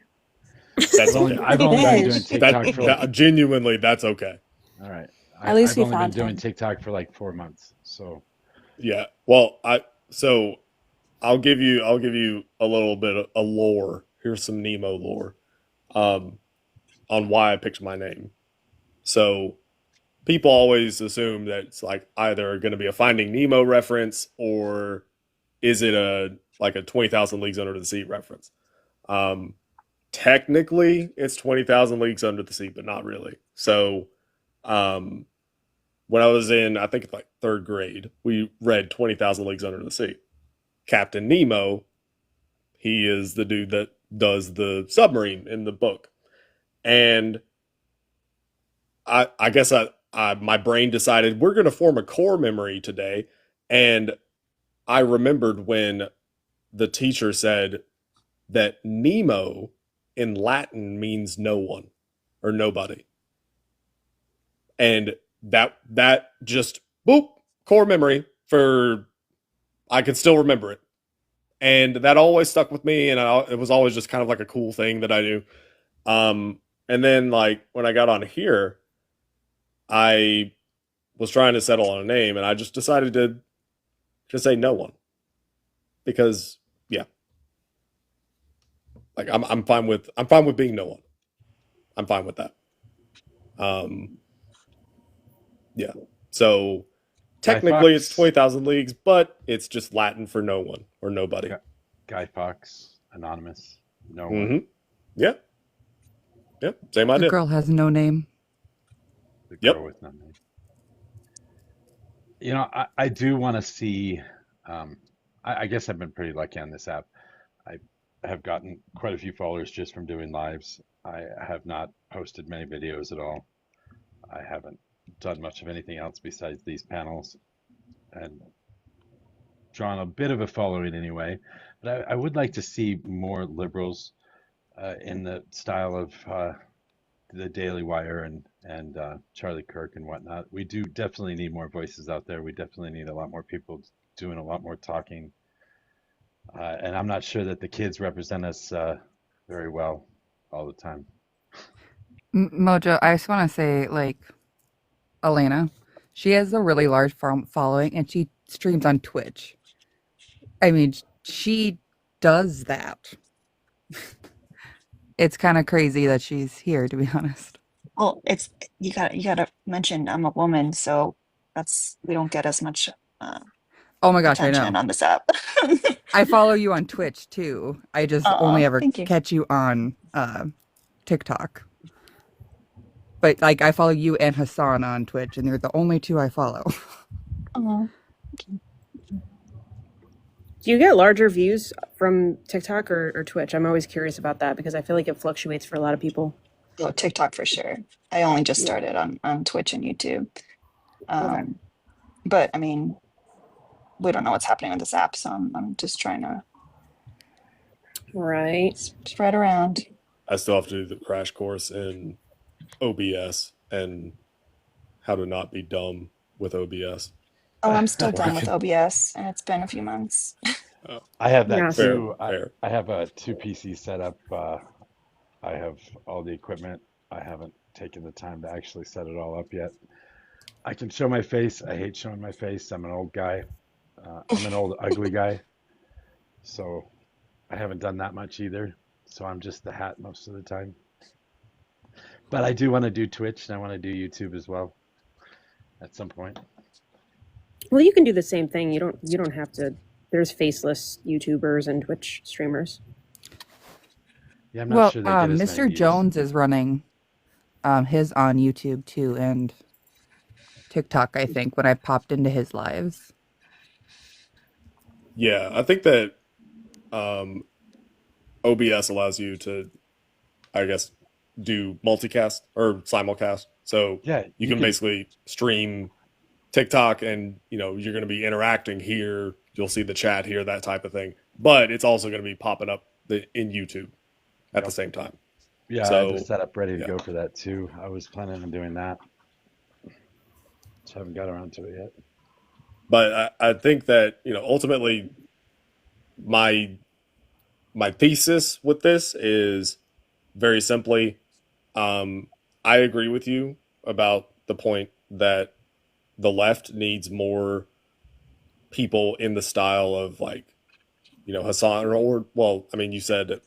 That's okay. I've only been doing TikTok for like, genuinely, that's okay. all right. At least I've we only been found doing him. TikTok for like 4 months. So Yeah. Well, I'll give you a little bit of a lore. Here's some Nemo lore. On why I picked my name. So people always assume that it's like either going to be a Finding Nemo reference or is it a 20,000 Leagues Under the Sea reference. Technically, it's 20,000 Leagues Under the Sea, but not really. So when I was in, I think like third grade, we read 20,000 Leagues Under the Sea. Captain Nemo, he is the dude that does the submarine in the book. And I guess my brain decided we're going to form a core memory today. And I remembered when the teacher said that Nemo in Latin means no one or nobody. And that just boop, core memory for, I can still remember it. And that always stuck with me. And it was always just kind of like a cool thing that I knew. And then like when I got on here, I was trying to settle on a name and I just decided to just say no one. Because yeah. Like I'm fine with being no one. I'm fine with that. Yeah. So technically it's 20,000 leagues, but it's just Latin for no one or nobody. Guy Fawkes, anonymous, no Mm-hmm. one. Yeah. Yep. Same idea. The girl has no name. The girl with no name. You know, I do want to see. I guess I've been pretty lucky on this app. I have gotten quite a few followers just from doing lives. I have not posted many videos at all. I haven't done much of anything else besides these panels, and drawn a bit of a following anyway. But I would like to see more liberals in the style of the Daily Wire and Charlie Kirk and whatnot. We do definitely need more voices out there. We definitely need a lot more people doing a lot more talking. And I'm not sure that the kids represent us very well all the time. Mojo, I just want to say, like, Elena, she has a really large following and she streams on Twitch. I mean, she does that. It's kind of crazy that she's here, to be honest. Well, it's you gotta mention I'm a woman, so we don't get as much Oh my gosh, I attention know. on this app. I follow you on Twitch too. I just only ever Thank you. catch you on TikTok. But like, I follow you and Hassan on Twitch, and they're the only two I follow. Oh, Do you get larger views from TikTok or Twitch? I'm always curious about that because I feel like it fluctuates for a lot of people. oh, TikTok for sure. I only just started on Twitch and YouTube. Okay. But I mean, we don't know what's happening with this app, so I'm just trying to Right. spread around. I still have to do the crash course in OBS and how to not be dumb with OBS. Oh, I'm still done with OBS, and it's been a few months. I have that Yeah. too. Fair. I have a 2 PC setup. I have all the equipment. I haven't taken the time to actually set it all up yet. I can show my face. I hate showing my face. I'm an old guy. I'm an old ugly guy. So I haven't done that much either. So I'm just the hat most of the time. But I do want to do Twitch and I want to do YouTube as well at some point. Well, you can do the same thing. You don't have to. There's faceless YouTubers and Twitch streamers. Yeah, I'm not Well, sure they get as Mr. many views. Jones is running his on YouTube too, and TikTok, I think, when I popped into his lives. Yeah, I think that OBS allows you to, I guess, do multicast or simulcast. So Yeah, you can basically stream TikTok and, you're going to be interacting here. You'll see the chat here, that type of thing. But it's also going to be popping up in YouTube at the same time. Yeah, I So, have the setup ready to yeah. go for that too. I was planning on doing that. Just haven't got around to it yet. But I think that, ultimately my thesis with this is very simply, I agree with you about the point that the left needs more people in the style of Hassan you said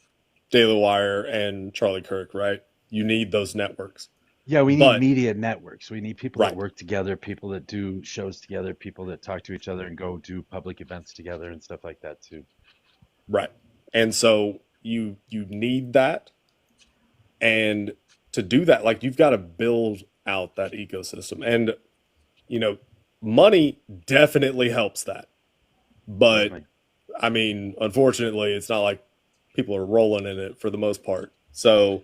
Daily Wire and Charlie Kirk, right? You need those networks. Yeah, we need media networks. We need people Right. that work together, people that do shows together, people that talk to each other and go do public events together and stuff like that too. Right. And so you need that. And to do that, you've got to build out that ecosystem. And, money definitely helps that. But, Definitely. I mean, unfortunately, it's not like people are rolling in it for the most part. So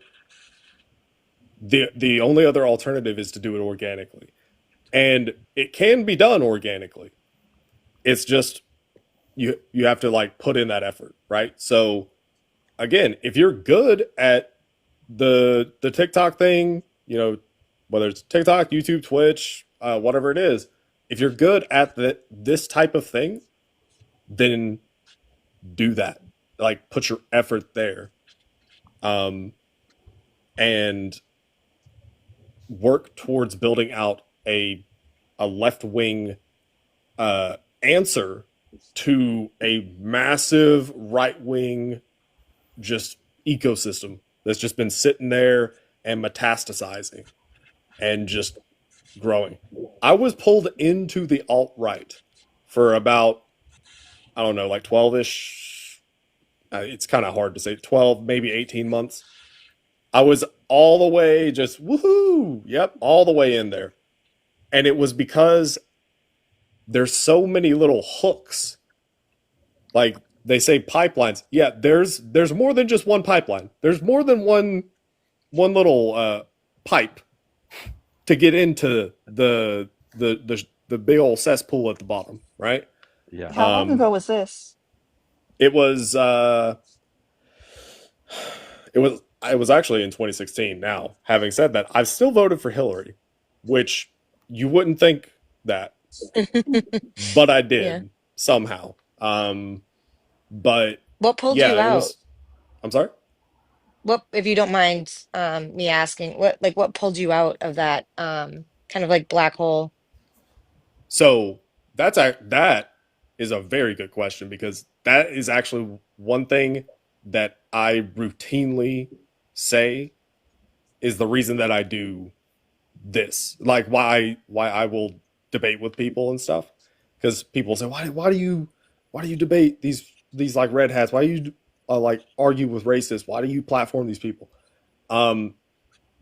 the only other alternative is to do it organically. And it can be done organically. It's just you have to put in that effort, right? So again, if you're good at the TikTok thing, whether it's TikTok, YouTube, Twitch, whatever it is, if you're good at this type of thing, then do that. Put your effort there, and work towards building out a left wing answer to a massive right wing just ecosystem that's just been sitting there and metastasizing and just growing. I was pulled into the alt-right for about, I don't know, 12-ish. It's kind of hard to say, 12, maybe 18 months. I was all the way just woohoo. Yep, all the way in there. And it was because there's so many little hooks like they say pipelines. Yeah, there's more than just one pipeline. There's more than one little pipe to get into the big old cesspool at the bottom, right? Yeah. How long ago was this? It was it was actually in 2016. Now, having said that, I've still voted for Hillary, which you wouldn't think that, but I did Yeah. somehow. But What pulled yeah, you it out? was. I'm sorry. What, if you don't mind me asking, what pulled you out of that kind of like black hole? So that is a very good question because that is actually one thing that I routinely say is the reason that I do this. Like why I will debate with people and stuff. Because people say, why do you debate these like red hats? Why do you like argue with racists? Why do you platform these people? Um,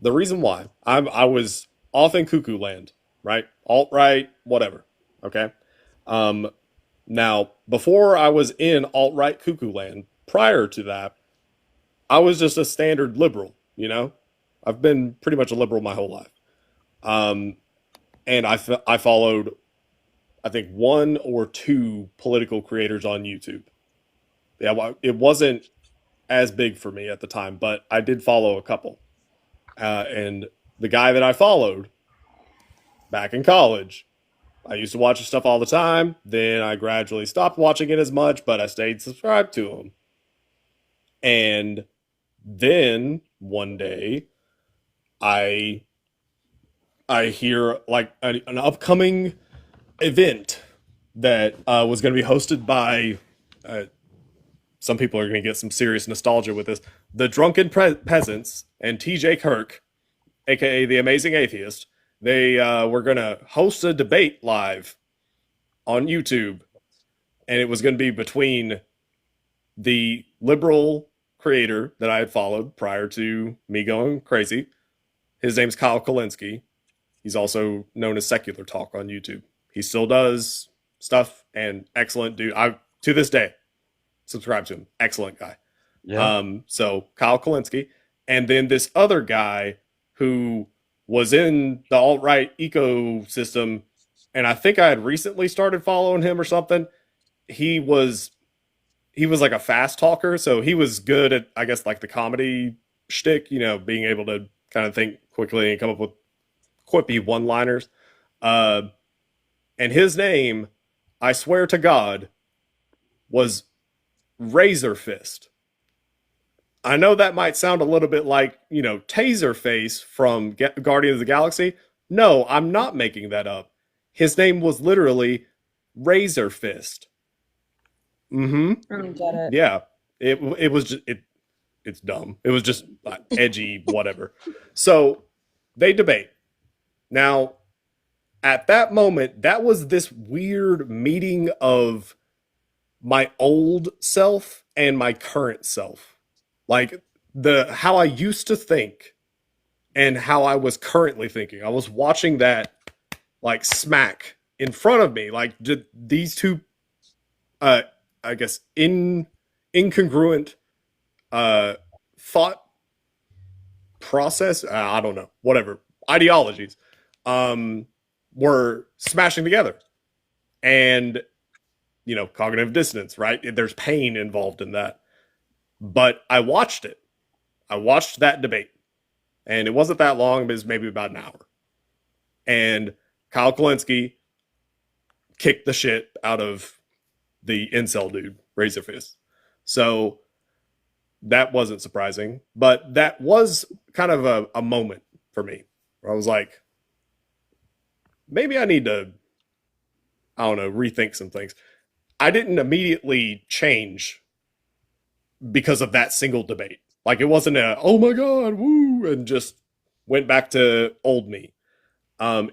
the reason why I was off in cuckoo land, right? Alt right, whatever. Okay. Um, Now before I was in alt right cuckoo land, prior to that, I was just a standard liberal. You know, I've been pretty much a liberal my whole life. Um, and I followed I think one or two political creators on YouTube. Yeah, well, it wasn't as big for me at the time, but I did follow a couple. And the guy that I followed back in college, I used to watch his stuff all the time. Then I gradually stopped watching it as much, but I stayed subscribed to him. And then one day, I I hear like an upcoming event that was going to be hosted by. Some people are going to get some serious nostalgia with this. The Drunken Peasants and T.J. Kirk, aka the Amazing Atheist, they were going to host a debate live on YouTube, and it was going to be between the liberal creator that I had followed prior to me going crazy. His name's Kyle Kalinske. He's also known as Secular Talk on YouTube. He still does stuff and excellent dude. I to this day subscribe to him. Excellent guy. Yeah. So Kyle Kalinske, and then this other guy who was in the alt right ecosystem, and I think I had recently started following him or something. He was like a fast talker, so he was good at I guess like the comedy shtick, you know, being able to kind of think quickly and come up with quippy one-liners. Uh, and his name, I swear to God, was Razor Fist. I know that might sound a little bit like, you know, Taserface from Guardians of the Galaxy. No, I'm not making that up. His name was literally Razor Fist. Mm-hmm. I don't get it. Yeah. It was just it's dumb. It was just edgy, whatever. So they debate. Now, at that moment, that was this weird meeting of my old self and my current self. Like the how I used to think and how I was currently thinking. I was watching that like smack in front of me. Like these two I guess incongruent thought process, I don't know, whatever, ideologies were smashing together. And you know, cognitive dissonance, right? There's pain involved in that. But I watched it. I watched that debate. And it wasn't that long, but it was maybe about an hour. And Kyle Kalinske kicked the shit out of the incel dude, Razor Fist. So that wasn't surprising. But that was kind of a moment for me where I was like, maybe I need to, I don't know, rethink some things. I didn't immediately change because of that single debate. Like it wasn't a oh my god, woo, and just went back to old me.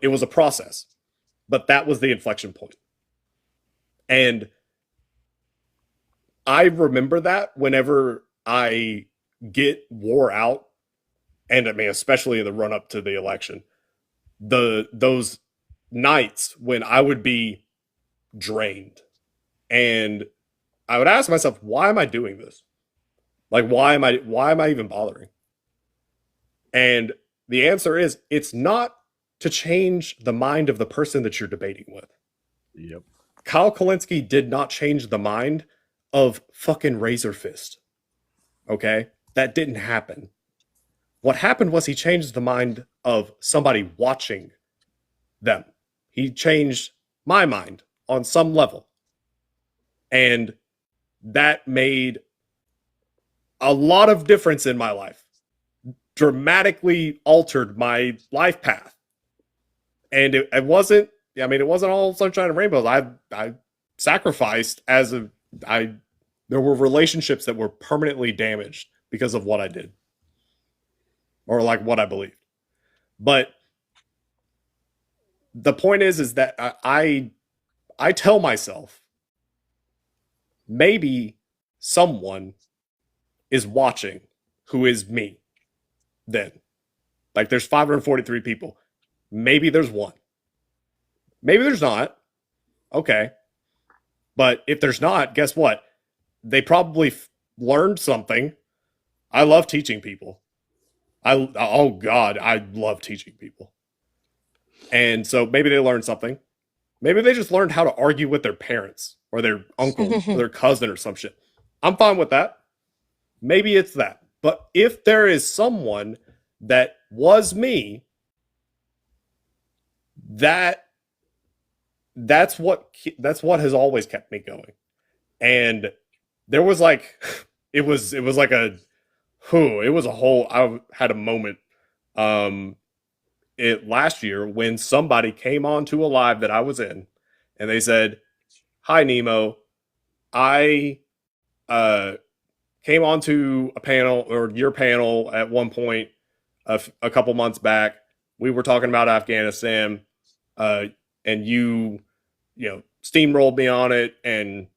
It was a process, but that was the inflection point. And I remember that whenever I get wore out, and I mean especially in the run up to the election, those nights when I would be drained and I would ask myself, why am I doing this? Like, why am I even bothering? And the answer is, it's not to change the mind of the person that you're debating with. Yep. Kyle Kalinske did not change the mind of fucking Razor Fist. Okay? That didn't happen. What happened was he changed the mind of somebody watching them. He changed my mind on some level. And that made a lot of difference in my life. Dramatically altered my life path. And it wasn't, I mean, it wasn't all sunshine and rainbows. I sacrificed there were relationships that were permanently damaged because of what I did. Or like what I believed. But the point is that I tell myself, maybe someone is watching who is me then. Like there's 543 people. Maybe there's one. Maybe there's not. Okay. But if there's not, guess what? They probably learned something. I love teaching people. Oh God, I love teaching people. And so maybe they learned something. Maybe they just learned how to argue with their parents or their uncle or their cousin or some shit. I'm fine with that. Maybe it's that. But if there is someone that was me, that's what has always kept me going. And there was like it was like a whole I had a moment last year when somebody came on to a live that I was in and they said, "Hi Nemo, I came onto a panel or your panel at one point a couple months back. We were talking about Afghanistan, and you steamrolled me on it, and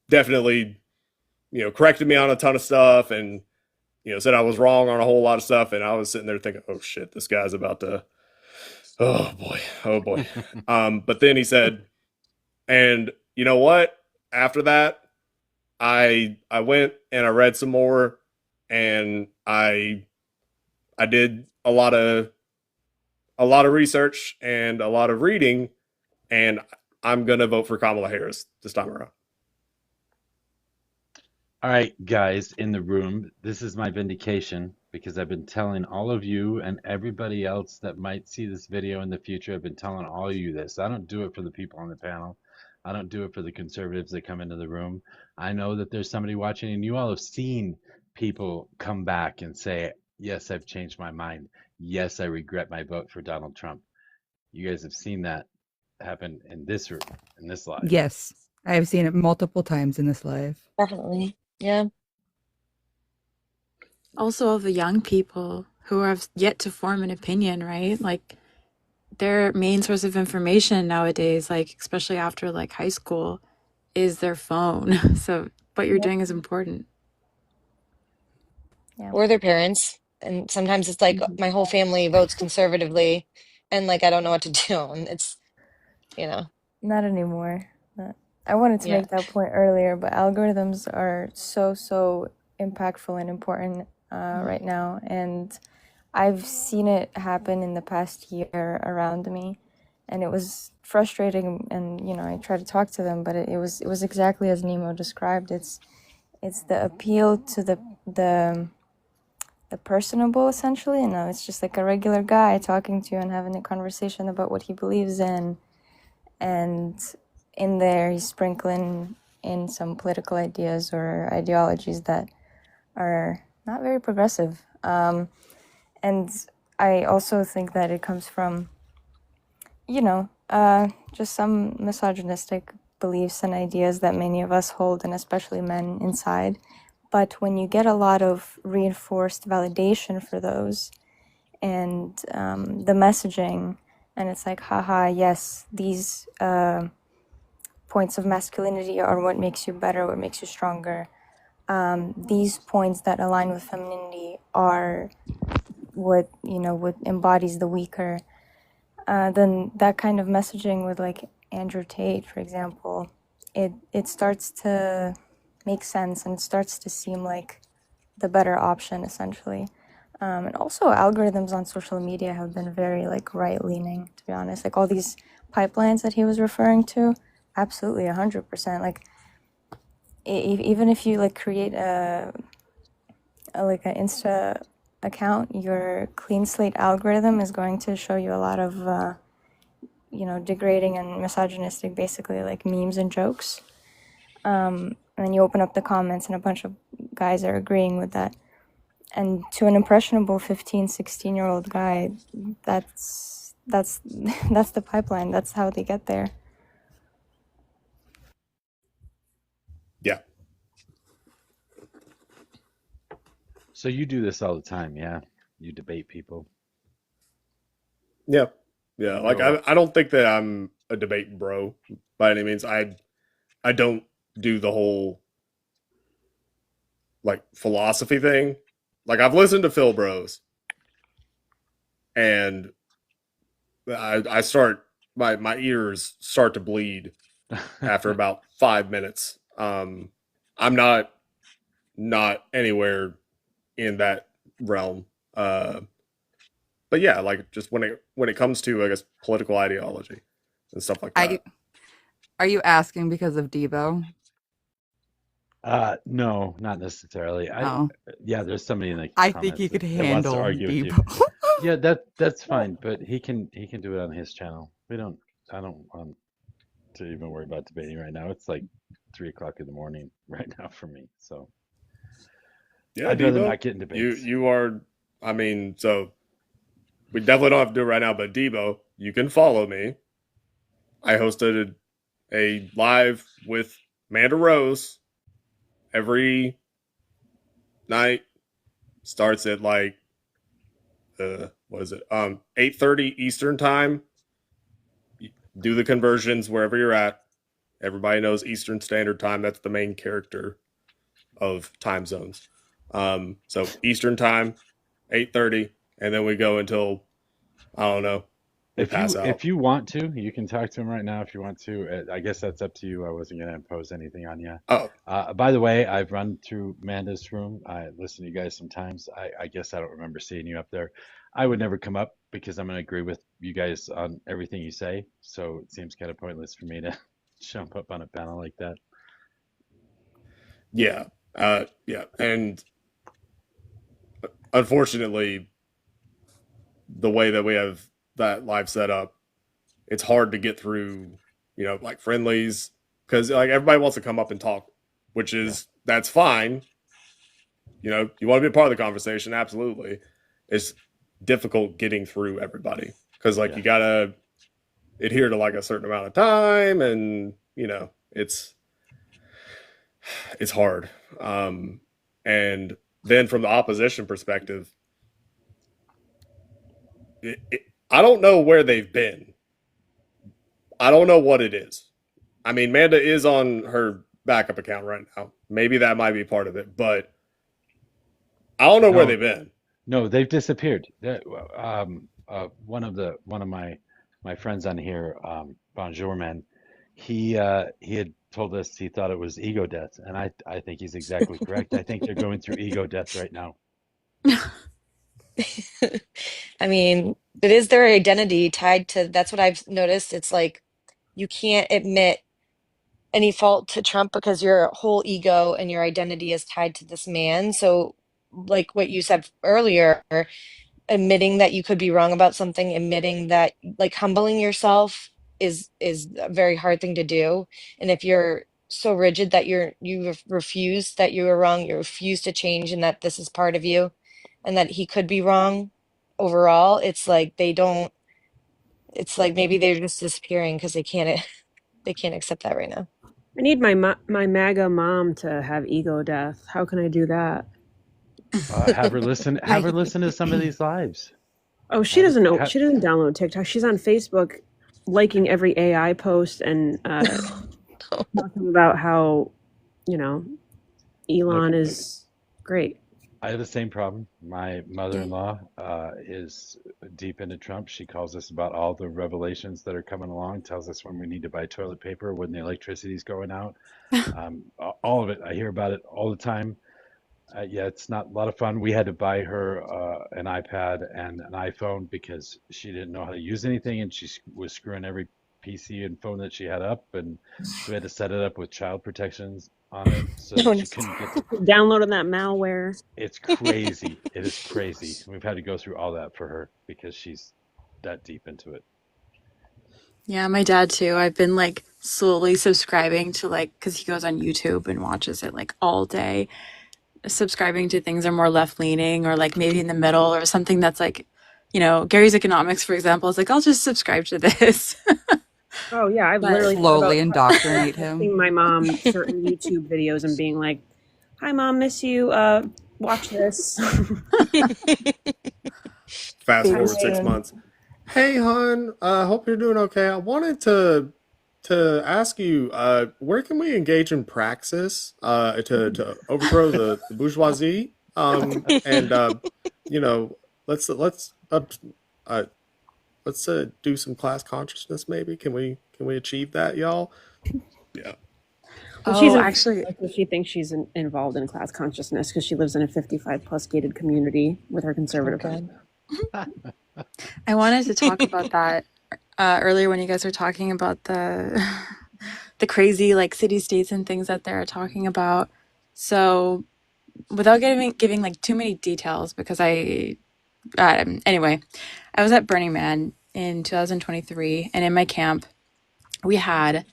definitely corrected me on a ton of stuff, and said I was wrong on a whole lot of stuff. And I was sitting there thinking, oh shit, this guy's about to, oh boy. But then he said, and you know what? After that, I went and I read some more, and I did a lot of research and a lot of reading, and I'm gonna vote for Kamala Harris this time around." All right, guys in the room, this is my vindication because I've been telling all of you and everybody else that might see this video in the future, I've been telling all of you this. I don't do it for the people on the panel. I don't do it for the conservatives that come into the room. I know that there's somebody watching, and you all have seen people come back and say, yes, I've changed my mind. Yes, I regret my vote for Donald Trump. You guys have seen that happen in this room, in this live. Yes, I've seen it multiple times in this live. Definitely. Yeah. Also, all the young people who have yet to form an opinion, right? Like their main source of information nowadays, like especially after like high school, is their phone. So what you're doing is important. Yeah. Or their parents. And sometimes it's like my whole family votes conservatively and like I don't know what to do. And it's, Not anymore. I wanted to Yeah. make that point earlier, but algorithms are so impactful and important right now. And I've seen it happen in the past year around me. And it was frustrating, and I tried to talk to them, but it was exactly as Nemo described. It's the appeal to the personable, essentially, and it's just like a regular guy talking to you and having a conversation about what he believes in, and in there he's sprinkling in some political ideas or ideologies that are not very progressive. And I also think that it comes from, just some misogynistic beliefs and ideas that many of us hold, and especially men inside. But when you get a lot of reinforced validation for those and the messaging, and it's like, haha, yes, these points of masculinity are what makes you better, what makes you stronger. These points that align with femininity are what embodies the weaker. Then that kind of messaging with like Andrew Tate, for example, it starts to make sense and it starts to seem like the better option, essentially. And also algorithms on social media have been very like right leaning, to be honest. Like all these pipelines that he was referring to, absolutely 100%. Like even if you like create a like an Insta account, your clean slate algorithm is going to show you a lot of degrading and misogynistic, basically like memes and jokes. And then you open up the comments and a bunch of guys are agreeing with that. And to an impressionable 15, 16-year-old guy, that's the pipeline. That's how they get there. Yeah. So you do this all the time, yeah? You debate people. Yeah. Yeah. Like I don't think that I'm a debate bro by any means. I don't do the whole like philosophy thing. Like I've listened to Phil Bros and I start my ears start to bleed after about 5 minutes. I'm not anywhere in that realm. But yeah, like just when it comes to I guess political ideology and stuff like that. Are you asking because of Debo? No, not necessarily. Oh. Yeah, there's somebody in the I comments think he could that wants to handle argue with you. Debo. Yeah, that's fine, but he can do it on his channel. I don't want to even worry about debating right now. It's like 3 o'clock in the morning right now for me. So yeah, I'd Debo, rather not get in debates. You are. I mean, so we definitely don't have to do it right now. But Debo, you can follow me. I hosted a live with Amanda Rose every night. Starts at like what is it? 8:30 Eastern time. Do the conversions wherever you're at. Everybody knows Eastern Standard Time. That's the main character of time zones. So Eastern Time, 8:30, and then we go until I don't know. We pass out. If you want to, you can talk to him right now if you want to. I guess that's up to you. I wasn't going to impose anything on you. Oh. By the way, I've run through Amanda's room. I listen to you guys sometimes. I guess I don't remember seeing you up there. I would never come up because I'm going to agree with you guys on everything you say. So it seems kind of pointless for me to jump up on a panel like that. Yeah. Yeah. And unfortunately, the way that we have that live set up, it's hard to get through, like friendlies because like everybody wants to come up and talk, which is that's fine. You want to be a part of the conversation, absolutely. It's difficult getting through everybody because like you gotta adhere to like a certain amount of time, and it's hard. And then from the opposition perspective, I don't know where they've been. I don't know what it is. I mean, Manda is on her backup account right now. Maybe that might be part of it, but I don't know where they've been. No, they've disappeared. One of my friends on here, Bonjour Man, he had told us he thought it was ego death, and I think he's exactly correct. I think they're going through ego death right now. I mean, it is their identity tied to, that's what I've noticed. It's like you can't admit any fault to Trump because your whole ego and your identity is tied to this man. So, like what you said earlier, admitting that you could be wrong about something, admitting that, like, humbling yourself is a very hard thing to do. And if you're so rigid that you refuse that you were wrong, you refuse to change, and that this is part of you, and that he could be wrong overall, it's like they don't. It's like maybe they're just disappearing because they can't accept that right now. I need my MAGA mom to have ego death. How can I do that? Have her listen. Have her listen to some of these lives. Oh, she doesn't know. She doesn't download TikTok. She's on Facebook, liking every AI post and talking about how Elon is great. I have the same problem. My mother-in-law is deep into Trump. She calls us about all the revelations that are coming along, tells us when we need to buy toilet paper, when the electricity's going out. All of it. I hear about it all the time. Yeah, it's not a lot of fun. We had to buy her an iPad and an iPhone because she didn't know how to use anything, and she was screwing every PC and phone that she had up, and so we had to set it up with child protections on it so that she couldn't get to. Downloading that malware. It's crazy. It is crazy. We've had to go through all that for her because she's that deep into it. Yeah, my dad too. I've been like slowly subscribing to like, because he goes on YouTube and watches it like all day, subscribing to things that are more left leaning or like maybe in the middle or something that's like, Gary's Economics, for example, is like, I'll just subscribe to this. Oh yeah, I've But literally thought Slowly about indoctrinate him. texting my mom certain YouTube videos and being like, "Hi mom, miss you. Watch this." Fast forward Babysitting. 6 months. Hey, hon. Hope you're doing okay. I wanted to ask you, where can we engage in praxis to overthrow the bourgeoisie? And you know, let's uh, let's do some class consciousness. Maybe can we achieve that, y'all? Yeah. Well, she's actually, she thinks she's involved in class consciousness because she lives in a 55 plus gated community with her conservative husband. I wanted to talk about that earlier when you guys were talking about the the crazy like city states and things that they're talking about. So without giving like too many details, because anyway, I was at Burning Man in 2023, and in my camp we had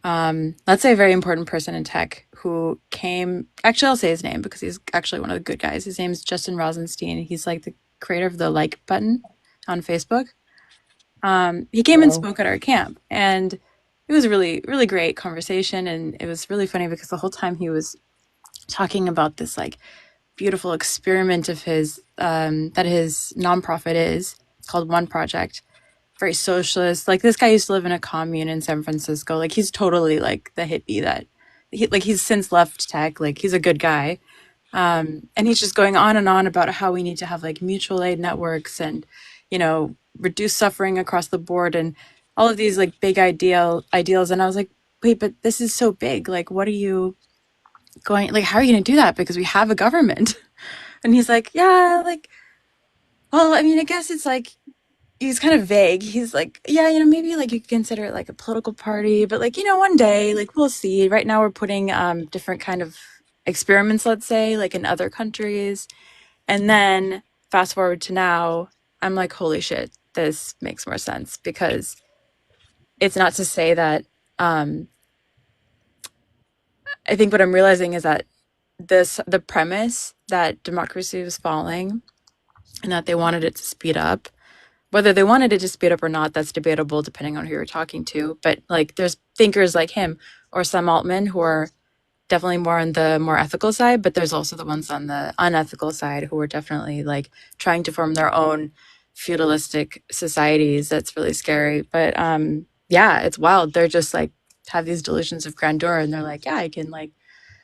let's say a very important person in tech who came. Actually, I'll say his name because he's actually one of the good guys. His name's Justin Rosenstein. He's like the creator of the like button on Facebook. He came and spoke at our camp, and it was a really, really great conversation. And it was really funny because the whole time he was talking about this like beautiful experiment of his that his nonprofit is. It's called One Project. Very socialist. Like this guy used to live in a commune in San Francisco. Like he's totally like the hippie that he's since left tech. Like he's a good guy. And he's just going on and on about how we need to have like mutual aid networks and, reduce suffering across the board and all of these like big ideals. And I was like, wait, but this is so big. Like, what are you going, like, how are you going to do that? Because we have a government. And he's like, yeah, like, well, I mean, I guess it's like, he's kind of vague. He's like, yeah, maybe like you could consider it like a political party, but like, one day, like we'll see. Right now we're putting different kind of experiments, let's say, like in other countries. And then fast forward to now, I'm like, holy shit, this makes more sense because it's not to say that I think what I'm realizing is that the premise that democracy was falling and that they wanted it to speed up. Whether they wanted it to speed up or not, that's debatable depending on who you're talking to. But like there's thinkers like him or Sam Altman who are definitely more on the more ethical side, but there's also the ones on the unethical side who are definitely like trying to form their own feudalistic societies. That's really scary. But yeah, it's wild. They're just like have these delusions of grandeur and they're like, yeah, I can like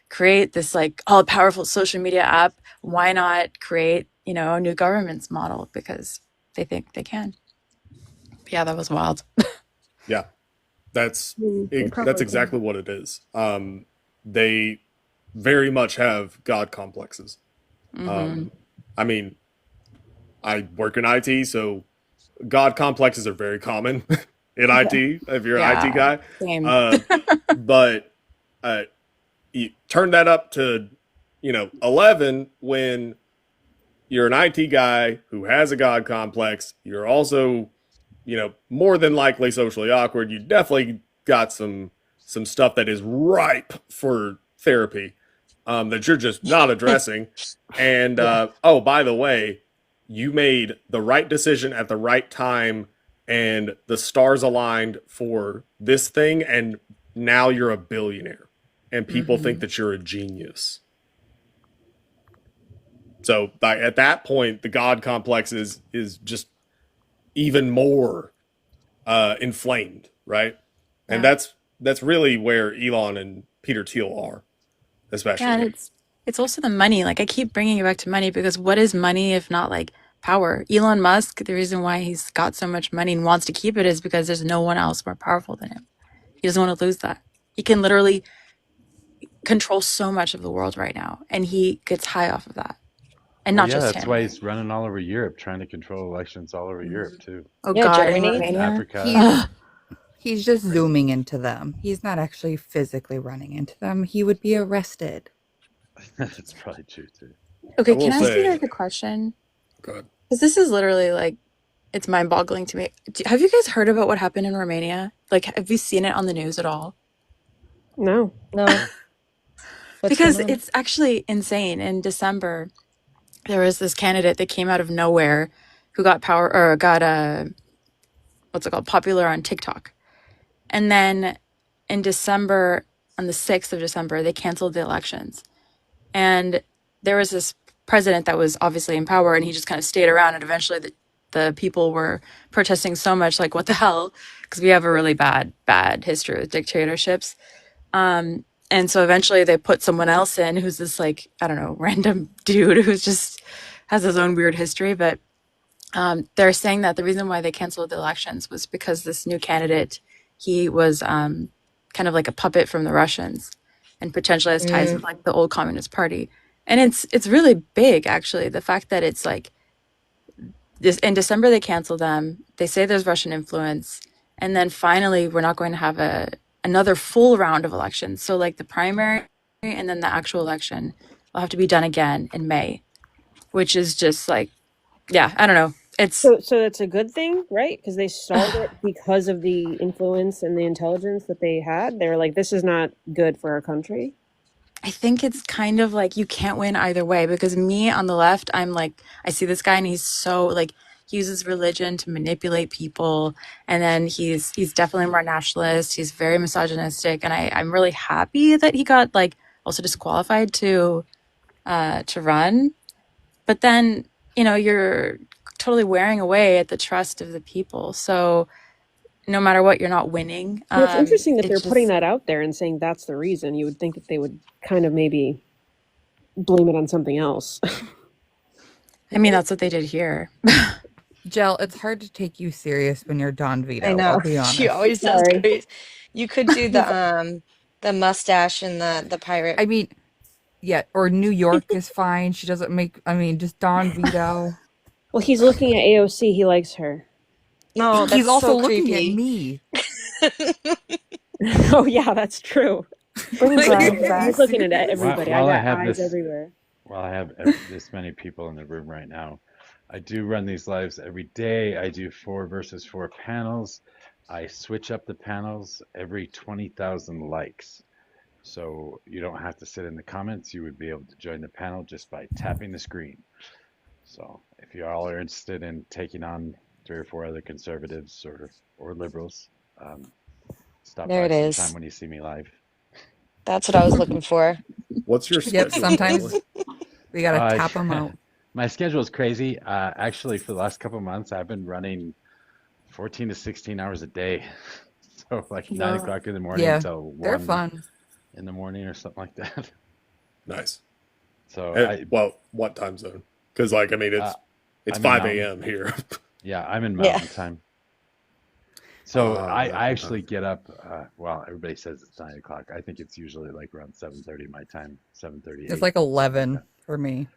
create this like all powerful social media app. Why not create, a new governance model because they think they can. But yeah, that was wild. Yeah. That's They probably exactly what it is. They very much have God complexes. I mean, I work in IT, so God complexes are very common in IT if you're an IT guy. Same. But you turn that up to 11 when you're an IT guy who has a God complex. You're also more than likely socially awkward. You definitely got some stuff that is ripe for therapy that you're just not addressing. And oh, by the way, you made the right decision at the right time, and the stars aligned for this thing, and now you're a billionaire, and people think that you're a genius. So at that point, the God complex is just even more inflamed, right? And that's really where Elon and Peter Thiel are, especially. Yeah, and it's also the money. Like, I keep bringing it back to money because what is money if not like power? Elon Musk, the reason why he's got so much money and wants to keep it is because there's no one else more powerful than him. He doesn't want to lose that. He can literally control so much of the world right now, and he gets high off of that. And Well, not yeah, just that's him. why he's running all over Europe, trying to control elections all over Europe too. Oh Yeah, God, in Germany. Romania. Africa. He's just zooming into them. He's not actually physically running into them. He would be arrested. That's probably true too. Okay, will can I ask you say, guys a question? go ahead. Because this is literally like, it's mind-boggling to me. Have you guys heard about what happened in Romania? Like, have you seen it on the news at all? No. No. What's going Because on? it's actually insane. In December, there was this candidate that came out of nowhere who got power or got what's it called, popular on TikTok. And then in December, on the 6th of December, they canceled the elections. And there was this president that was obviously in power, and he just kind of stayed around. And eventually, the people were protesting so much, like, what the hell? Because we have a really bad history with dictatorships. And so eventually, they put someone else in who's this, like, I don't know, random dude who's just has his own weird history. But they're saying that the reason why they canceled the elections was because this new candidate, he was kind of like a puppet from the Russians and potentially has ties with like the old Communist Party. And it's really big, actually. The fact that it's like this in December they canceled them. They say there's Russian influence, and then finally we're not going to have another full round of elections. So like the primary and then the actual election will have to be done again in May, which is just like, yeah, I don't know. It's So that's a good thing, right? Because they stalled it because of the influence and the intelligence that they had. They were like, this is not good for our country. I think it's kind of like you can't win either way because me on the left, I'm like, I see this guy and he's so like he uses religion to manipulate people, and then he's definitely more nationalist. He's very misogynistic, and I'm really happy that he got like also disqualified to run. But then you're totally wearing away at the trust of the people. So no matter what, you're not winning. Well, it's interesting that It they're putting just that out there and saying that's the reason. You would think that they would kind of maybe blame it on something else. I mean, that's what they did here. Jel, it's hard to take you serious when you're Don I Vito. I'll know. be She honest. always does Sorry. crazy. You could do the mustache and the pirate. I mean, yeah, or New York is fine. She doesn't make. I mean, just Don Vito. Well, he's looking at AOC. He likes her. No, He's that's also so looking at creepy. me. Oh yeah, that's true. Bring Brian He's back. looking at everybody. I While I got have eyes this, everywhere. while I have this many people in the room right now, I do run these lives every day. I do 4 versus 4 panels. I switch up the panels every 20,000 likes. So you don't have to sit in the comments. You would be able to join the panel just by tapping the screen. So if you all are interested in taking on 3 or 4 other conservatives or liberals, stop There by it is. sometime when you see me live. That's what I was looking for. What's your Yep, schedule? sometimes we gotta tap them out. My schedule is crazy. Actually, for the last couple of months, I've been running 14 to 16 hours a day. So like 9 o'clock in the morning Yeah, until they're 1 fun. in the morning or something like that. Nice. So Well, what time zone? Because like I mean, it's I'm in 5 Mountain. a.m. here. Yeah, I'm in Yeah. Mountain Time. So I Mountain actually time. get up. Well, everybody says it's 9 o'clock. I think it's usually like around 7:30 my time, 7:38. It's like 11 for me.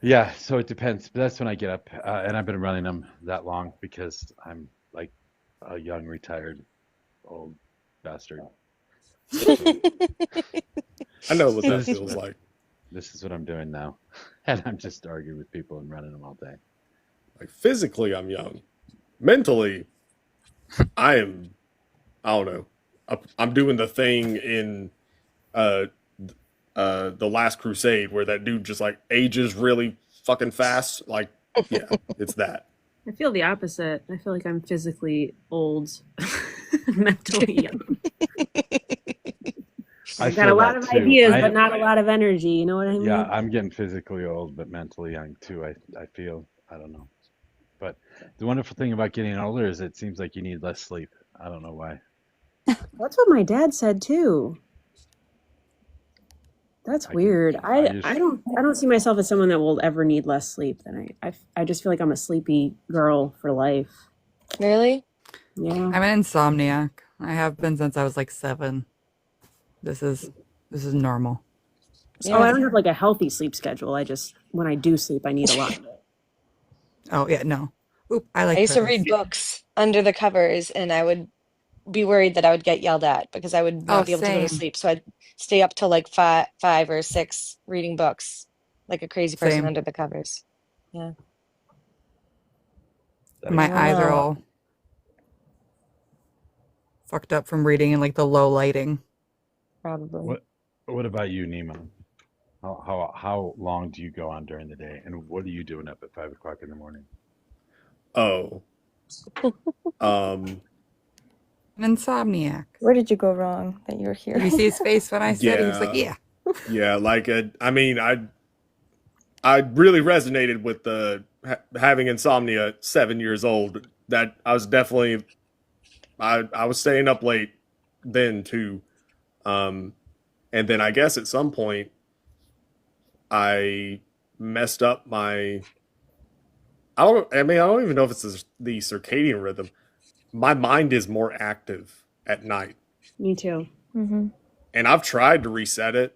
Yeah, so it depends. But that's when I get up, and I've been running them that long because I'm like a young retired old bastard. I know what So that feels like. This is what I'm doing now, and I'm just arguing with people and running them all day. Like physically, I'm young. Mentally, I am. I don't know. I'm doing the thing in uh the Last Crusade where that dude just like ages really fucking fast. Like, yeah, it's that. I feel the opposite. I feel like I'm physically old, mentally young. I've got a lot of ideas, but not a lot of energy. You know what I mean? Yeah, I'm getting physically old, but mentally young too. I feel. I don't know. But the wonderful thing about getting older is it seems like you need less sleep. I don't know why. That's what my dad said too. That's weird. I don't see myself as someone that will ever need less sleep than I just feel like I'm a sleepy girl for life. Really? Yeah. I'm an insomniac. I have been since I was like 7. This is normal. Oh, I don't have like a healthy sleep schedule. I just when I do sleep, I need a lot of it. Oh yeah, no. Oop, I like I used to pills. read books under the covers, and I would be worried that I would get yelled at because I would Oh, not be able to go to same. sleep. So I'd stay up till like five or six reading books, like a crazy person Same. under the covers. Yeah. My I don't eyes are know. all fucked up from reading in like the low lighting. Probably. What about you, Nemo? How long do you go on during the day, and what are you doing up at 5 o'clock in the morning? Oh, An insomniac. Where did you go wrong that you're here? Did you see his face when I said it? He was like, yeah, yeah. yeah. Like, I mean, I really resonated with the having insomnia at 7 years old. That I was definitely, I was staying up late then too, and then I guess at some point I messed up my. I don't. I mean, I don't even know if it's the circadian rhythm. My mind is more active at night. Me too. Mm-hmm. And I've tried to reset it.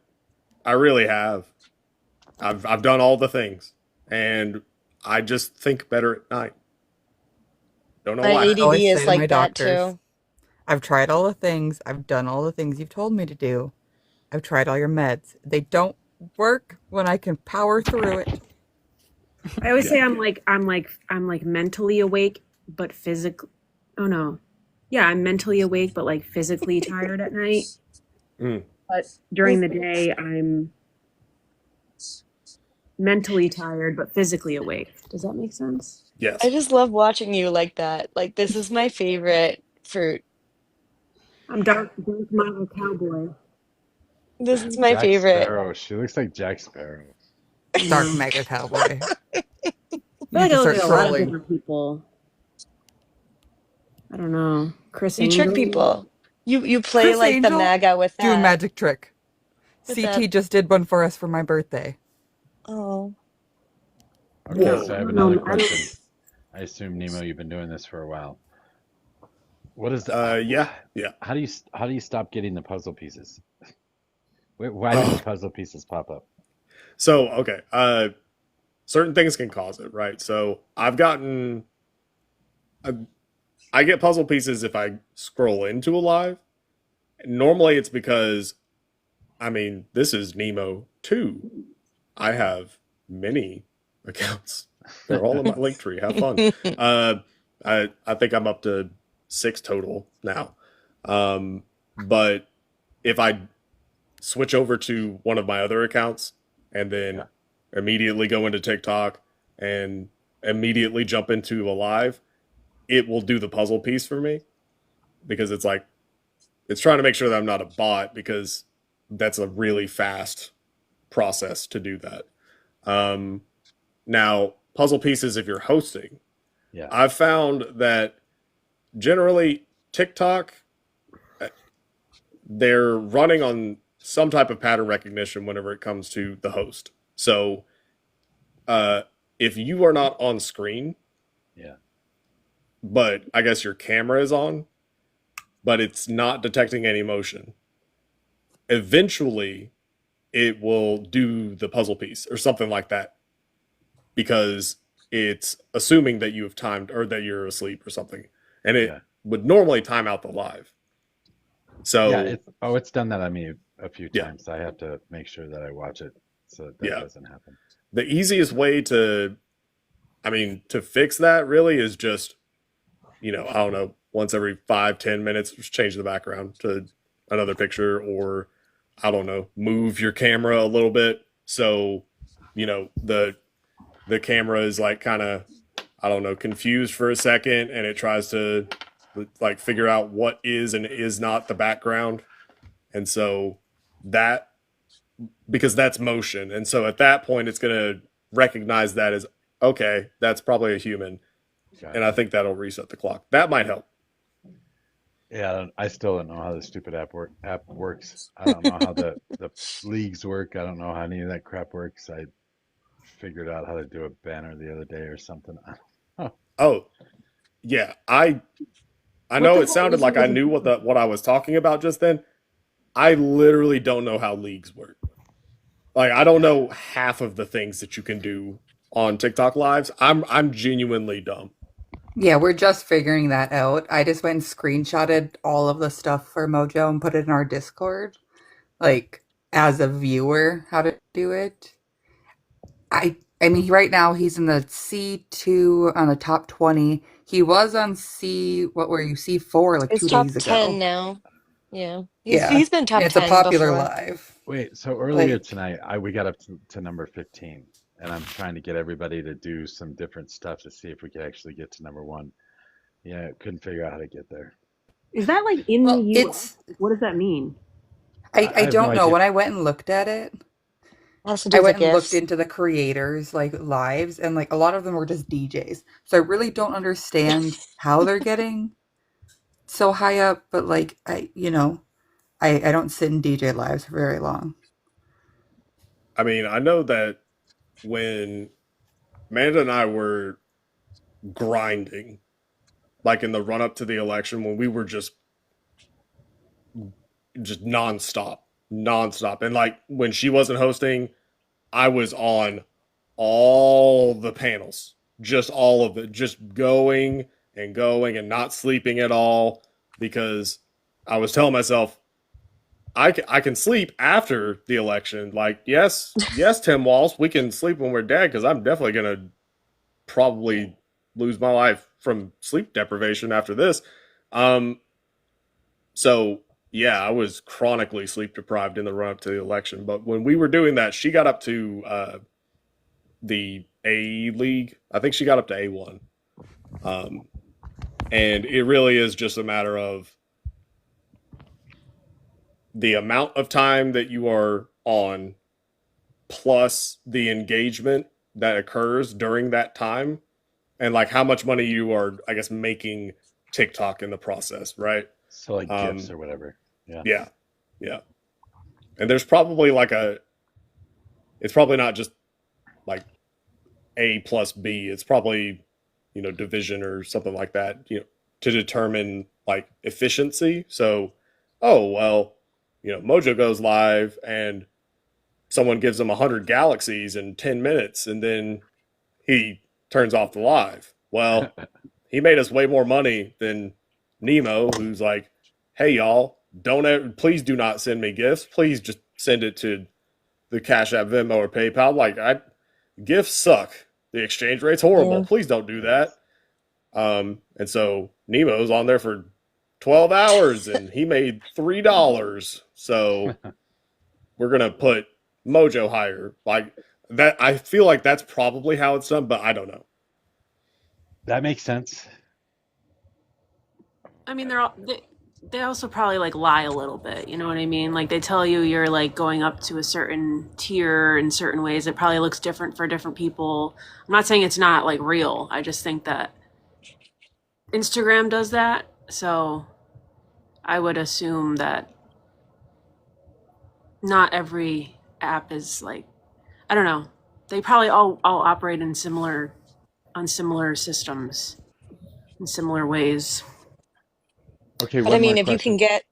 I really have. I've done all the things, and I just think better at night. Don't know My why. I ADD always say is to my like that doctors, too. I've tried all the things. I've done all the things you've told me to do. I've tried all your meds. They don't work when I can power through it. I always say I'm like mentally awake, but physically. Oh no. Yeah, I'm mentally awake, but like physically tired at night. Mm. But during the day, I'm mentally tired, but physically awake. Does that make sense? Yes. I just love watching you like that. Like this is my favorite fruit. I'm dark model cowboy. This is my Jack favorite. Sparrow. She looks like Jack Sparrow. Dark mega cowboy. I feel You like need I to look start at a lot of trolling. different people. I don't know. Chris You trick Angel. people. You play Chris like the Angel, MAGA with do a that. magic trick. With CT that. just did one for us for my birthday. Oh. Okay, No, so I have I another don't. question. I assume, Nemo, you've been doing this for a while. What is the Yeah. how do you stop getting the puzzle pieces? Why do the puzzle pieces pop up? So okay. Certain things can cause it, right? So I get puzzle pieces if I scroll into a live. Normally, it's because, I mean, this is Nemo 2. I have many accounts. They're all in my link tree. Have fun. I think I'm up to 6 total now. But if I switch over to one of my other accounts and then immediately go into TikTok and immediately jump into a live, it will do the puzzle piece for me because it's like it's trying to make sure that I'm not a bot because that's a really fast process to do that. Now, puzzle pieces if you're hosting, Yeah. I've found that generally TikTok they're running on some type of pattern recognition whenever it comes to the host. So, if you are not on screen, Yeah. but I guess your camera is on, but it's not detecting any motion, eventually it will do the puzzle piece or something like that because it's assuming that you have timed or that you're asleep or something. And it would normally time out the live. So yeah, it's done that on me a few times. I have to make sure that I watch it so that doesn't happen. The easiest way to fix that really is just, I don't know, once every 5-10 minutes, just change the background to another picture, or I don't know, move your camera a little bit so the camera is like kind of, I don't know, confused for a second and it tries to like figure out what is and is not the background. And so that, because that's motion. And so at that point, it's going to recognize that as, okay, that's probably a human. And I think that'll reset the clock. That might help. Yeah, I still don't know how the stupid app works. I don't know how the leagues work. I don't know how any of that crap works. I figured out how to do a banner the other day or something. I don't know. Oh, yeah. I What know the it hell sounded is like it I with knew what I was talking about just then. I literally don't know how leagues work. Like I don't know half of the things that you can do on TikTok lives. I'm genuinely dumb. Yeah, we're just figuring that out. I just went and screenshotted all of the stuff for Mojo and put it in our Discord, like as a viewer, how to do it. I mean, right now he's in the C2 on the top 20. He was on what were you, C4 like It's 2 days top 10 ago. now. Yeah. Yeah, He's been top it's a 10 popular before. live. Wait, so earlier Like, tonight, we got up to number 15, and I'm trying to get everybody to do some different stuff to see if we could actually get to number one. Yeah, couldn't figure out how to get there. Is that like in the well, US? it's, What does that mean? I I have no don't know. idea. When I went and looked at it, Has to do I with the went and looked gifts. into the creators like lives, and like a lot of them were just DJs. So I really don't understand how they're getting so high up, but like I don't sit in DJ lives for very long. I mean, I know that when Amanda and I were grinding, like in the run up to the election, when we were just nonstop, and like when she wasn't hosting, I was on all the panels, just all of it, just going and not sleeping at all because I was telling myself I can sleep after the election. Like, yes, Tim Walsh, we can sleep when we're dead because I'm definitely gonna probably lose my life from sleep deprivation after this. Um, so yeah, I was chronically sleep deprived in the run up to the election. But when we were doing that, she got up to the A League. I think she got up to A1. Um, and it really is just a matter of the amount of time that you are on plus the engagement that occurs during that time and like how much money you are, I guess, making TikTok in the process, right? So like gifts or whatever. Yeah. Yeah. Yeah. And there's probably it's probably not just like A plus B. It's probably, division or something like that, to determine like efficiency. So, oh, well, Mojo goes live and someone gives him 100 galaxies in 10 minutes and then he turns off the live. Well, he made us way more money than Nemo, who's like, hey, y'all, please do not send me gifts. Please just send it to the Cash App, Venmo, or PayPal. Like, gifts suck. The exchange rate's horrible. Yeah. Please don't do that. And so Nemo's on there for 12 hours and he made $3. So we're going to put Mojo higher. Like that, I feel like that's probably how it's done, but I don't know. That makes sense. I mean, they also probably like lie a little bit. You know what I mean? Like they tell you you're like going up to a certain tier in certain ways. It probably looks different for different people. I'm not saying it's not like real. I just think that Instagram does that. So I would assume that not every app is like, I don't know. They probably all operate on similar systems in similar ways. Okay, But I one more mean, if you can question. get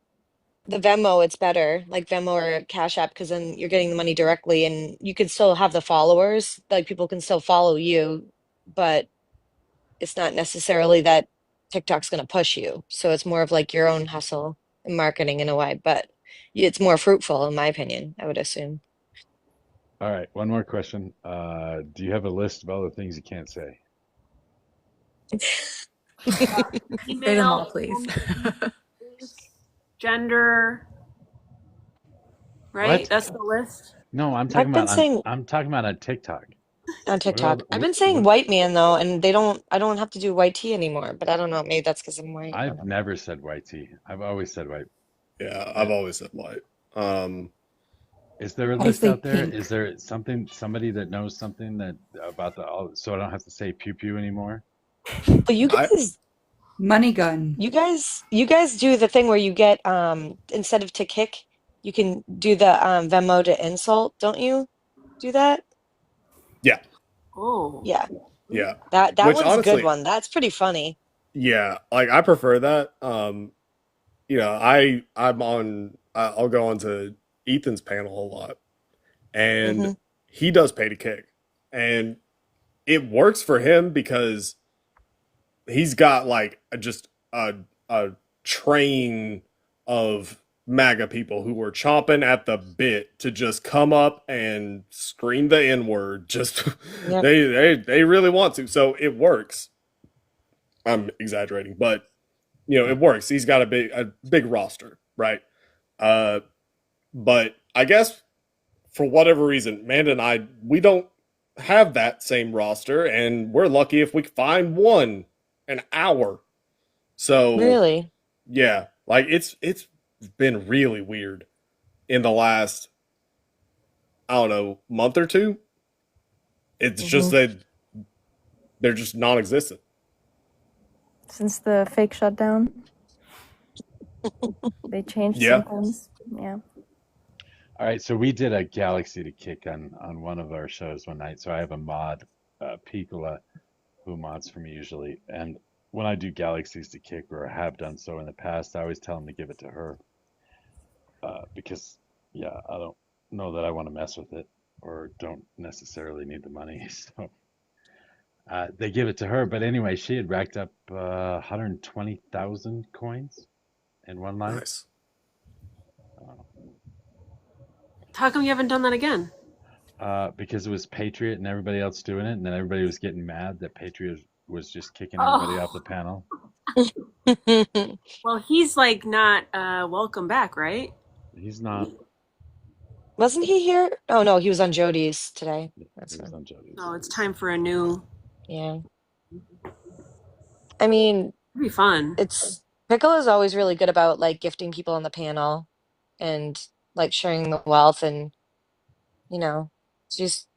the Venmo, it's better, like Venmo or Cash App, because then you're getting the money directly and you can still have the followers. Like people can still follow you, but it's not necessarily that TikTok's going to push you. So it's more of like your own hustle and marketing in a way, but it's more fruitful, in my opinion, I would assume. All right, one more question. Do you have a list of all the things you can't say? Say them all, Email, please. race, gender, right? What? That's the list. No, I've been saying I'm talking about on TikTok. on What are all TikTok, I've been saying what white man though, and I don't have to do white tea anymore, but I don't know. Maybe that's because I'm white. I don't I've know. never said white tea. I've always said white. Yeah, Eh, I've always said white. Is there a I list say out there? pink. Is there somebody that knows something that about so I don't have to say pew pew anymore? Well, you I guys Money gun. You guys do the thing where you get instead of to kick, you can do the Venmo to insult, don't you? Do that? Yeah, Oh. Yeah. yeah. That Which one's a good honestly, one. That's pretty funny. yeah, like I prefer that. I'm on. I'll go onto Ethan's panel a lot, and Hmm. he does pay to kick, and it works for him because he's got like just a train of MAGA people who were chomping at the bit to just come up and scream the N word. Just Yep. they really want to, so it works. I'm exaggerating, but it works. He's got a big roster, right? Uh, but I guess for whatever reason, Amanda and we don't have that same roster, and we're lucky if we find one an hour. So Really? yeah, like it's been really weird in the last, I don't know, month or two. It's just Hmm. that they're just non-existent. Since the fake shutdown, they changed some Yeah, things. Yeah. All right, so we did a Galaxy to kick on one of our shows one night. So I have a mod, Piccola, who mods for me usually. And when I do Galaxies to kick, or have done so in the past, I always tell them to give it to her, because yeah, I don't know that I want to mess with it, or don't necessarily need the money. So they give it to her. But anyway, she had racked up 120,000 coins in one live. nice. How come you haven't done that again? Because it was Patriot and everybody else doing it, and then everybody was getting mad that Patriot was just kicking everybody off Oh, the panel. well, he's like not welcome back, right? He's not. Wasn't he here? Oh no, he was on Jody's today. That's He was fine. on Jody's. So it's time for a new. Yeah. I mean, It'd be fun. it's Piccolo's always really good about like gifting people on the panel and like sharing the wealth, and you know, she's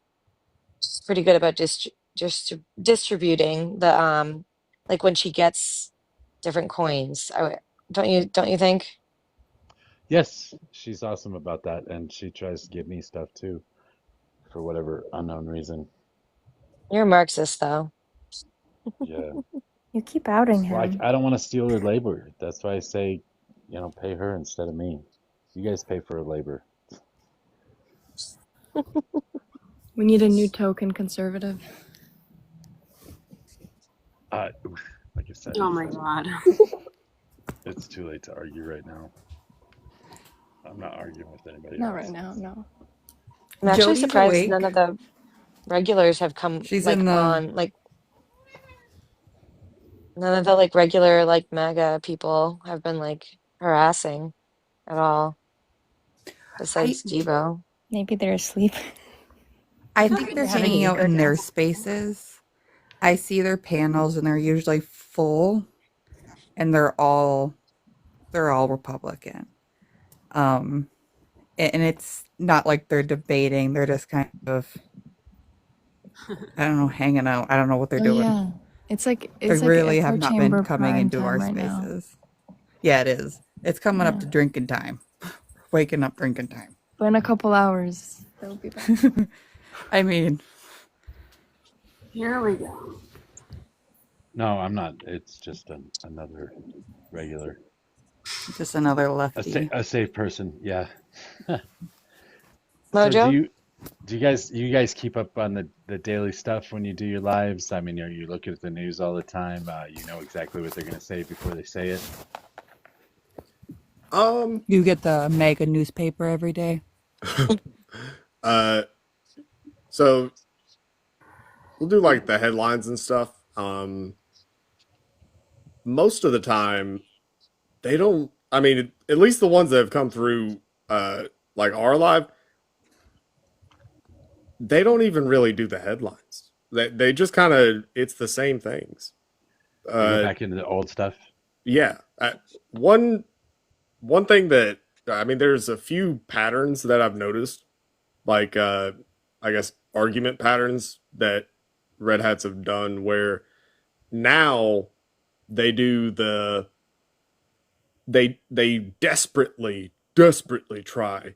pretty good about just distributing the like when she gets different coins. Don't you think? Yes, she's awesome about that, and she tries to give me stuff too for whatever unknown reason. You're a Marxist though. Yeah. You keep outing Well, him. I don't want to steal her labor. That's why I say, pay her instead of me. You guys pay for her labor. We need a new token conservative. Uh, like I said, Oh my god. it's too late to argue right now. I'm not arguing with anybody Not right else. now, no. I'm actually Jody's surprised none awake. of the regulars have come She's like in the. on like none of the like regular like MAGA people have been like harassing at all I besides Debo. Maybe they're asleep. I Feel think like they're they're having hanging out ego in their death. spaces. I see their panels, and they're usually full, and they're all Republican. Um, and it's not like they're debating. They're just kind of, I don't know, hanging out. I don't know what they're Oh doing. yeah. It's They like really echo have not been chamber coming prime into our time right now. spaces. Yeah, it is. It's coming up Yeah. to drinking time. Waking up drinking time. But in a couple hours, they'll be back. I mean, Here we go. No, I'm not. It's just another regular, just another lefty. a safe person. Yeah. So Mojo? do you guys keep up on the daily stuff when you do your lives? I mean, are you looking at the news all the time? You know exactly what they're going to say before they say it. You get the mega newspaper every day. uh, so we'll do like the headlines and stuff. Most of the time, they don't. I mean, at least the ones that have come through, like our live, they don't even really do the headlines. They just kind of, it's the same things. They go Uh, back into the old stuff. yeah. One thing that, I mean, there's a few patterns that I've noticed, like I guess argument patterns that Red Hats have done, where now they do they desperately try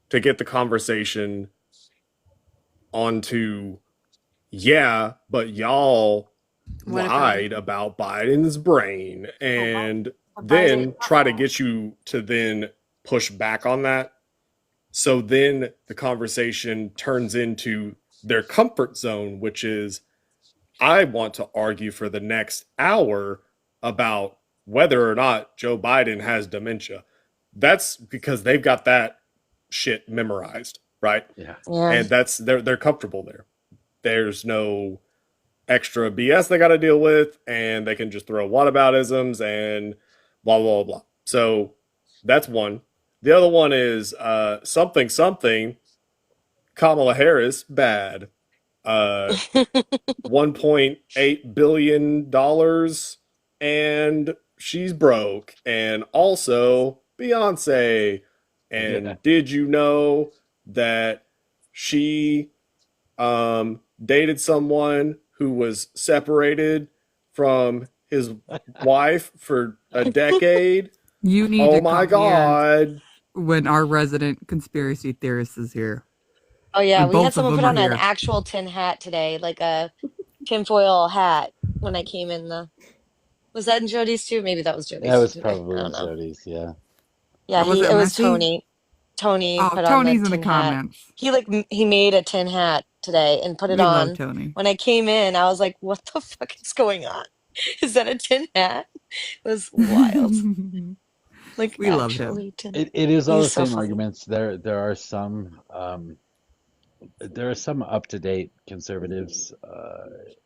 to get the conversation onto, yeah, but y'all What if it was lied about Biden's brain, and Biden? then try to get you to then push back on that. So then the conversation turns into their comfort zone, which is, I want to argue for the next hour about whether or not Joe Biden has dementia. That's because they've got that shit memorized, right? Yeah. And that's they're comfortable there. There's no extra BS they got to deal with, and they can just throw whataboutisms and blah blah blah. So that's one. The other one is something Kamala Harris bad. 1.8 billion dollars, and she's broke, and also Beyonce. And Yeah. did you know that she dated someone who was separated from his wife for a decade? You need Oh to my come here god. when our resident conspiracy theorist is here. Oh yeah, When we had both of someone them put are on an here. actual tin hat today, like a tinfoil hat when I came in the. Was that in Jody's too? Maybe that was That Jody's too was today. I probably don't in know. Jody's, yeah. Yeah, Was it it was messy? Tony. Tony Oh, put on the Tony's in the tin hat. comments. He he made a tin hat today and put it We love on. Tony. When I came in, I was like, "What the fuck is going on? Is that a tin hat?" It was wild. Like We love him. actually tin. It is all the He's so same funny. arguments. There are some up to date conservatives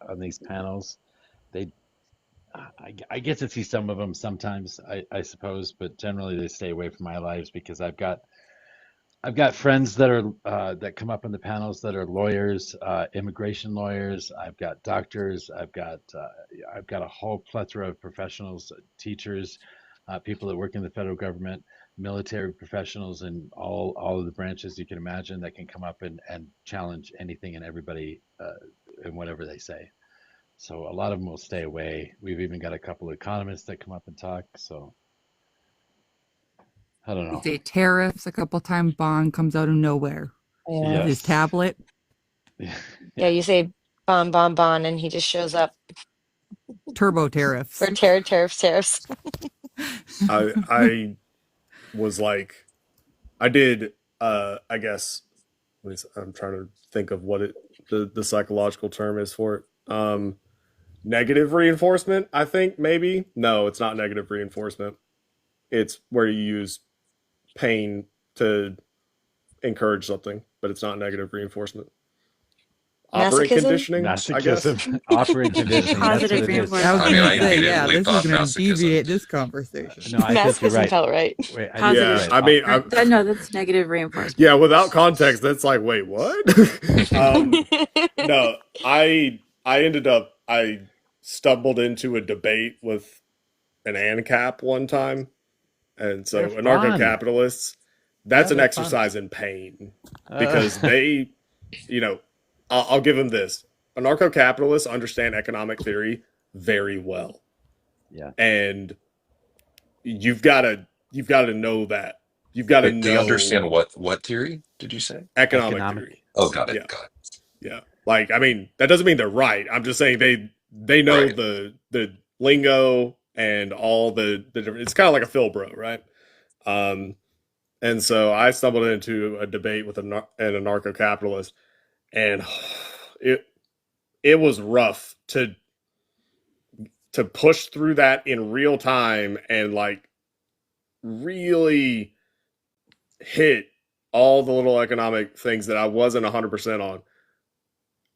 on these panels. They I get to see some of them sometimes, I suppose, but generally they stay away from my lives because I've got friends that are that come up in the panels that are lawyers, immigration lawyers. I've got doctors. I've got a whole plethora of professionals, teachers, people that work in the federal government, military professionals, and all of the branches you can imagine that can come up and challenge anything and everybody and whatever they say. So a lot of them will stay away. We've even got a couple of economists that come up and talk. So I don't We know. say tariffs a couple times. Bond comes out of nowhere Yeah. with his Yes. tablet. Yeah, you say bon, and he just shows up. Turbo tariffs. Or tariffs. I was like, I did I guess, at least I'm trying to think of what the psychological term is for it. Negative reinforcement, I think. Maybe no, it's not negative reinforcement. It's where you use pain to encourage something, but it's not negative reinforcement. Operant Masochism? conditioning, I guess. Masochism, operant conditioning. That's what Positive it is. I was reinforcement. I mean, gonna I say, yeah, immediately this is thought gonna masochism. deviate this conversation. No, I think you're Masochism right. felt right. Wait, I think you're Yeah, Positive. right. I mean, No, that's negative reinforcement. yeah, without context, that's like, wait, what? No, I ended up I stumbled into a debate with an ANCAP one time, and They're so fun. anarcho-capitalists, Yeah, that's an they're fun. exercise in pain because they, you know, I'll give them this: anarcho-capitalists understand economic theory very well, yeah. and you've got to know that. You've got to They know understand what theory did you say? economic Economic. theory. Oh, got Yeah. it. Got it. Yeah. Like, I mean, that doesn't mean they're right. I'm just saying they know Right. the lingo and all the different, it's kind of like a Philbro, right? And so I stumbled into a debate with an anarcho-capitalist, and it it was rough to push through that in real time and like really hit all the little economic things that I wasn't 100% on.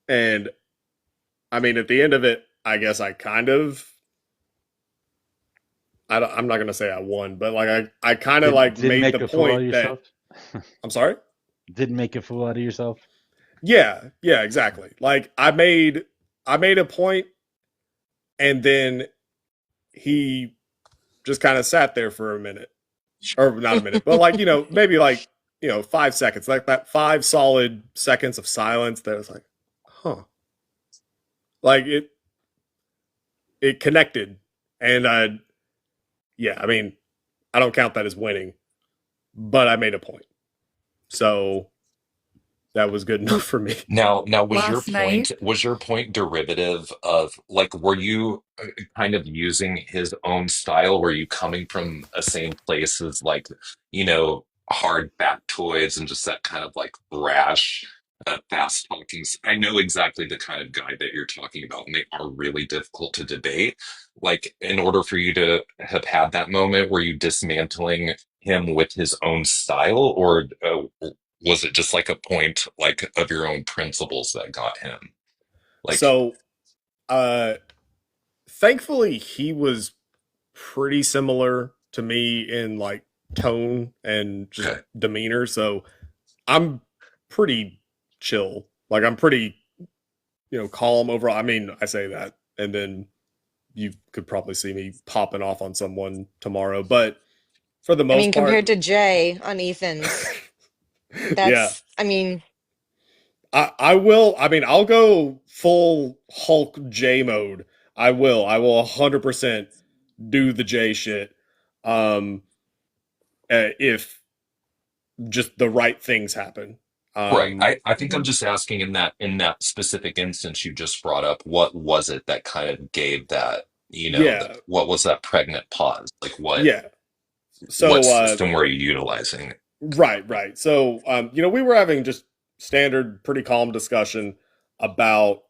And I mean, at the end of it, I guess I kind of, I'm not going to say I won, but like I kind of like Didn't made make the a fool out of point that, yourself. I'm sorry? Didn't make a fool out of yourself. Yeah, exactly. Like I made a point, and then he just kind of sat there for a minute, or not a minute, but like, maybe like, 5 seconds, like that 5 solid seconds of silence that was like, huh. Like it connected, And yeah, I mean, I don't count that as winning, but I made a point. So that was good enough for me. Now, Last night, was your point derivative of like, were you kind of using his own style? Were you coming from a same place as like, hard factoids and just that kind of like brash, fast talking? I know exactly the kind of guy that you're talking about, and they are really difficult to debate. Like, in order for you to have had that moment, were you dismantling him with his own style, or was it just like a point like of your own principles that got him? Like, So, uh, thankfully, he was pretty similar to me in like tone and just okay, demeanor. So I'm pretty chill. Like I'm pretty, calm overall. I mean, I say that, and then you could probably see me popping off on someone tomorrow. But for the I most mean, compared part, to Jay on Ethan's, yeah, I mean, I will. I mean, I'll go full Hulk J mode. I will. I will 100% do the J shit. Um, if just the right things happen. right. Um, I think I'm just asking in that specific instance you just brought up, what was it that kind of gave that, yeah, what was that pregnant pause? Like yeah. what So, system were you utilizing? right. So, we were having just standard, pretty calm discussion about.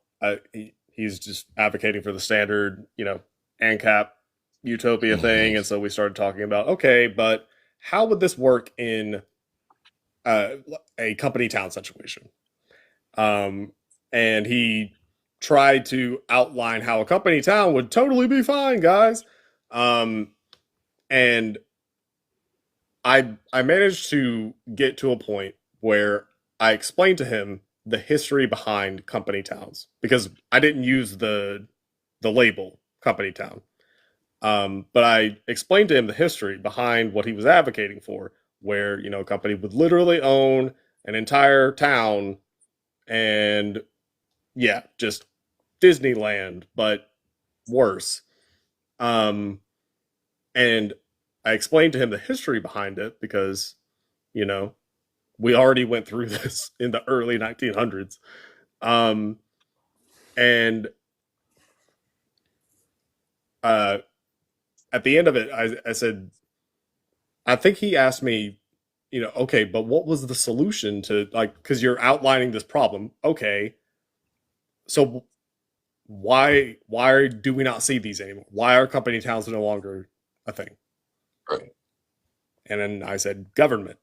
He's just advocating for the standard, ANCAP utopia Hmm. thing, and so we started talking about okay, but how would this work in uh, a company town situation? Um, and he tried to outline how a company town would totally be fine, guys. Um, and I managed to get to a point where I explained to him the history behind company towns because I didn't use the label company town. But I explained to him the history behind what he was advocating for, where a company would literally own an entire town and yeah, just Disneyland, but worse. Um, and I explained to him the history behind it because, you know, we already went through this in the early 1900s. Um, and uh, at the end of it, I said, I think he asked me, okay, but what was the solution to like, because you're outlining this problem. Okay, so why do we not see these anymore? Why are company towns no longer a thing? Right. And then I said government,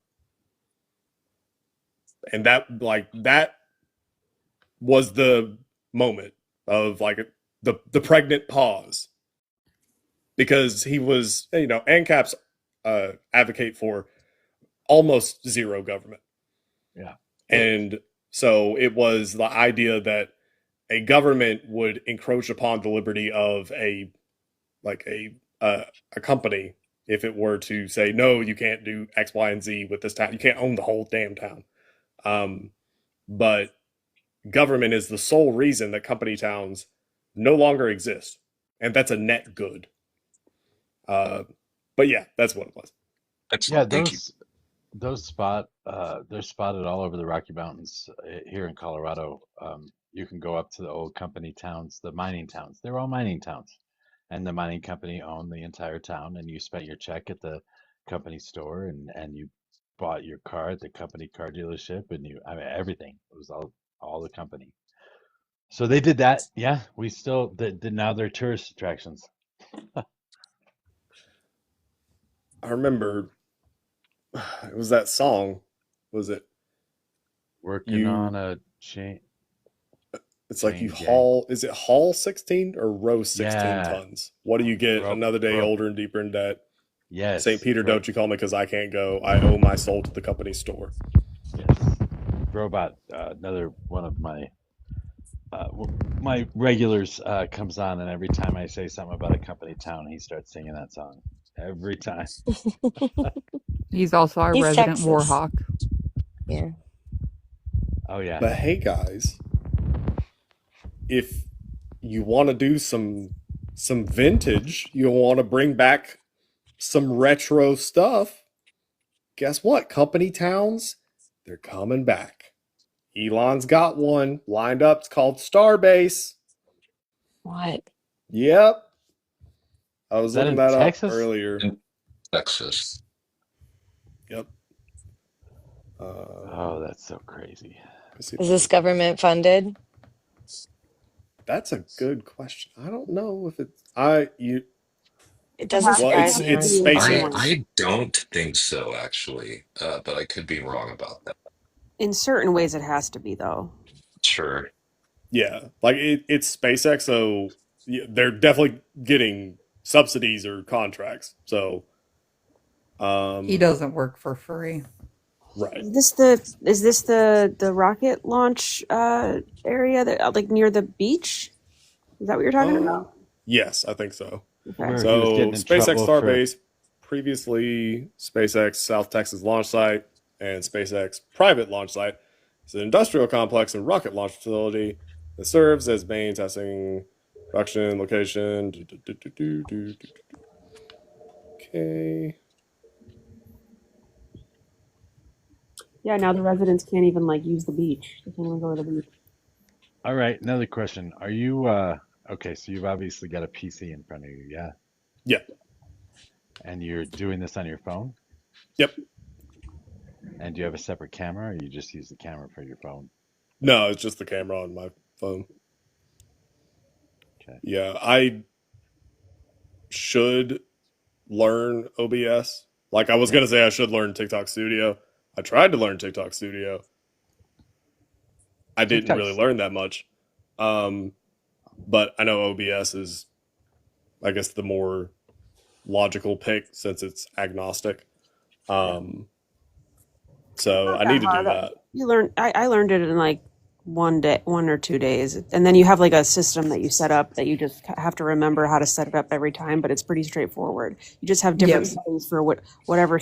and that was the moment of like the pregnant pause because he was ANCAPs advocate for almost zero government. Yeah. And so it was the idea that a government would encroach upon the liberty of a company if it were to say no, you can't do X, Y, and Z with this town. You can't own the whole damn town. But government is the sole reason that company towns no longer exist, and that's a net good. But yeah, that's what it was. Yeah, Excellent. Thank you. they're spotted all over the Rocky Mountains here in Colorado. You can go up to the old company towns, the mining towns. They're all mining towns, and the mining company owned the entire town. And you spent your check at the company store, and you bought your car at the company car dealership, and I mean, everything. It was all the company. So they did that. Yeah, we still now they're tourist attractions. I remember it was that song. Was it Working you? on a chain It's like you chain gang. haul. Is it haul 16 or row 16 Yeah, tons? What do you get? rope Another day rope. older and deeper in debt. St. Yes, Peter, rope. don't you call me because I can't go. I owe my soul to the company store. Yes, robot. Another one of my regulars comes on, and every time I say something about a company town, he starts singing that song. Every time. he's also our he's resident Texas. warhawk. Yeah. Oh yeah. But hey, guys, if you want to do some some vintage, you want to bring back some retro stuff, guess what? Company towns, they're coming back. Elon's got one lined up. It's called Starbase. What? Yep. I Is was that looking in that up Texas? earlier. In Texas. Yep. Oh, that's so crazy. Is this government funded? That's a good question. I don't know if it's It doesn't well, surprise it's me. SpaceX. I don't think so, actually, but I could be wrong about that. In certain ways, it has to be though. Sure. Yeah, like it's SpaceX, so they're definitely getting subsidies or contracts. So, He doesn't work for free. right. Is this the rocket launch area that like near the beach? Is that what you're talking about? Yes, I think so. Okay. Where he was So getting in SpaceX trouble for Starbase, previously SpaceX South Texas launch site and SpaceX private launch site, is an industrial complex and rocket launch facility that serves as main testing production location. Okay. Yeah, now the residents can't even like use the beach. They can't even go to the beach. All right, another question. Are you okay, so you've obviously got a PC in front of you, yeah? Yeah. And you're doing this on your phone? Yep. And do you have a separate camera or you just use the camera for your phone? No, it's just the camera on my phone. Okay. Yeah, I should learn OBS. Like I was gonna say I should learn TikTok Studio. I tried to learn TikTok Studio. I didn't really learn that much. But I know OBS is, I guess, the more logical pick since it's agnostic. So I need to do that. You learn. I learned it in like 1 or 2 days, and then you have like a system that you set up that you just have to remember how to set it up every time. But it's pretty straightforward. You just have different settings for whatever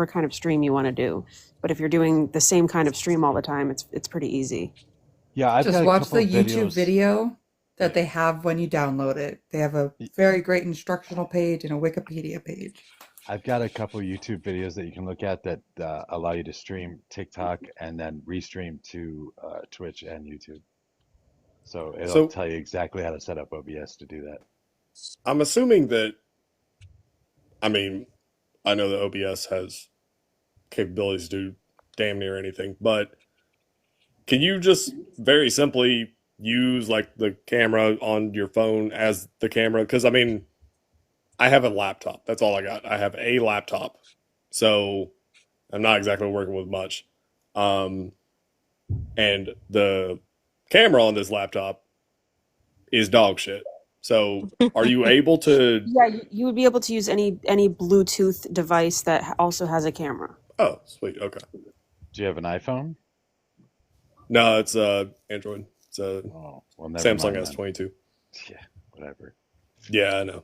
kind of stream you want to do. But if you're doing the same kind of stream all the time, it's pretty easy. Yeah, I've Just got a watch couple the of YouTube videos. video that they have when you download it. They have a very great instructional page and a Wikipedia page. I've got a couple YouTube videos that you can look at that allow you to stream TikTok and then restream to Twitch and YouTube. So it'll tell you exactly how to set up OBS to do that. I'm assuming that, I mean, I know that OBS has capabilities to do damn near anything, but can you just very simply use like the camera on your phone as the camera? Because I mean, I have a laptop. That's all I got. I have a laptop, so I'm not exactly working with much. And the camera on this laptop is dog shit. So, are you able to? Yeah, you would be able to use any Bluetooth device that also has a camera. Oh, sweet. Okay. Do you have an iPhone? No, it's Android. It's a Samsung S22. Yeah, whatever. Yeah, I know.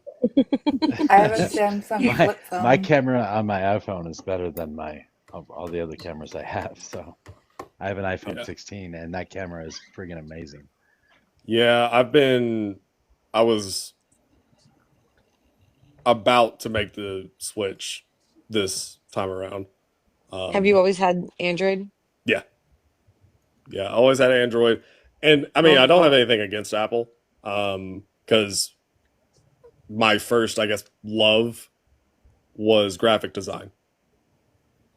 I have a Samsung flip phone. My camera on my iPhone is better than all the other cameras I have. So I have an iPhone 16, and that camera is friggin' amazing. Yeah, I was about to make the switch this time around. Have you always had Android? Yeah. Yeah, I always had Android. And I mean, I don't have anything against Apple. Because my first, I guess, love was graphic design.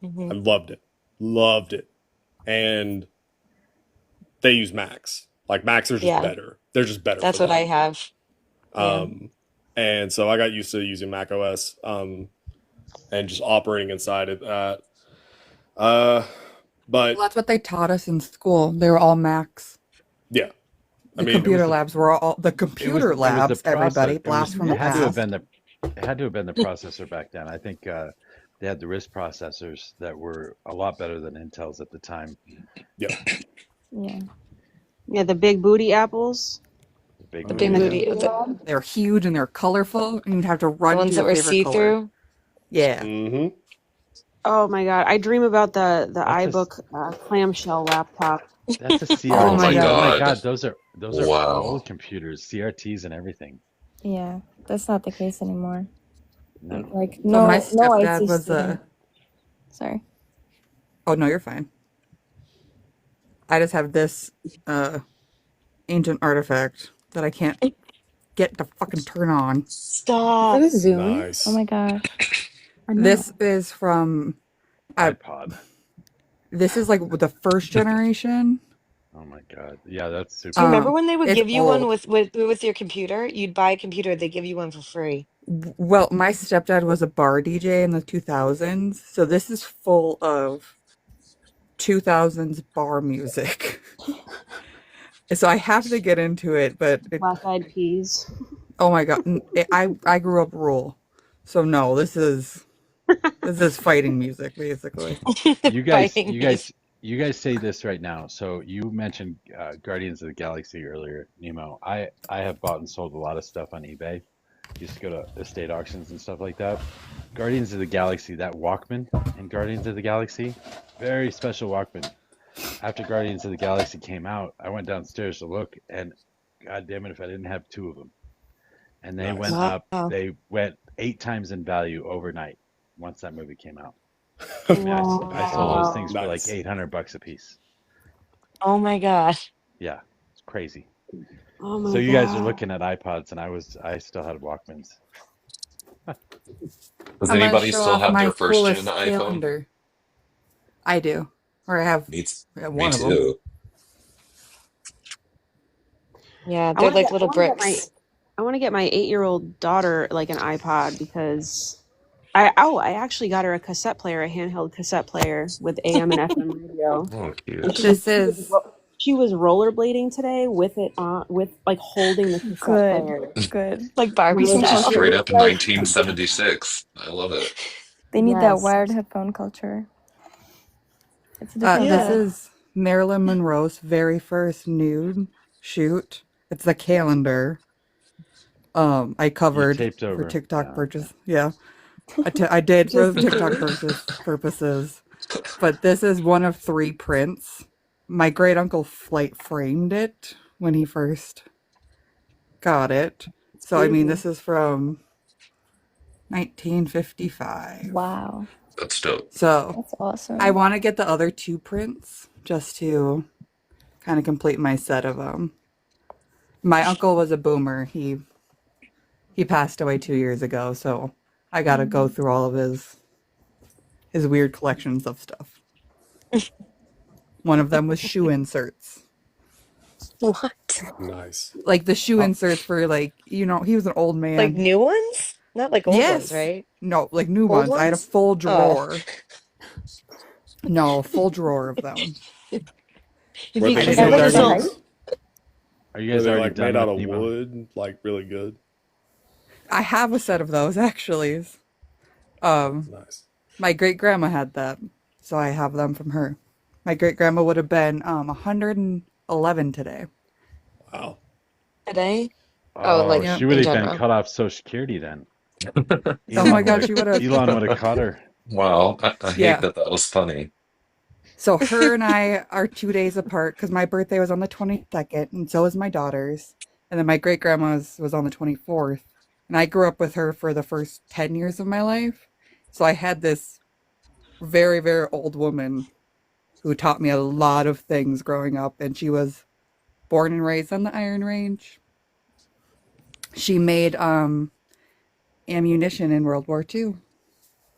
I loved it. Loved it. And they use Macs. Like Macs are just better. They're just better. That's what I have. And so I got used to using Mac OS and just operating inside of that. But Well, that's what they taught us in school. They were all Macs. Yeah. The computer labs were all the computer labs. Everybody blast from the past. It had to have been the processor back then. I think they had the RISC processors that were a lot better than Intel's at the time. Yeah. Yeah, the big booty apples. The big booty. They're huge and they're colorful, and you'd have to run. The ones that were see-through. Yeah. Mm-hmm. Oh my god, I dream about the iBook clamshell laptop. That's a CRT. Oh my god, those are wow. old computers, CRTs and everything. Yeah, that's not the case anymore. No. Like So my no stepdad IT was student. a. Sorry. Oh no, you're fine. I just have this ancient artifact that I can't get to fucking turn on. Is that Stop. a Zune? Oh Nice. my gosh. Or This no? is from. I. iPod. This is like the first generation. Oh my god. Yeah, that's Do you super remember old. when they would It's give you one old. with your computer? You'd buy a computer, they give you one for free. Well, my stepdad was a bar DJ in the 2000s, so this is full of 2000s bar music. So I have to get into it, but Black Eyed Peas. oh my god, I grew up rural, so no, this is fighting music basically. You guys, Fighting you music. guys, you guys say this right now. So you mentioned Guardians of the Galaxy earlier, Nemo. I have bought and sold a lot of stuff on eBay. Used to go to estate auctions and stuff like that. Guardians of the Galaxy, that Walkman in Guardians of the Galaxy, very special Walkman. After Guardians of the Galaxy came out, I went downstairs to look, and God damn it, if I didn't have two of them. And they went Nice. up. Wow. They went 8 times in value overnight once that movie came out. I mean, I sold those things for like Nice. $800 a piece. Oh my God. Yeah, it's crazy. Oh So my you guys are god. looking at iPods, and I still had Walkmans. Does I'm gonna anybody show still off have my their first gen coolest iPhone? calendar. I do, or I have Me one of them. too. Yeah, I they're want to like get. I little want to get my. bricks. I want to get my 8-year-old daughter like an iPod because I actually got her a cassette player, a handheld cassette player with AM and FM radio, Oh, and cute. This is she was rollerblading today with it on with like holding the cassette Good. player. Good. Like Barbie Really This is style. fun. straight It was up like 1976. I love it. They need that yes, wired headphone culture. It's a different this yeah. vibe. is Marilyn Monroe's very first nude shoot. It's a calendar. I You covered taped for over. TikTok Yeah, okay. purchase. Yeah, I did for Just the in TikTok case. purposes. But this is one of three prints. My great uncle Flight framed it when he first got it. It's So I mean, beautiful. this is from 1955. Wow. That's dope. So That's I awesome. want to get the other two prints just to kind of complete my set of them. My uncle was a boomer. He passed away 2 years ago, so I got to go through all of his weird collections of stuff. One of them was shoe inserts. What? Nice. Like the shoe inserts for like, he was an old Like man. new ones? Not like old ones, Yes. right? No, like new Old ones. I had a ones? full Oh. drawer. No, a full drawer of them. If Were you they I could didn't get know Ever like you a get the could. some. height? Are you Were guys they already like made done out with of Nemo? wood? Like really good? I have a set of those actually. Nice. My great grandma had that, so I have them from her. My great grandma would have been 111 today. Wow. Today? Oh, Oh, like Yep. she would in have been general. cut off Social Security then. Oh my Elon would God, have she would have. Elon would have cut her. Wow, I hate Yeah. that that was funny. So her and I are 2 days apart because my birthday was on the 22nd, and so was my daughter's. And then my great grandma's was on the 24th. And I grew up with her for the first 10 years of my life. So I had this very, very old woman who taught me a lot of things growing up. And she was born and raised on the Iron Range. She made ammunition in World War II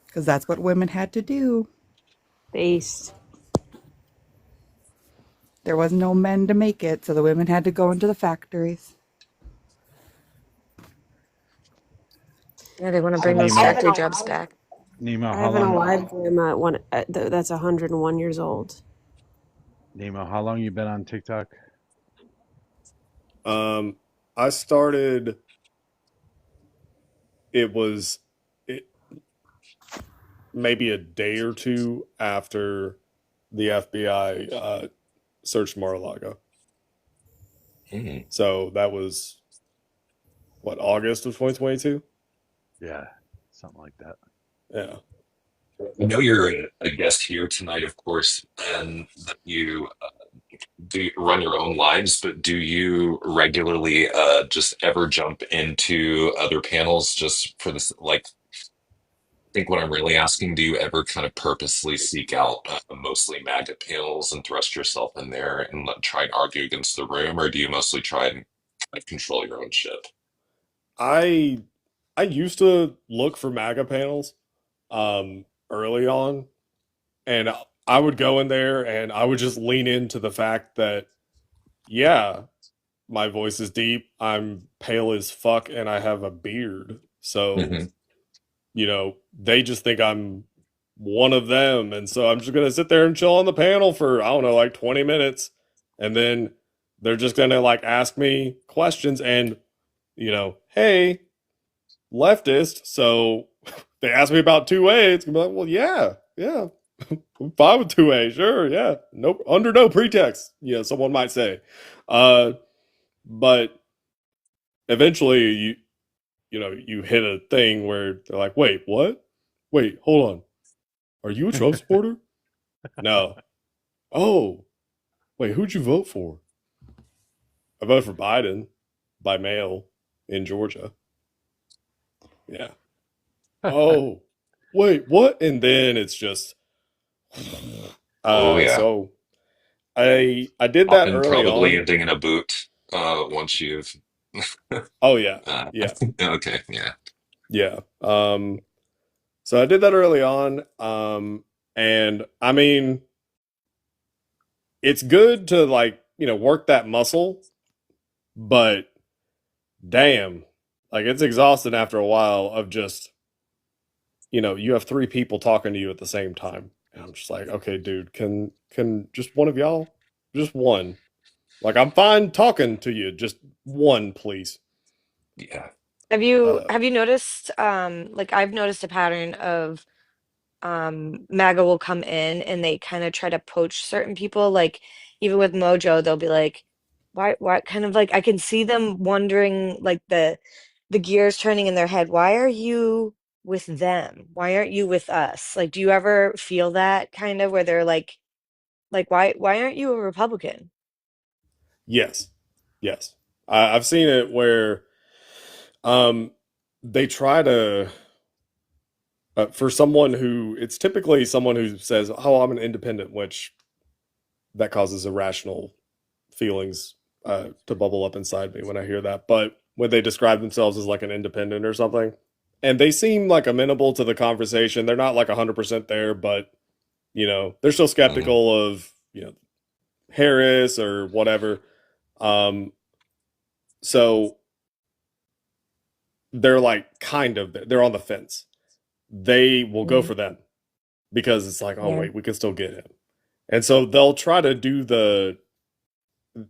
because that's what women had to do. Based. There was no men to make it, so the women had to go into the factories. Yeah, they want to So bring those I Nemo, have an factory jobs alive. back. Nemo, I how have an long? alive grandma. One that's 101 years old. Nemo, how long you been on TikTok? I started. It was it, maybe a day or two after the FBI searched Mar-a-Lago. Hmm. So that was what, August of 2022. Yeah, something like that. Yeah. I know you're a guest here tonight, of course, and that you like do you run your own lives, but do you regularly just ever jump into other panels just for this? Like, I think what I'm really asking, do you ever kind of purposely seek out mostly MAGA panels and thrust yourself in there and try and argue against the room, or do you mostly try and kind of control your own ship? I I used to look for MAGA panels early on, and I would go in there and I would just lean into the fact that yeah, my voice is deep, I'm pale as fuck, and I have a beard. So, Hmm. they just think I'm one of them, and so I'm just gonna sit there and chill on the panel for I don't know, like 20 minutes, and then they're just gonna like ask me questions and hey, leftist. So they ask me about 2A. It's gonna be like, well, yeah, I'm fine with 2A. Sure, yeah, nope, under no pretext. Someone might say, uh, but eventually you hit a thing where they're like, wait, what? Wait, hold on. Are you a Trump supporter? No. Oh, wait, who'd you vote for? I voted for Biden by mail in Georgia. Yeah. Oh, wait, what? And then it's just Oh yeah, so I did that often early probably on. ending in a boot once you've Oh yeah. uh, Yeah. okay, yeah. Yeah. So I did that early on. And I mean, it's good to like, work that muscle, but damn, like it's exhausting after a while of just, you have three people talking to you at the same time. And I'm just like, okay, dude, can just one of y'all? Just one. Like I'm fine talking to you, just one, please. Yeah. Uh Have you noticed like I've noticed a pattern of MAGA will come in and they kind of try to poach certain people. Like even with Mojo, they'll be like, why kind of like I can see them wondering like the gears turning in their head. Why are you with them? Why aren't you with us? Like, do you ever feel that kind of where they're like why aren't you a Republican? yes. Yes. I've seen it where um they try to for someone who it's typically someone who says, "Oh, I'm an independent," which that causes irrational feelings to bubble up inside me when I hear that. But when they describe themselves as like an independent or something, and they seem like amenable to the conversation, they're not like 100% there, but they're still Hmm. skeptical of Harris or whatever. Um, so they're like kind of they're on the fence. They will go Mm, for them because it's like, oh yeah. wait, we can still get him. And so they'll try to do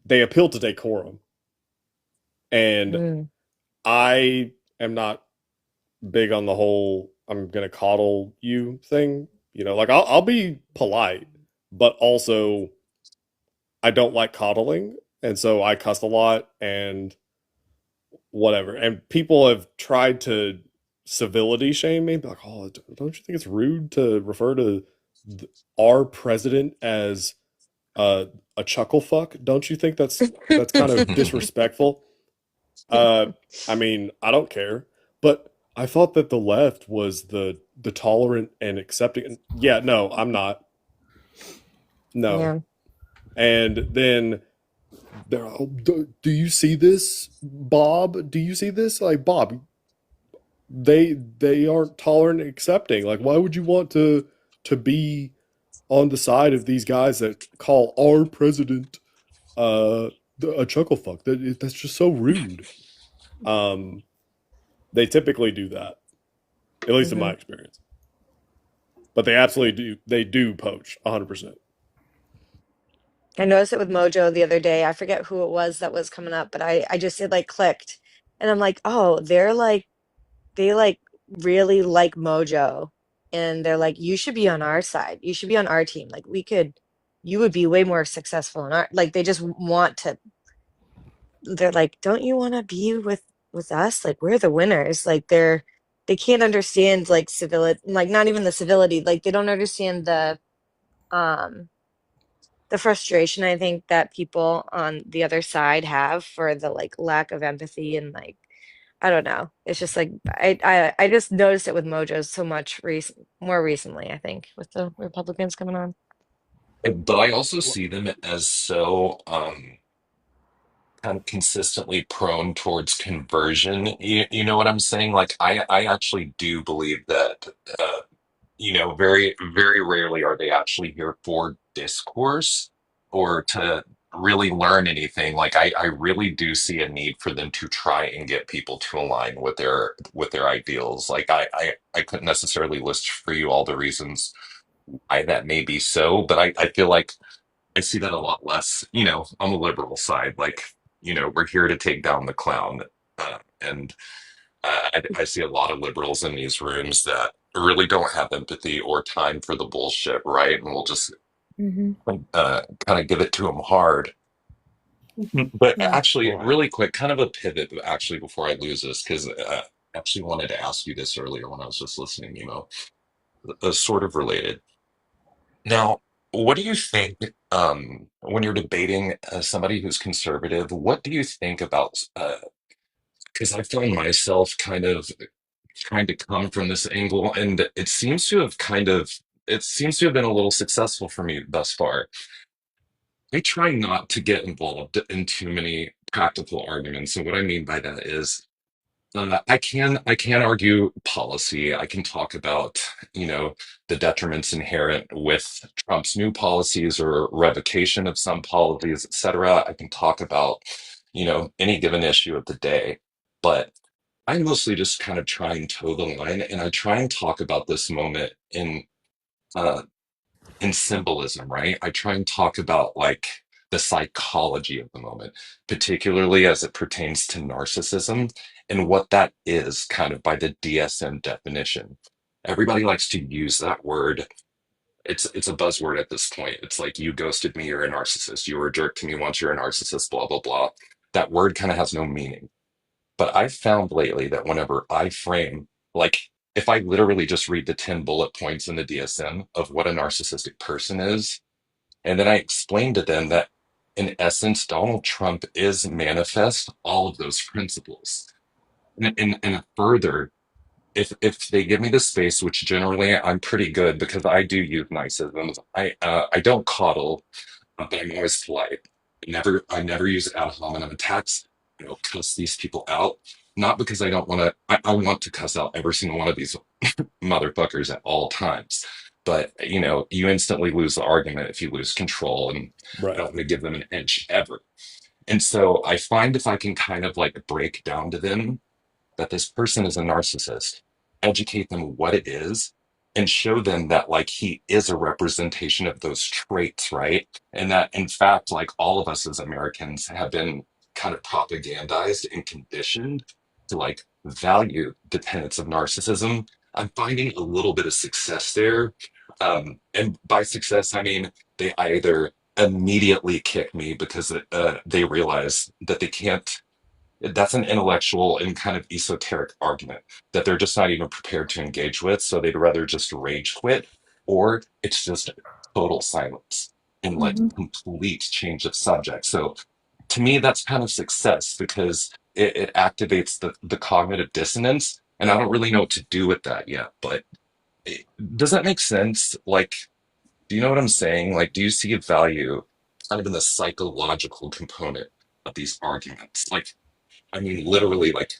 they appeal to decorum. And Mm, I am not big on the whole I'm gonna coddle you thing. Like I'll be polite, but also I don't like coddling, and so I cuss a lot and whatever. And people have tried to civility shame me, like, oh, don't you think it's rude to refer to our president as uh, a chuckle fuck? Don't you think that's kind of disrespectful? Uh, I mean, I don't care, but I thought that the left was the tolerant and accepting. Yeah, no, I'm not. No, yeah. and then they're, oh, do you see this, Bob? Do you see this? Like, Bob, they aren't tolerant and accepting. Like, why would you want to be on the side of these guys that call our president uh a chuckle fuck? That's just so rude. Um, they typically do that, at least in my Hmm. experience. But they absolutely do. They do poach 100%. I noticed it with Mojo the other day. I forget who it was that was coming up, but I just it like clicked. And I'm like, "Oh, they like really like Mojo." And they're like, "You should be on our side. You should be on our team. Like you would be way more successful in our like they just want to they're like, "Don't you want to be with us? Like we're the winners." Like they can't understand like civility, like not even the civility. Like they don't understand um the frustration I think that people on the other side have for the like lack of empathy and like I don't know. It's just like I just noticed it with Mojo so much more recently, I think, with the Republicans coming on. But I also see them as so kind of consistently prone towards conversion. You know what I'm saying? Like I actually do believe that very, very rarely are they actually here for discourse or to really learn anything. Like I really do see a need for them to try and get people to align with their ideals. Like I couldn't necessarily list for you all the reasons why that may be so, but I feel like I see that a lot less, on the liberal side. Like, we're here to take down the clown. And I see a lot of liberals in these rooms that really don't have empathy or time for the bullshit, right? And we'll just Hmm. kind of give it to them hard. But Yeah. actually, Well, really quick, kind of a pivot, actually, before I lose this, because I actually wanted to ask you this earlier when I was just listening, sort of related. Now, what do you think when you're debating somebody who's conservative? What do you think about? Because I found myself kind of trying to come from this angle, and it seems to have been a little successful for me thus far. I try not to get involved in too many practical arguments, and what I mean by that is I can argue policy. I can talk about, the detriments inherent with Trump's new policies or revocation of some policies, et cetera. I can talk about, any given issue of the day. But I mostly just kind of try and toe the line, and I try and talk about this moment uh, in symbolism, right? I try and talk about like the psychology of the moment, particularly as it pertains to narcissism and what that is kind of by the DSM definition. Everybody likes to use that word. It's a buzzword at this point. It's like you ghosted me, you're a narcissist. You were a jerk to me once, you're a narcissist, blah, blah, blah. That word kind of has no meaning. But I've found lately that whenever I frame, like, if I literally just read the 10 bullet points in the DSM of what a narcissistic person is, and then I explain to them that in essence, Donald Trump is manifest all of those principles. And further, if they give me the space, which generally I'm pretty good because I do use niceisms, I don't coddle, but I'm always polite. I never use ad hominem attacks. I don't cuss these people out. Not because I don't want to. I want to cuss out every single one of these motherfuckers at all times. But you instantly lose the argument if you lose control, and I Right. don't want to give them an inch ever. And so I find if I can kind of like break down to them that this person is a narcissist, educate them what it is, and show them that like he is a representation of those traits, right? And that in fact, like all of us as Americans have been kind of propagandized and conditioned to like value the tenets of narcissism. I'm finding a little bit of success there. And by success, I mean they either immediately kick me because they realize that they can't that's an intellectual and kind of esoteric argument that they're just not even prepared to engage with. So they'd rather just rage quit, or it's just total silence and like Hmm. complete change of subject. So to me, that's kind of success because it activates the cognitive dissonance. And I don't really know what to do with that yet. But it, does that make sense? Like, do you know what I'm saying? Like, do you see a value kind of in the psychological component of these arguments? Like, I mean, literally, like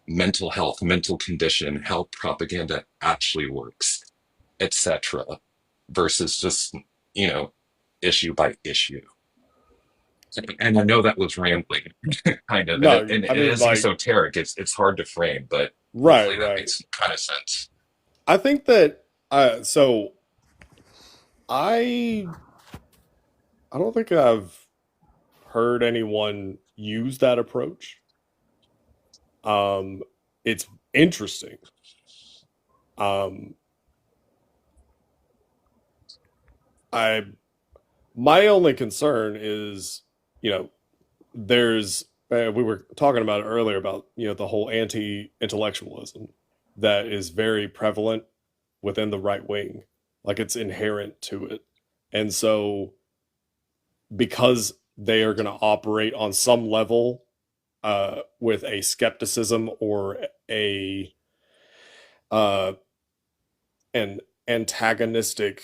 mental health, mental condition, how propaganda actually works, etc., versus just, you know, issue by issue. And I know that was rambling, kind of, and it, No, and I it mean, is like, esoteric. It's hard to frame, but right, hopefully that right. makes kind of sense. I think that so I I don't think I've heard anyone use that approach. Um, it's interesting. Um, I my only concern is, you know, there's we were talking about it earlier about the whole anti-intellectualism that is very prevalent within the right wing, like it's inherent to it, and so because they are going to operate on some level with a skepticism or an antagonistic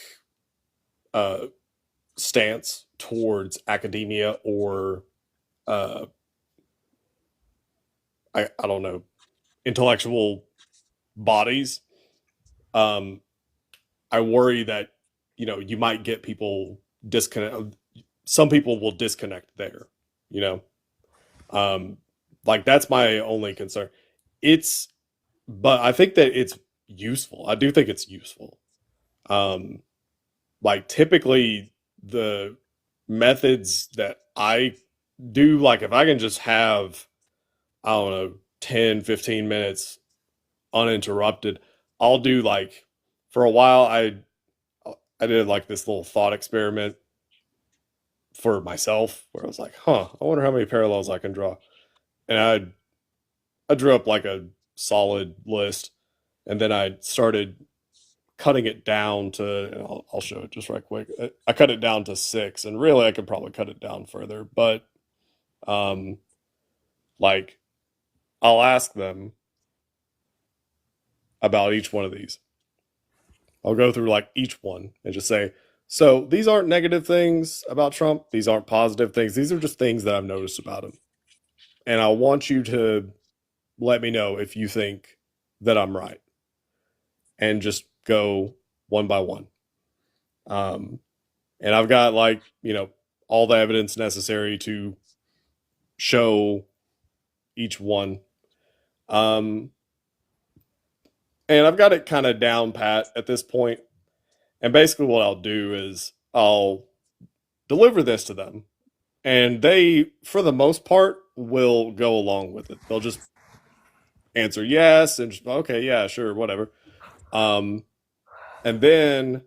stance towards academia or I don't know, intellectual bodies. I worry that you might get people disconnect. Some people will disconnect there. You know, like that's my only concern. But I think that it's useful. I do think it's useful. Like typically the methods that I do, like if I can just have, I don't know, 10, 15 minutes uninterrupted, I'll do like, for a while, I did like this little thought experiment for myself where I was like, I wonder how many parallels I can draw. And I drew up like a solid list, and then I started cutting it down to, I'll show it just right quick. I cut it down to 6, and really I could probably cut it down further, but like I'll ask them about each one of these. I'll go through like each one and just say, so these aren't negative things about Trump. These aren't positive things. These are just things that I've noticed about him. And I want you to let me know if you think that I'm right. And just go one by one. And I've got like, all the evidence necessary to show each one. And I've got it kind of down pat at this point. And basically what I'll do is I'll deliver this to them. And they, for the most part, will go along with it. They'll just answer yes and just, okay, yeah, sure, whatever. And then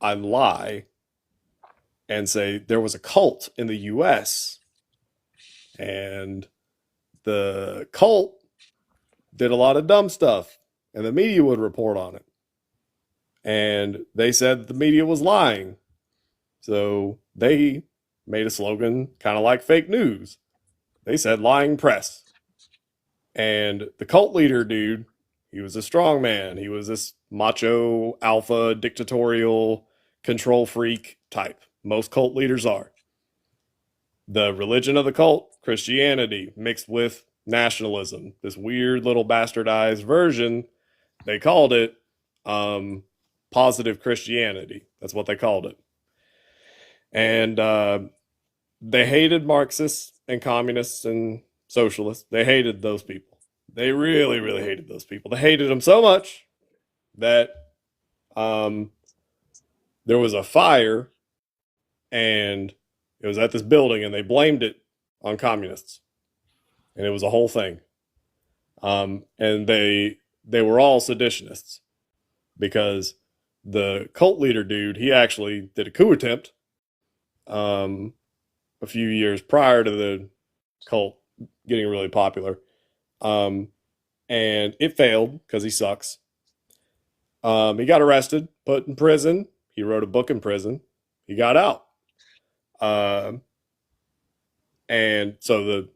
I lie and say there was a cult in the US and the cult did a lot of dumb stuff and the media would report on it. And they said the media was lying. So they made a slogan kind of like fake news. They said lying press. And the cult leader dude, he was a strong man. He was this macho, alpha, dictatorial, control freak type. Most cult leaders are. The religion of the cult, Christianity, mixed with nationalism. This weird little bastardized version, they called it positive Christianity. That's what they called it. And they hated Marxists and communists and socialists. They hated those people. They really, really hated those people. They hated them so much that there was a fire and it was at this building and they blamed it on communists. And it was a whole thing. And they were all seditionists because the cult leader dude, he actually did a coup attempt a few years prior to the cult getting really popular. And it failed because he sucks. He got arrested, put in prison. He wrote a book in prison. He got out. And so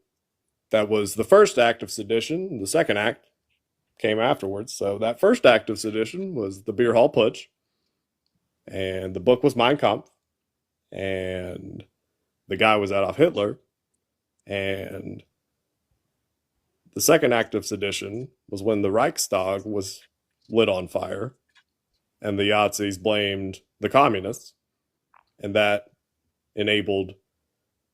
that was the first act of sedition. The second act came afterwards. So that first act of sedition was the beer hall putsch. And the book was Mein Kampf. And the guy was Adolf Hitler. And the second act of sedition was when the Reichstag was lit on fire and the Yazis blamed the communists. And that enabled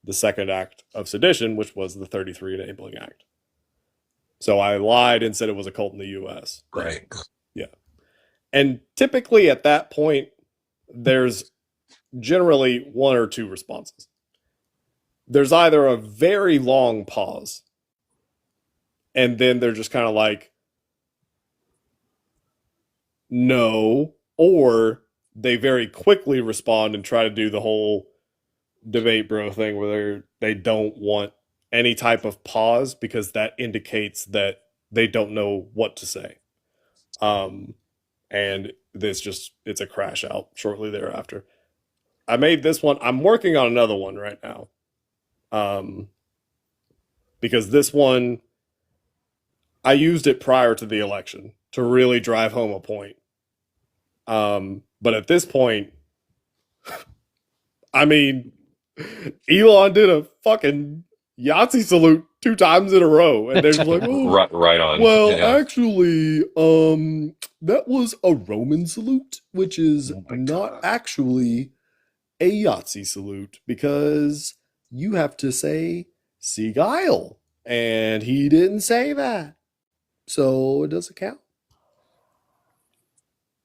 the second act of sedition, which was the 33 Enabling Act. So I lied and said it was a cult in the US. Right. Yeah. And typically at that point, there's generally one or two responses. There's either a very long pause, and then they're just kind of like, no, or they very quickly respond and try to do the whole debate bro thing where they don't want any type of pause because that indicates that they don't know what to say. And it's a crash out shortly thereafter. I made this one. I'm working on another one right now. Um, because this one I used it prior to the election to really drive home a point. But at this point, I mean, Elon did a fucking Yahtzee salute 2 times in a row, and they're just like, "Oh, Right on. well, Yeah. actually, that was a Roman salute, which is not actually a Yahtzee salute because you have to say Sieg Heil, and he didn't say that, so it doesn't count."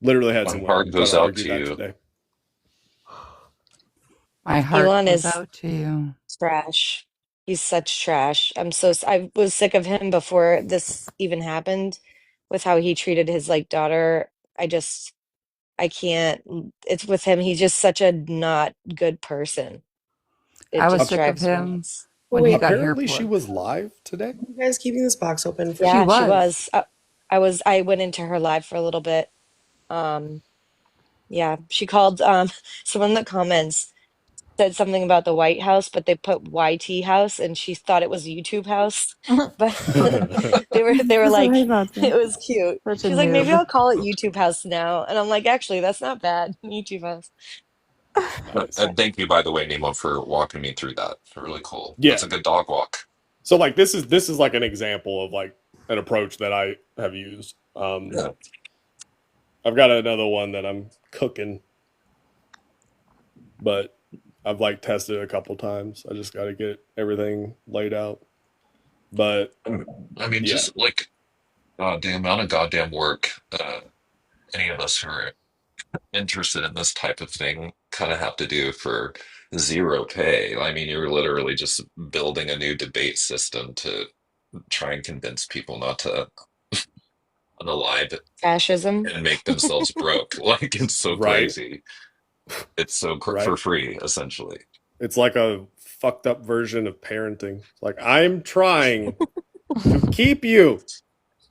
Literally had My someone heart try goes to out argue to that you. today. My heart Elon goes is out to you. trash. He's such trash. I was sick of him before this even happened with how he treated his like daughter. I can't. It's with him. He's just such a not good person. It I was just sick of drives me him nuts. when he Wait, got hair Apparently, she plugs. was live today. are you guys keeping this box open for She Yeah, she was. was. I went into her live for a little bit. Um, yeah, she called someone that comments said something about the White House, but they put YT House, and she thought it was YouTube House. But they were That's what like, I thought it too. was cute. Such a She's like, maybe noob. I'll call it YouTube House now, and I'm like, actually, that's not bad. YouTube House. Nice. Thank you, by the way, Nemo, for walking me through that. Really cool. That's Yeah. a good dog walk. So like this is like an example of like an approach that I have used. Yeah. I've got another one that I'm cooking, but I've like tested it a couple times. I just got to get everything laid out. But I mean, yeah, just like the amount of goddamn work any of us who are interested in this type of thing kind of have to do for zero pay. I mean, you're literally just building a new debate system to try and convince people not to unalive Fascism. and make themselves broke. Like, it's so right, crazy. It's so for right. free, essentially. It's like a fucked up version of parenting. Like I'm trying to keep you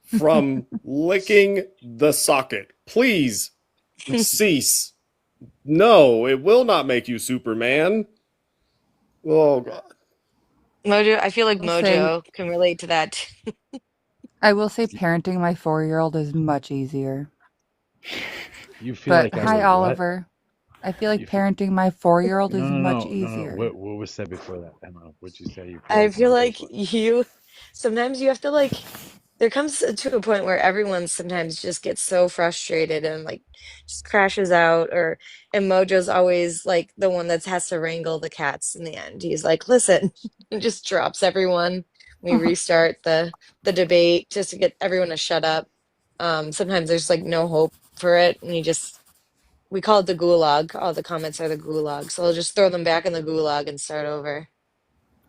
from licking the socket. Please cease. No, it will not make you Superman. Oh god. Mojo, I feel like I'll say Mojo can relate to that. I will say parenting my 4-year-old is much easier. You feel But like I hi, would what? Oliver. I feel like You f parenting my 4-year-old No, is no, much no, no, no. easier. What was said before that, Emma? What'd you say? You feel I like feel Mojo's like what? sometimes you have to like there comes to a point where everyone sometimes just gets so frustrated and like just crashes out or and Mojo's always like the one that has to wrangle the cats in the end. He's like, listen, and just drops everyone. We restart the debate just to get everyone to shut up. Sometimes there's like no hope for it and you just we call it the gulag. All the comments are the gulag. So I'll just throw them back in the gulag and start over.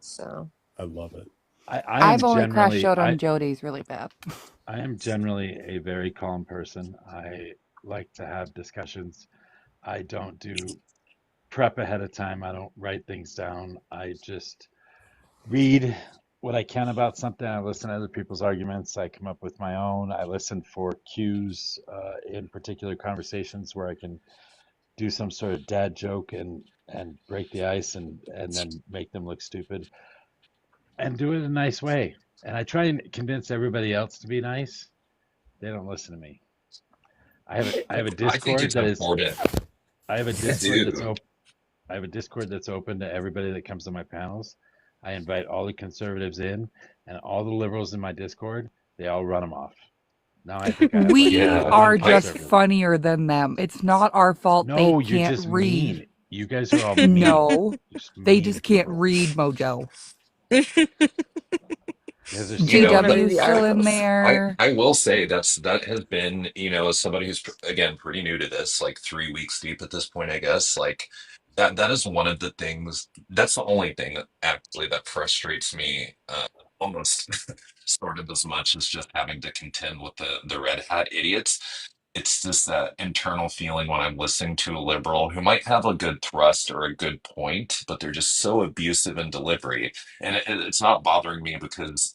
So I love it. I am I've only crashed generally out on Jody's really bad. I am generally a very calm person. I like to have discussions. I don't do prep ahead of time. I don't write things down. I just read what I can about something. I listen to other people's arguments. I come up with my own. I listen for cues in particular conversations where I can do some sort of dad joke and break the ice and then make them look stupid and do it in a nice way. And I try and convince everybody else to be nice. They don't listen to me. I have a I think Discord it's that is important. I have a I Discord that's do. open. I have a Discord that's open to everybody that comes to my panels. I invite all the conservatives in, and all the liberals in my Discord, they all run them off. Now I think I have like We Yeah. are one I just conservative. funnier than them. It's not our fault they No, you're can't just read. mean. You guys are all mean. No, Just they mean just can't people. read, Mojo. You guys are you they so don't want to know, read JW's the still in articles. there. I will say that has been, as somebody who's again pretty new to this, like 3 weeks deep at this point, I guess, like that is one of the things, that's the only thing that actually that frustrates me almost sort of as much as just having to contend with the red hat idiots. It's just that internal feeling when I'm listening to a liberal who might have a good thrust or a good point, but they're just so abusive in delivery. And it's not bothering me because,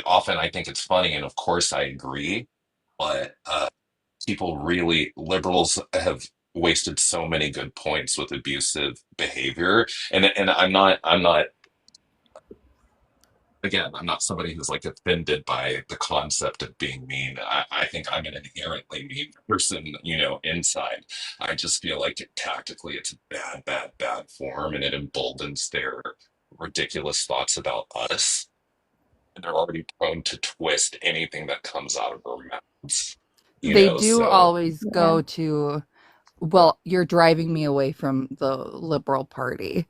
often I think it's funny, and of course I agree, but liberals have wasted so many good points with abusive behavior. And I'm not again, I'm not somebody who's like offended by the concept of being mean. I think I'm an inherently mean person, inside. I just feel like tactically it's a bad, bad, bad form, and it emboldens their ridiculous thoughts about us. And they're already prone to twist anything that comes out of their mouths, They do so always Yeah. go to, well, you're driving me away from the Liberal Party.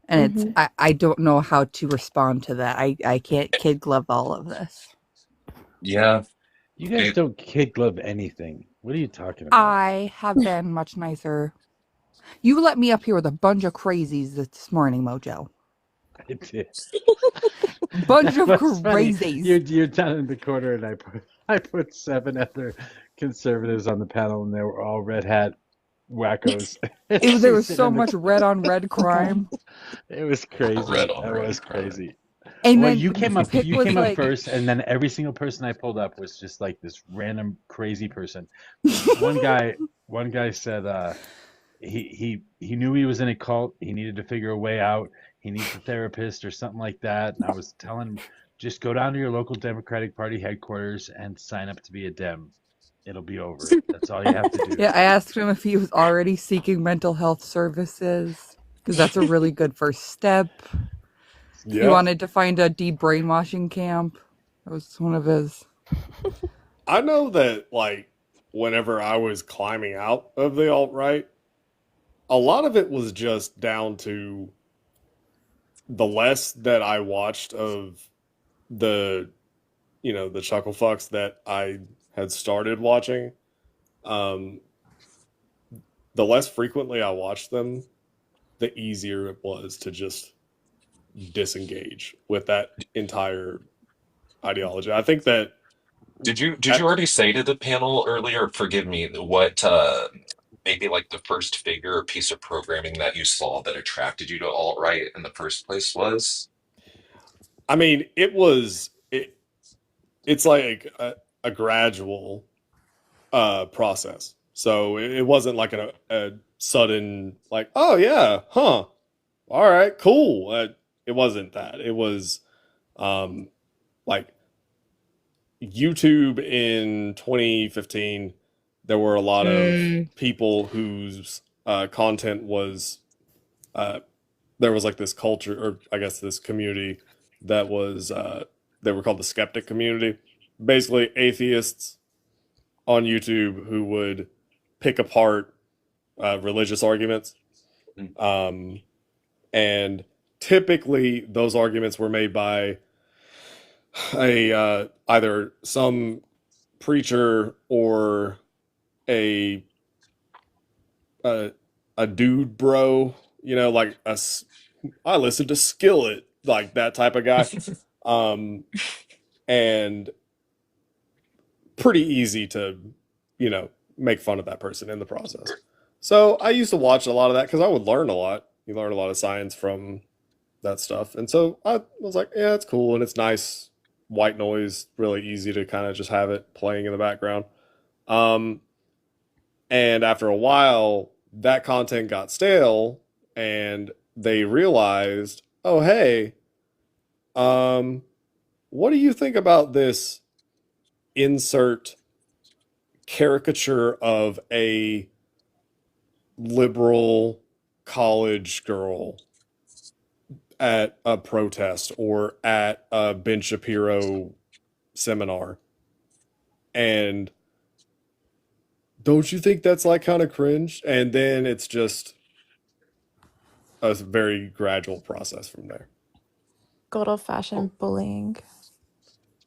And it's Hmm. I don't know how to respond to that. I can't kid glove all of this. yeah. You guys It, don't kid glove anything. What are you talking about? I have been much nicer. You let me up here with a bunch of crazies this morning, Mojo. I did. Bunch That of was funny. crazies. You're down in the corner, and I put 7 other conservatives on the panel, and they were all red hat wackos. There She's was sitting so in the much red on red Okay. crime. It was red crazy. on That red was crime. crazy. And Well, then Pick you was came up like, first, and then every single person I pulled up was just like this random crazy person. One guy said he knew he was in a cult. He needed to figure a way out. He needs a therapist or something like that. And I was telling him, just go down to your local Democratic Party headquarters and sign up to be a Dem. It'll be over. That's all you have to do. yeah, I asked him if he was already seeking mental health services because that's a really good first step. He Yeah. wanted to find a de-brainwashing camp. That was one of his. I know that, like, whenever I was climbing out of the alt right, a lot of it was just down to the less that I watched of the, the chuckle fucks that I had started watching. Um, the less frequently I watched them, the easier it was to just disengage with that entire ideology. I think that Did you already say to the panel earlier, forgive me, what maybe like the first figure or piece of programming that you saw that attracted you to alt-right in the first place was? I mean, it's like a gradual process. So it wasn't like a sudden like, oh yeah, huh, all right, cool. It wasn't that. It was um, like YouTube in 2015. There were a lot of people whose content was there was like this culture, or I guess this community that was they were called the skeptic community. Basically, atheists on YouTube who would pick apart religious arguments, um, and typically those arguments were made by a either some preacher or a a, a dude bro, like I listen to Skillet, like that type of guy, um, and pretty easy to make fun of that person in the process. So I used to watch a lot of that because I would learn a lot. You learn a lot of science from that stuff, and so I was like, yeah, it's cool and it's nice. White noise, really easy to kind of just have it playing in the background. Um, and after a while, that content got stale, and they realized, oh hey, um, what do you think about this insert caricature of a liberal college girl at a protest or at a Ben Shapiro seminar? And don't you think that's like kind of cringe? And then it's just a very gradual process from there. Good old fashioned bullying.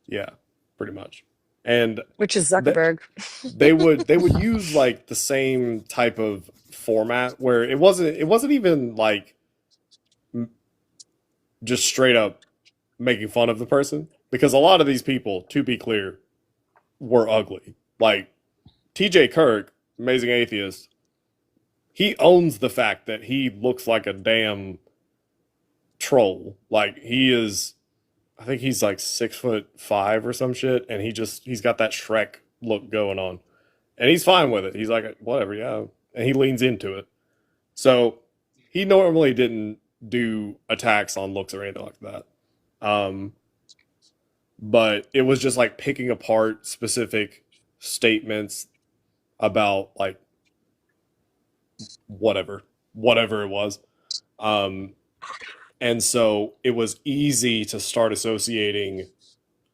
Yeah, pretty much. And Which is that Zuckerberg. they would use like the same type of format where it wasn't even like just straight up making fun of the person, because a lot of these people, to be clear, were ugly. Like TJ Kirk, Amazing Atheist, he owns the fact that he looks like a damn troll. Like he is, I think he's like 6'5" or some shit, and he's got that Shrek look going on, and he's fine with it. He's like, whatever, yeah, and he leans into it. So he normally didn't do attacks on looks or anything like that. But it was just like picking apart specific statements about like whatever it was. Um, and so it was easy to start associating,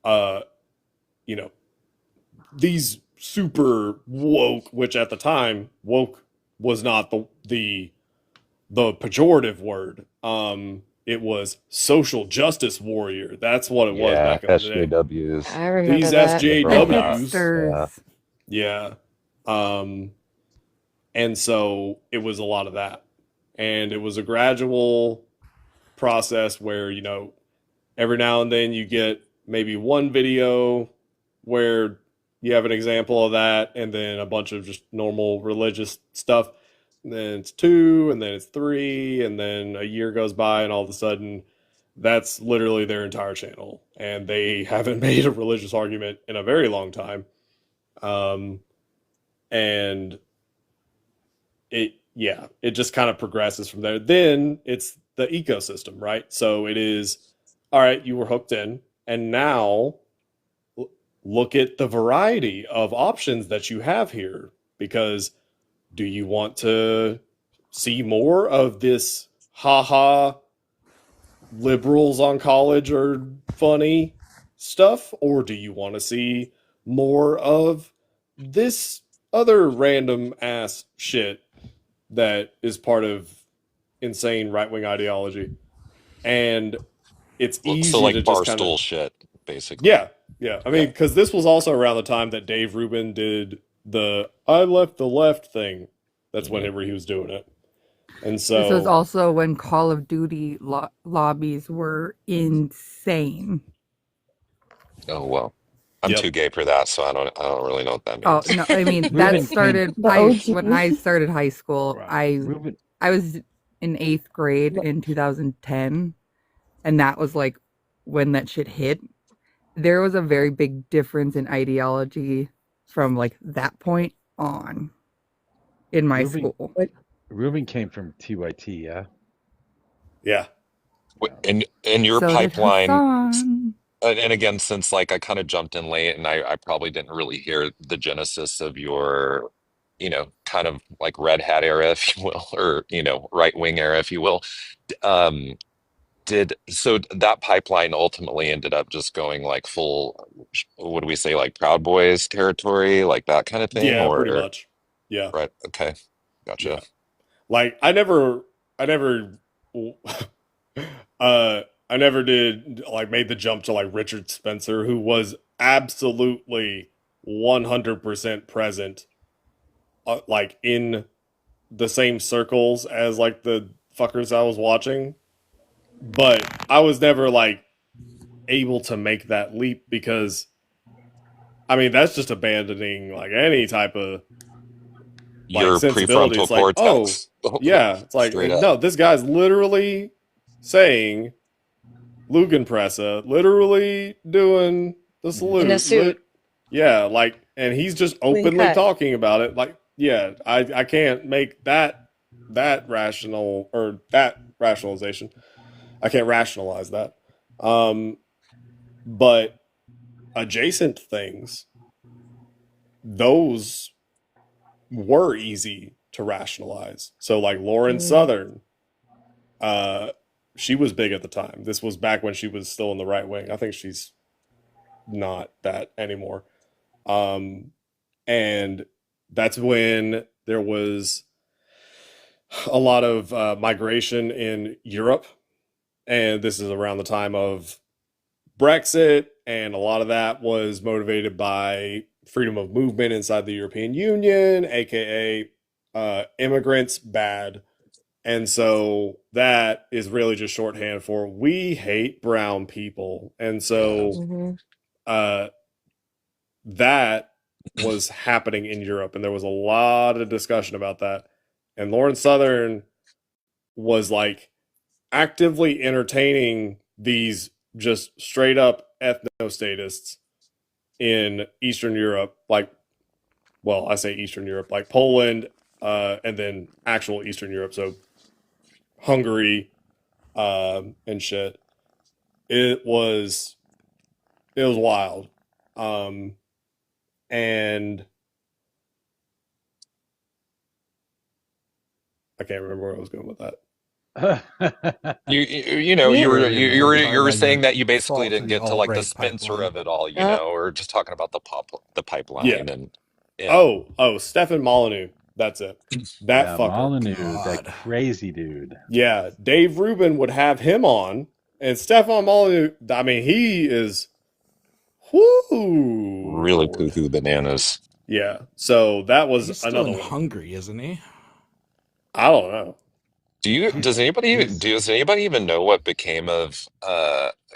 uh, you know, these super woke, which at the time woke was not the pejorative word. It was social justice warrior. That's what it was Yeah, back in the day. SJWs. I remember These that. The Liberal SJWs, Yeah. hipsters. yeah. And so it was a lot of that. And it was a gradual process where, every now and then you get maybe one video where you have an example of that, and then a bunch of just normal religious stuff. And then it's two, and then it's three, and then a year goes by, and all of a sudden, that's literally their entire channel. And they haven't made a religious argument in a very long time. And it just kind of progresses from there. Then it's the ecosystem, right? So it is, all right, you were hooked in, and now look at the variety of options that you have here. Because do you want to see more of this haha liberals on college are funny stuff, or do you want to see more of this other random ass shit that is part of insane right wing ideology? And it's So easy like to just kind of, barstool shit, basically. yeah. I mean, Okay. because this was also around the time that Dave Rubin did the "I left the left" thing. That's Mhm. whenever he was doing it, and This was so also when Call of Duty lobbies were insane. Oh well, I'm yep, too gay for that, so I don't really know what that Oh means. no, I mean that Ruben came. started The I when OG. I started high school, Wow. I Ruben. I was in 8th grade in 2010, and that was like when that shit hit. There was a very big difference in ideology from like that point on in my Ruben. school. Ruben came from TYT. Yeah. yeah, In your So did pipeline, Hassan. and again, since like I kind of jumped in late, and I probably didn't really hear the genesis of your, kind of like red hat era, if you will, or right wing era, if you will. Um, Did so that pipeline ultimately ended up just going like full, what do we say, like Proud Boys territory, like that kind of thing, yeah, pretty or much, yeah, right? Okay, gotcha. yeah. Like I never, I never did like made the jump to like Richard Spencer, who was absolutely 100% present, like in the same circles as like the fuckers I was watching. But I was never like able to make that leap because I mean that's just abandoning like any type of like Your sensibility. prefrontal It's like, oh cortex, yeah, it's like straight up. no, this guy's literally saying Lugenpresse, literally doing the In a salute. suit, Yeah, like, and he's just clean openly cut. talking about it. Like, yeah, I can't make that rational or that rationalization. I can't rationalize that. Um, but adjacent things, those were easy to rationalize. So like Lauren Mm. Southern, uh, she was big at the time. This was back when she was still in the right wing. I think she's not that anymore. Um, and that's when there was a lot of migration in Europe, and this is around the time of Brexit, and a lot of that was motivated by freedom of movement inside the European Union, aka immigrants bad. And so that is really just shorthand for we hate brown people. And Yeah. so Hmm. uh, that was happening in Europe, and there was a lot of discussion about that. And Lauren Southern was like actively entertaining these just straight up ethno-statists in Eastern Europe, like, well, I say Eastern Europe, like Poland, and then actual Eastern Europe, so Hungary, and shit. It was wild, and I can't remember where I was going with that. You know We you were talking about saying your that you basically fault for didn't the get to like the alt-right Spencer pipeline. of it all, you Yep. know, or just talking about the Yeah. pipeline and yeah. Oh, Stefan Molyneux. That's it. That Yeah, fucker. Molyneux, that God. crazy dude. Yeah, Dave Rubin would have him on, and Stefan Molyneux. I mean, he is. Whoo, Really Lord. cuckoo bananas. Yeah. So that was He's still another in one. Hungary, isn't he? I don't know. Does anybody even know what became of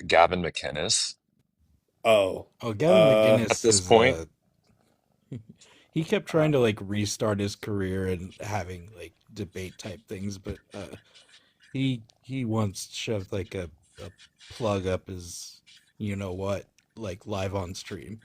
Gavin McInnes Oh. Oh, Gavin Uh. at McInnes this is point? he kept trying to like restart his career and having like debate type things, but he once shoved like a plug up his you know what like live on stream,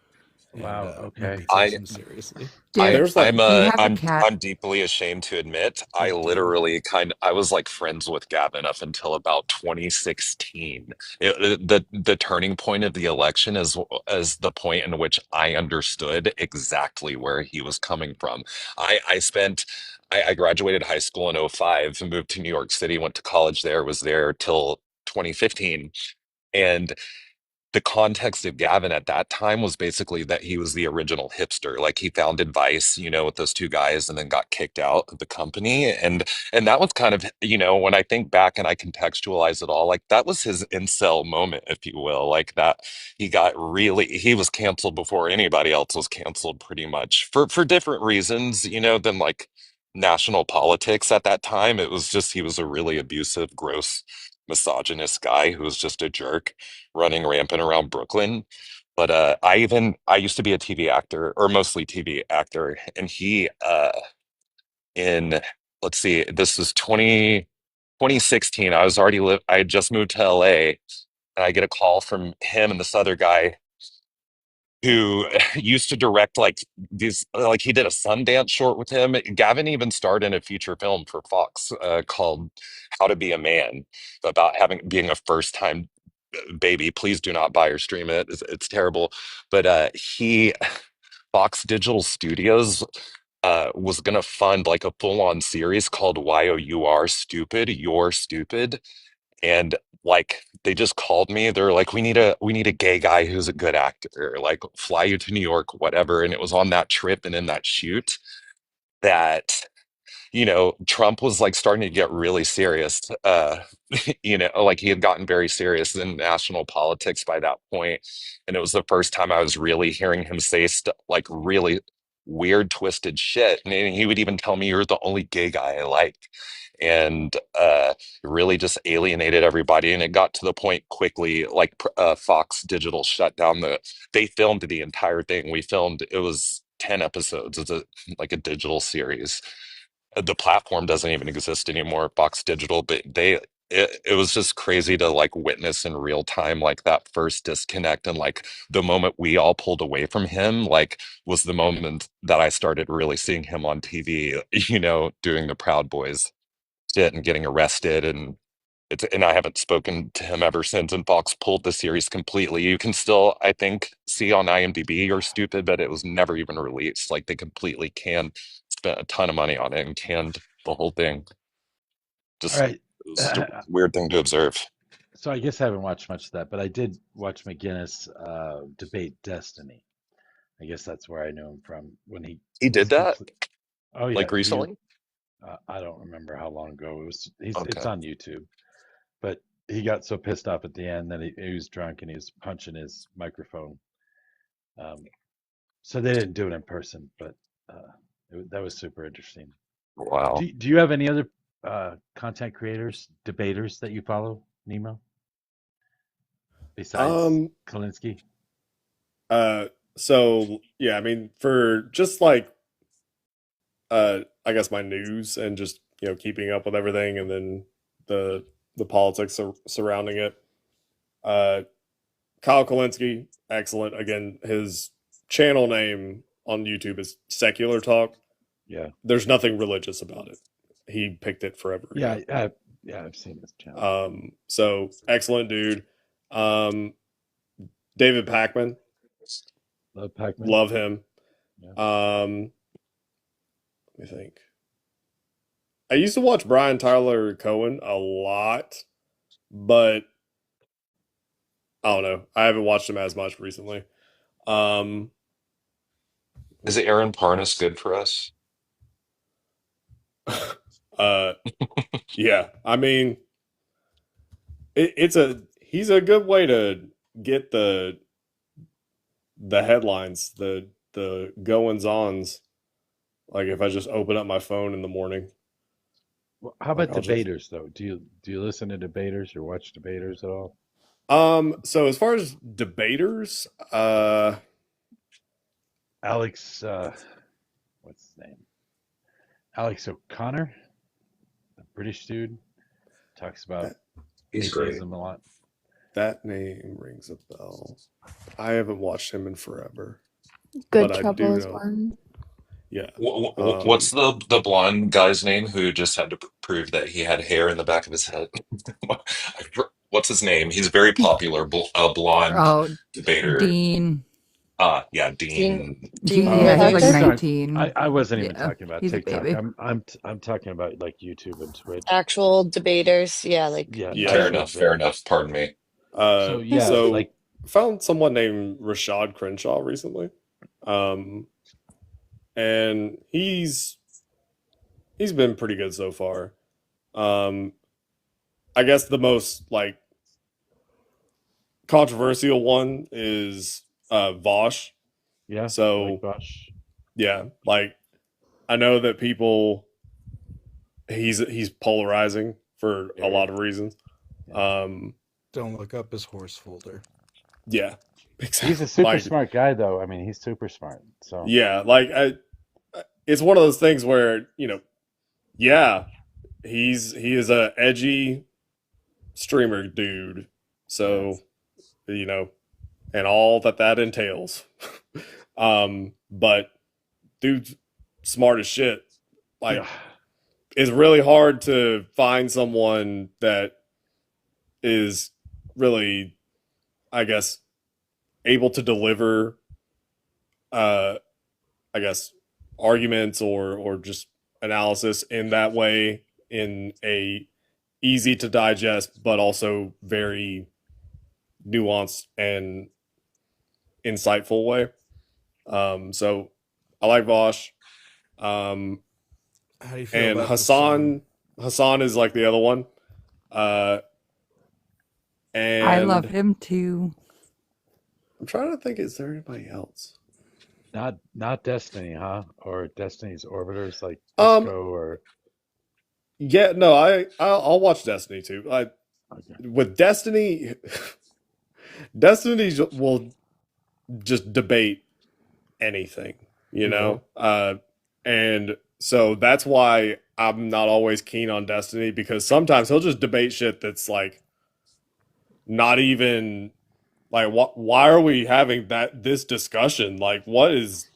and Wow, okay. nobody takes I him seriously. I Dude, There's like. he has a cat. I'm deeply ashamed to admit I You do. literally I was like friends with Gavin up until about 2016. The turning point of the election is as the point in which I understood exactly where he was coming from. I spent I graduated high school in '05 and moved to New York City, went to college there, was there till 2015. And the context of Gavin at that time was basically that he was the original hipster. Like he founded Vice, you know, with those two guys and then got kicked out of the company. And that was kind of, you know, when I think back and I contextualize it all, like that was his incel moment, if you will. Like that he was canceled before anybody else was canceled pretty much for different reasons, you know, than like national politics at that time. It was just he was a really abusive, gross, misogynist guy who was just a jerk running rampant around Brooklyn. But I used to be a TV actor or mostly TV actor, and he in let's see, this is 2016. I had just moved to LA, and I get a call from him and this other guy who used to direct like these like he did a Sundance short with him. Gavin even starred in a feature film for Fox called How to Be a Man about having being a first time baby. Please do not buy or stream it. It's terrible. But he Fox Digital Studios was gonna fund like a full-on series called YOUR Stupid, You're Stupid. And like they just called me. They're like, we need a gay guy who's a good actor, like fly you to New York, whatever. And it was on that trip and in that shoot that you know, Trump was like starting to get really serious. You know, like he had gotten very serious in national politics by that point. And it was the first time I was really hearing him say stuff like really weird, twisted shit. And he would even tell me, "You're the only gay guy I like." And really just alienated everybody. And it got to the point quickly, like Fox Digital shut down they filmed the entire thing. It was 10 episodes. It's like a digital series. The platform doesn't even exist anymore, Box Digital, but it was just crazy to like witness in real time like that first disconnect and like the moment we all pulled away from him like was the moment that I started really seeing him on TV, you know, doing the Proud Boys shit and getting arrested and I haven't spoken to him ever since. And Fox pulled the series completely. You can still, I think, see on IMDb You're Stupid, but it was never even released. Like they completely spent a ton of money on it and canned the whole thing. All Just right. it was just a weird thing to observe. So I guess I haven't watched much of that, but I did watch McGinnis debate Destiny. I guess that's where I know him from when He did he's that complete. Oh yeah, like recently? I don't remember how long ago it was. It's Okay. on YouTube, but he got so pissed off at the end that he was drunk and he was punching his microphone. Um, so they didn't do it in person, but that was super interesting. Wow. Do you have any other content creators, debaters that you follow, Nemo, besides Um. Kalinsky? So yeah, I mean, for just like I guess my news and just keeping up with everything, and then the politics surrounding it. Uh, Kyle Kalinske, excellent. Again, his channel name on YouTube is Secular Talk. there's nothing religious about it. He picked it forever ago. I've seen this channel. So excellent dude. David Pakman. Love Pac-Man. Love him. Yeah. Let me think. I used to watch Brian Tyler Cohen a lot, but I don't know. I haven't watched him as much recently. Is Aaron Parnas good for us? Yeah. I mean, he's a good way to get the headlines, the goings-ons. Like if I just open up my phone in the morning. Well, how about debaters though? Do you listen to debaters or watch debaters at all? So as far as debaters, Alex, what's his name? Alex O'Connor, the British dude, talks about He's great. atheism a lot. That name rings a bell. I haven't watched him in forever. Good but Trouble I do is know. one. Yeah. What's the blonde guy's name who just had to prove that he had hair in the back of his head? What's his name? He's very popular, blonde Oh, debater. Dean. Yeah, Dean. Yeah, he's like 19. I wasn't even Yeah, talking about he's a TikTok. baby. I'm talking about like YouTube and Twitch. Actual debaters, like Fair enough. Pardon me. So like found someone named Rashad Crenshaw recently. And he's been pretty good so far. I guess the most like controversial one is Vosh. Yeah. So like Vosh. Yeah, like I know that he's polarizing for a lot of reasons. Don't look up his horse folder. Yeah, exactly. He's a super smart guy, though. I mean, he's super smart. So yeah, like it's one of those things where he is a edgy streamer dude. So and all that entails. But dude's smart as shit. Like it's really hard to find someone that is really, I guess, able to deliver I guess arguments or just analysis in that way, in a easy to digest but also very nuanced and insightful way. So I like Vosh. How do you feel and about Hassan is like the other one. And I love him too. I'm trying to think, is there anybody else? Not Destiny, huh? Or Destiny's orbiters like Disco or Yeah, no, I'll watch Destiny too. With Destiny will just debate anything, and so that's why I'm not always keen on Destiny, because sometimes he'll just debate shit that's like not even like why are we having this discussion? Like what's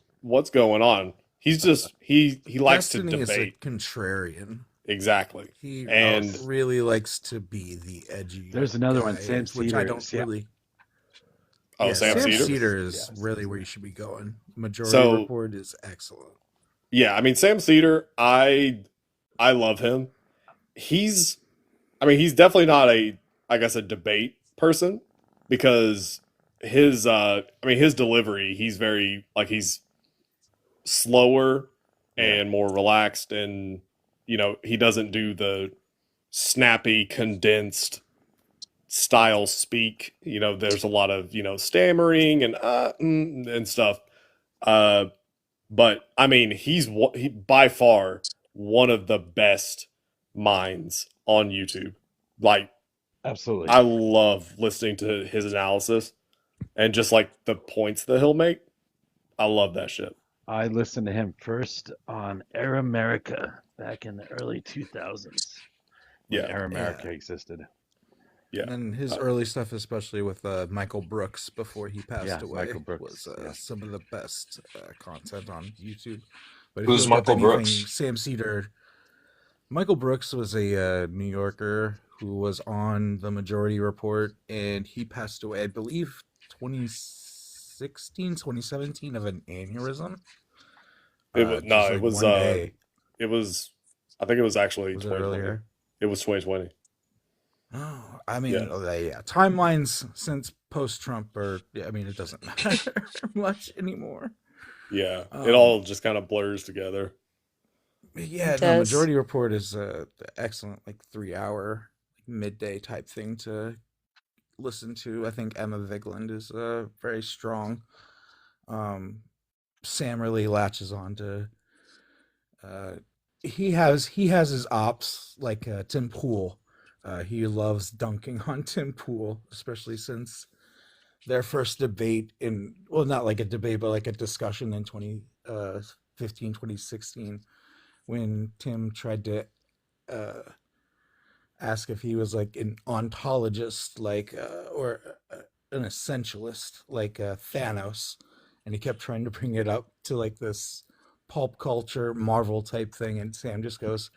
going on? He's just he likes Destiny to debate. Is a contrarian. Exactly. He and really likes to be the edgy. There's another one, guy, Sam which I Cedar. don't really. Oh, yeah, Sam Cedar is really where you should be going. Majority Report is excellent. Yeah, I mean Sam Cedar, I love him. He's definitely not a debate person, because his delivery, he's very he's slower and more relaxed, and he doesn't do the snappy condensed style speak. There's a lot of stammering and stuff. But I mean, he by far one of the best minds on YouTube. Like, absolutely, I love listening to his analysis and just like the points that he'll make. I love that shit. I listened to him first on Air America back in the early 2000s. When Air America existed. Yeah, and his early stuff, especially with Michael Brooks before he passed away, Michael Brooks was some of the best content on YouTube. But if you Who's look up Michael anything, Brooks? Sam Cedar, Michael Brooks was a New Yorker who was on the Majority Report, and he passed away, I believe, 2016, 2017 of an aneurysm. It was Just like one day. it was. I think it was actually Was it 2020. earlier? It was 2020. Oh, I mean, Yeah. yeah. Timelines since post-Trump are, I mean, it doesn't matter much anymore. Yeah, it all just kind of blurs together. Yeah, It no, does. Majority Report is excellent, like 3 hour midday type thing to listen to. I think Emma Vigeland is very strong. Sam really latches on to. He has his ops like Tim Pool. He loves dunking on Tim Pool, especially since their first debate not like a debate, but like a discussion in 2015, 2016, when Tim tried to ask if he was like an ontologist, like or an essentialist, like Thanos, and he kept trying to bring it up to like this pulp culture Marvel type thing, and Sam just goes,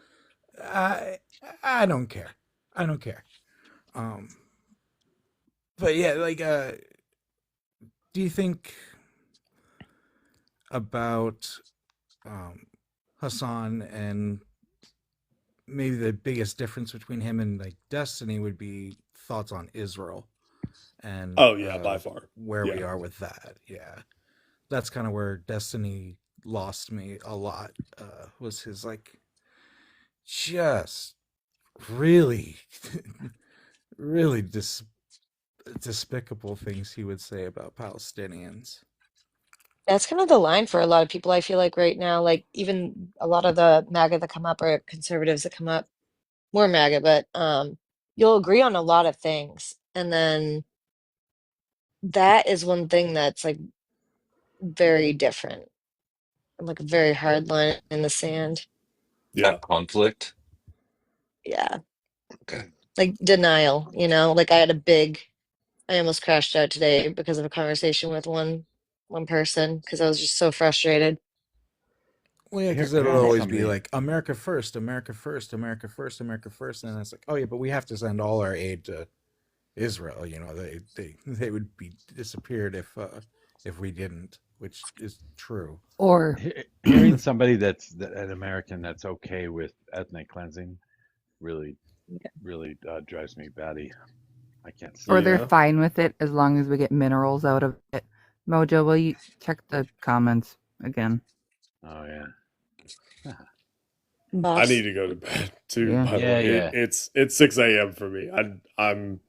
"I don't care, I don't care." But yeah, like, do you think about Hassan, and maybe the biggest difference between him and like Destiny would be thoughts on Israel and Oh yeah, by far. where Yeah. we are with that. Yeah, that's kind of where Destiny lost me a lot. Was his like just really, really despicable things he would say about Palestinians. That's kind of the line for a lot of people, I feel like right now. Like even a lot of the MAGA that come up or conservatives that come up, more MAGA, but you'll agree on a lot of things. And then that is one thing that's like very different, like a very hard line in the sand. Yeah. Conflict. Yeah. Okay. Like denial, like I almost crashed out today because of a conversation with one person because I was just so frustrated. Well, yeah, because it'll Hearing always be somebody, like America first, America first, America first, America first, and it's like, oh yeah, but we have to send all our aid to Israel. They would be disappeared if we didn't, which is true. Or hearing somebody that's an American that's okay with ethnic cleansing really, really drives me batty. I can't or stand they're it. Yeah. fine with it as long as we get minerals out of it. Mojo, will you check the comments again? Oh yeah. I need Boss. to go to bed too, Yeah. by the Yeah, way. yeah. It's 6 a.m. for me. I'm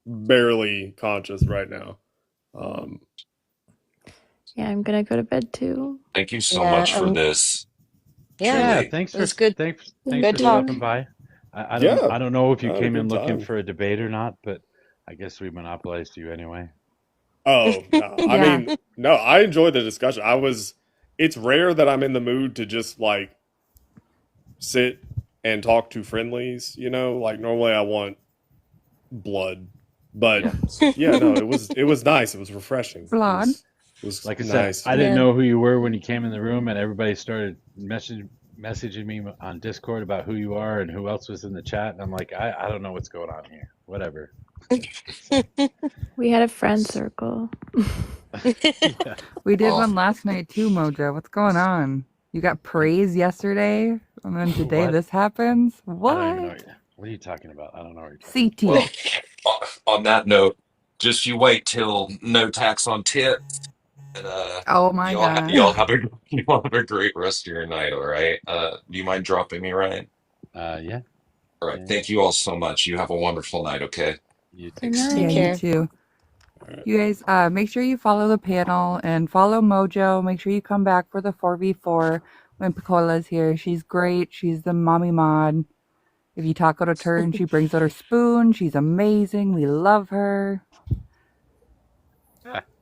barely conscious right now. Yeah, I'm gonna go to bed too. Thank you so Yeah, much for this. yeah, Yeah, Truly. thanks it for was good. thanks Thank Good for talk. stopping you. by. I don't Yeah. I don't know if you I had a came in good looking time. for a debate or not, but I guess we monopolized you anyway. Oh, no. I Yeah. mean, no, I enjoyed the discussion. It's rare that I'm in the mood to just like sit and talk to friendlies, like normally I want blood. But Yeah. yeah, no, it was nice. It was refreshing. It Blood. was Like I said, nice. I didn't Yeah. know who you were when you came in the room, and everybody started messaging me on Discord about who you are and who else was in the chat. And I'm like, I don't know what's going on here. Whatever. So, We had a friend circle. yeah. We did Well, one last night too, Mojo. What's going on? You got praise yesterday, and then today What? this happens? I don't even know. What? What are you talking about? I don't know what you're talking about. CT. well, on that note, just you wait till no tax on tits, and Oh my god. y'all have a great rest of your night. All right. Do you mind dropping me, Ryan? Yeah. All right. Yeah. Thank you all so much. You have a wonderful night. Okay. You too. Good Thanks. Take Yeah, you night. care. too. All right. You guys, make sure you follow the panel and follow Mojo. Make sure you come back for the 4v4 when Picola's here. She's great. She's the mommy mod. If you talk out a turn, she brings out her spoon. She's amazing. We love her.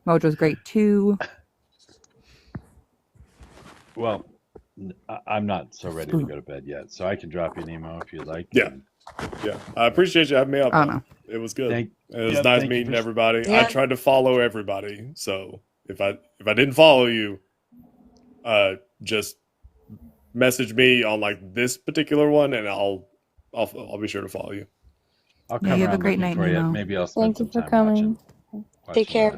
Mojo's great too. Well, I'm not so ready to Spoon. go to bed yet, so I can drop you an email if you'd like. Yeah. And Yeah. I appreciate you having me up, Oh man. no. It was good. It was Yep, nice thank you meeting for everybody. I Yeah. tried to follow everybody. So if I didn't follow you, just message me on like this particular one, and I'll be sure to follow you. I'll Yeah, come you have a around great looking night, for you. Nemo. Maybe I'll spend Thank you some for time coming. watching Take care.